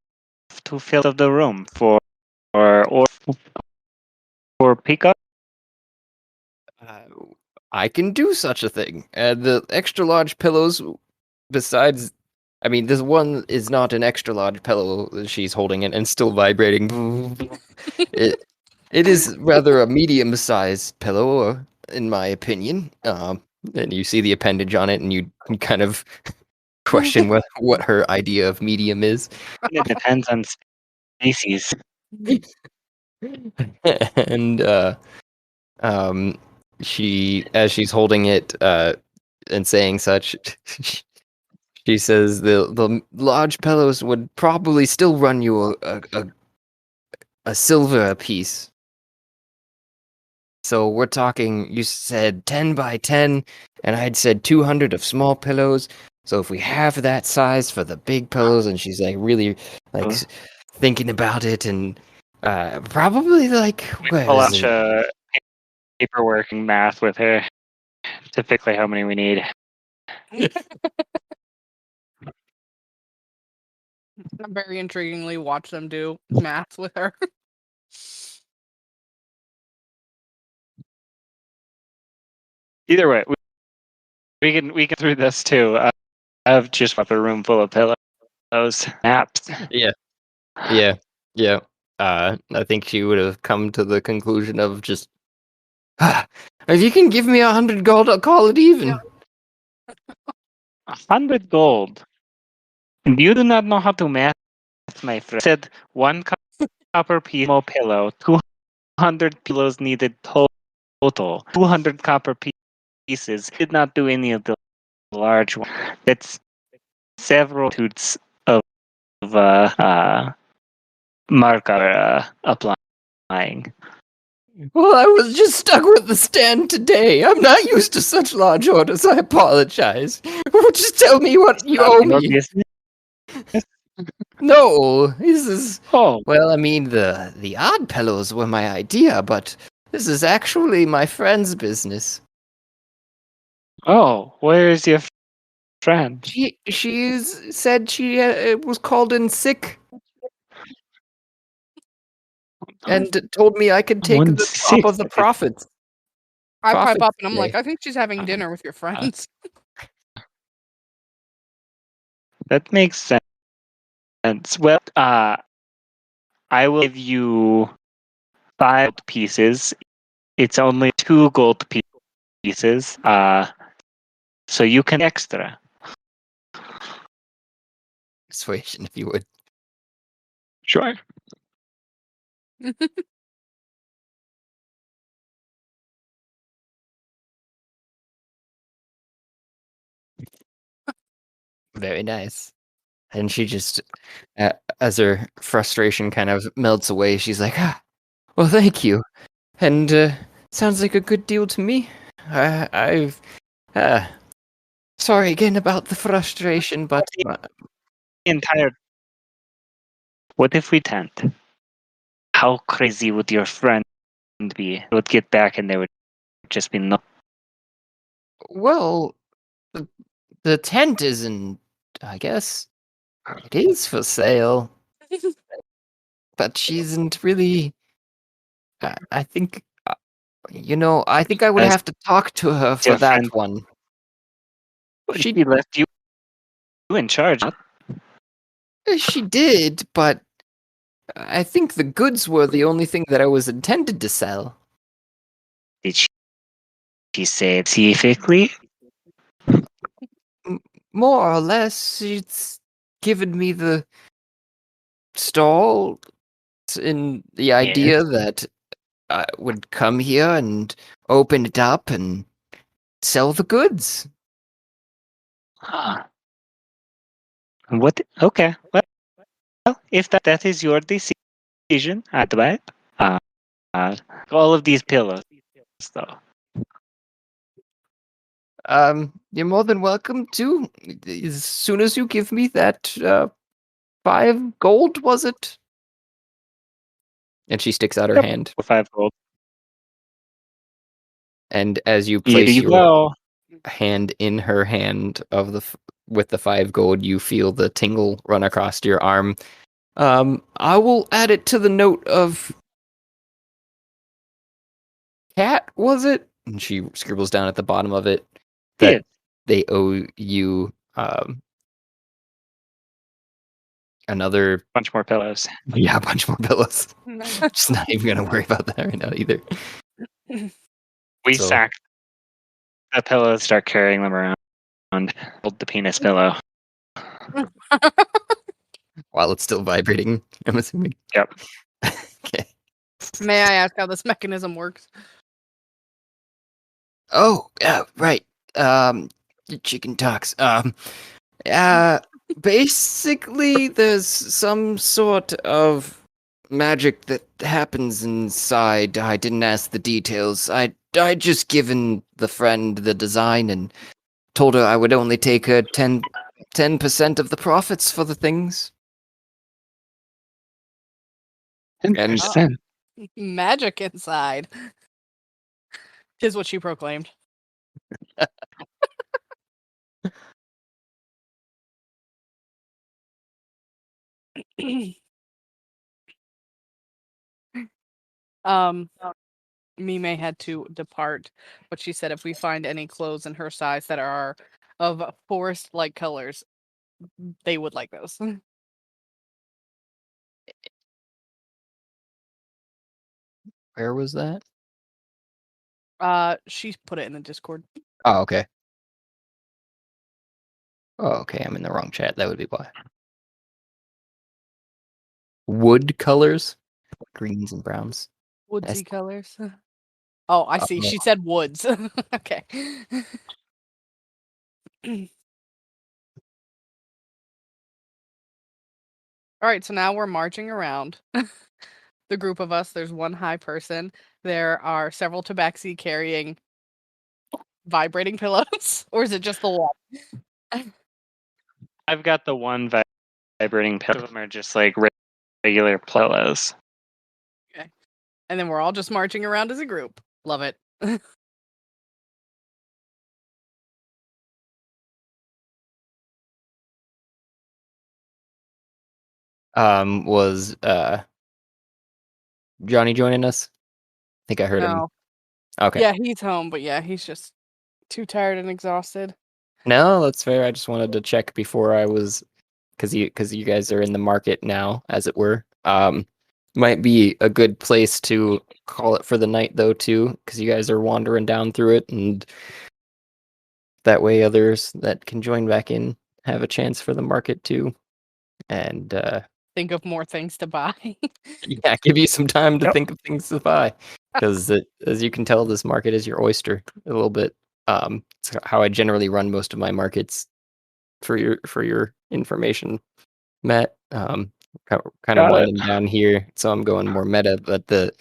to fill up the room for pickup. I can do such a thing. The extra large pillows, besides, I mean, this one is not an extra large pillow that she's holding it and still vibrating. It is rather a medium-sized pillow, in my opinion. And you see the appendage on it, and you kind of question what her idea of medium is. It depends on species. And as she's holding it and saying such, she says the large pillows would probably still run you a silver apiece. So we're talking, you said 10 by 10, and I'd said 200 of small pillows. So if we have that size for the big pillows, and she's like really like thinking about it, and probably like, where Pull is out it? paperwork and math with her to fix like how many we need. I very intriguingly watch them do math with her. Either way, we can through this too. I've just got a room full of pillows, naps. Yeah. I think she would have come to the conclusion of just, if you can give me 100 gold, I'll call it even. 100 gold. And you do not know how to math, my friend. Said one copper piece, small pillow, 200 pillows needed total. 200 copper pieces. Did not do any of the large ones. That's several tudes of of marker applying. Well, I was just stuck with the stand today. I'm not used to such large orders. I apologize. Just tell me what you owe Your me. business? No, this is. Oh, Well, I mean, the odd pillows were my idea, but this is actually my friend's business. oh, where is your friend? Said she was called in sick and told me I could take One the top of the sixth. profits. I pipe Profits up and I'm like, today. I think she's having dinner with your friends. That makes sense. Well, I will give you 5 pieces. It's only 2 gold pieces. So you can extra. Persuasion, if you would. Sure. Very nice. And she just, as her frustration kind of melts away, she's like, well, thank you. And sounds like a good deal to me. I've, sorry again about the frustration, but Entire. What if we tent? How crazy would your friend be? It would get back and there would just be no. well, the tent isn't, I guess, it is for sale. But she isn't really, I think, I think I would As have to talk to her for your that friend- one. She left you in charge. She did, but I think the goods were the only thing that I was intended to sell. Did she say it specifically? More or less, she's given me the stall in the idea that I would come here and open it up and sell the goods. Huh. What? Okay. Well, if that is your decision, advise. All of these pillows, though. You're more than welcome to. As soon as you give me that 5 gold, was it? And she sticks out her Yep. hand. 5 gold. And as you Here place you your go. hand in her hand with the 5 gold, you feel the tingle run across your arm. I will add it to the note of Cat, was it? And she scribbles down at the bottom of it that Yes. they owe you another Bunch more pillows. a bunch more pillows. Just not even gonna worry about that right now either. We So- sack the pillows, start carrying them around. Hold the penis pillow. While it's still vibrating, I'm assuming. Yep. Okay. May I ask how this mechanism works? Oh, yeah, right. The chicken talks. Basically, there's some sort of magic that happens inside. I didn't ask the details. I just given the friend the design and told her I would only take her 10% of the profits for the things. 10%. Magic inside. Tis what she proclaimed. Mime had to depart, but she said if we find any clothes in her size that are of forest-like colors, they would like those. Where was that? She put it in the Discord. Oh, okay. Oh, okay. I'm in the wrong chat. That would be why. Wood colors, greens and browns. Woodsy colors. Oh, I see. Oh. She said woods. Okay. All right, so now we're marching around. The group of us. There's one high person. There are several tabaxi carrying vibrating pillows, or is it just the one? I've got the one vibrating pillow. Some of them are just like regular pillows. Okay. And then we're all just marching around as a group. Love it. Was Johnny joining us? I think I heard him. No. Okay. Yeah, he's home, but yeah, he's just too tired and exhausted. No, that's fair. I just wanted to check before I was, because you guys are in the market now, as it were. Might be a good place to call it for the night, though, too, because you guys are wandering down through it, and that way others that can join back in have a chance for the market too. And Think of more things to buy. yeah, give you some time to Yep. think of things to buy, because as you can tell, this market is your oyster a little bit. It's how I generally run most of my markets. For your information, Matt. Kind of Got it. winding down here, so I'm going more meta. But the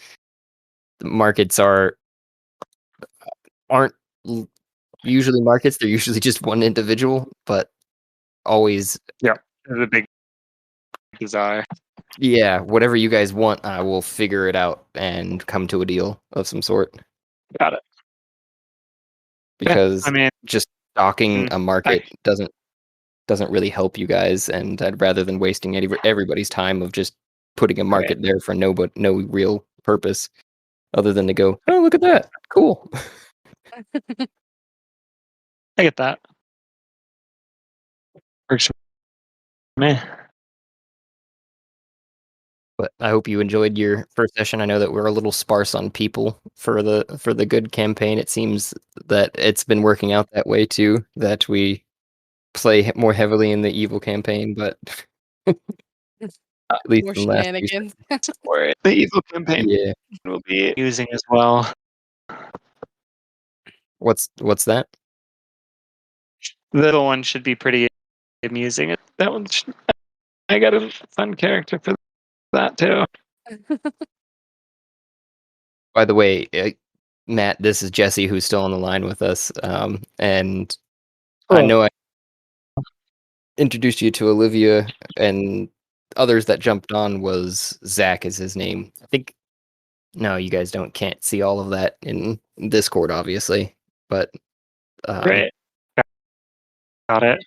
markets aren't usually markets. They're usually just one individual, but always There's a big desire. yeah. Whatever you guys want, I will figure it out and come to a deal of some sort. Got it. Because I mean, just stocking a market I- doesn't really help you guys, and I'd rather than wasting everybody's time of just putting a market there for no real purpose other than to go, oh, look at that, cool. I get that. Works for me. But I hope you enjoyed your first session. I know that we're a little sparse on people for the good campaign. It seems that it's been working out that way too, that we play more heavily in the evil campaign, but at least More in the last few shenanigans. Or the evil campaign yeah. will be using as well. What's that? The little one should be pretty amusing. That one, I got a fun character for that too. By the way, Matt, this is Jesse, who's still on the line with us, and I know I introduced you to Olivia, and others that jumped on was Zach is his name. I think. No, you guys can't see all of that in Discord, obviously, but Great. Got it.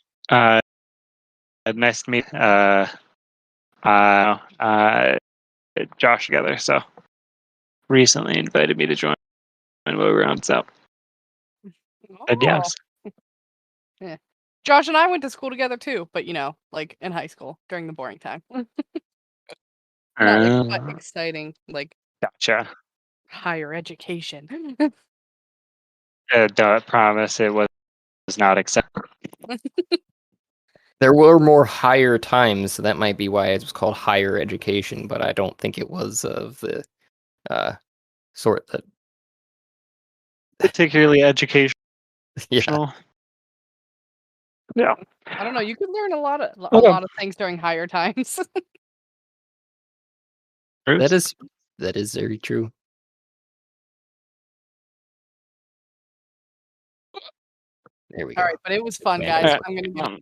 Nice to meet Josh together. So recently invited me to join around. So yes. Yeah. Josh and I went to school together too, but like in high school during the boring time. Not like what exciting, like Gotcha. higher education. Don't promise it was not acceptable. there were more higher times, so that might be why it was called higher education, but I don't think it was of the sort that Particularly educational. yeah. Yeah. I don't know. You could learn a lot of things during higher times. That is very true. There we go. All right, but it was fun, Man, guys. that's I'm gonna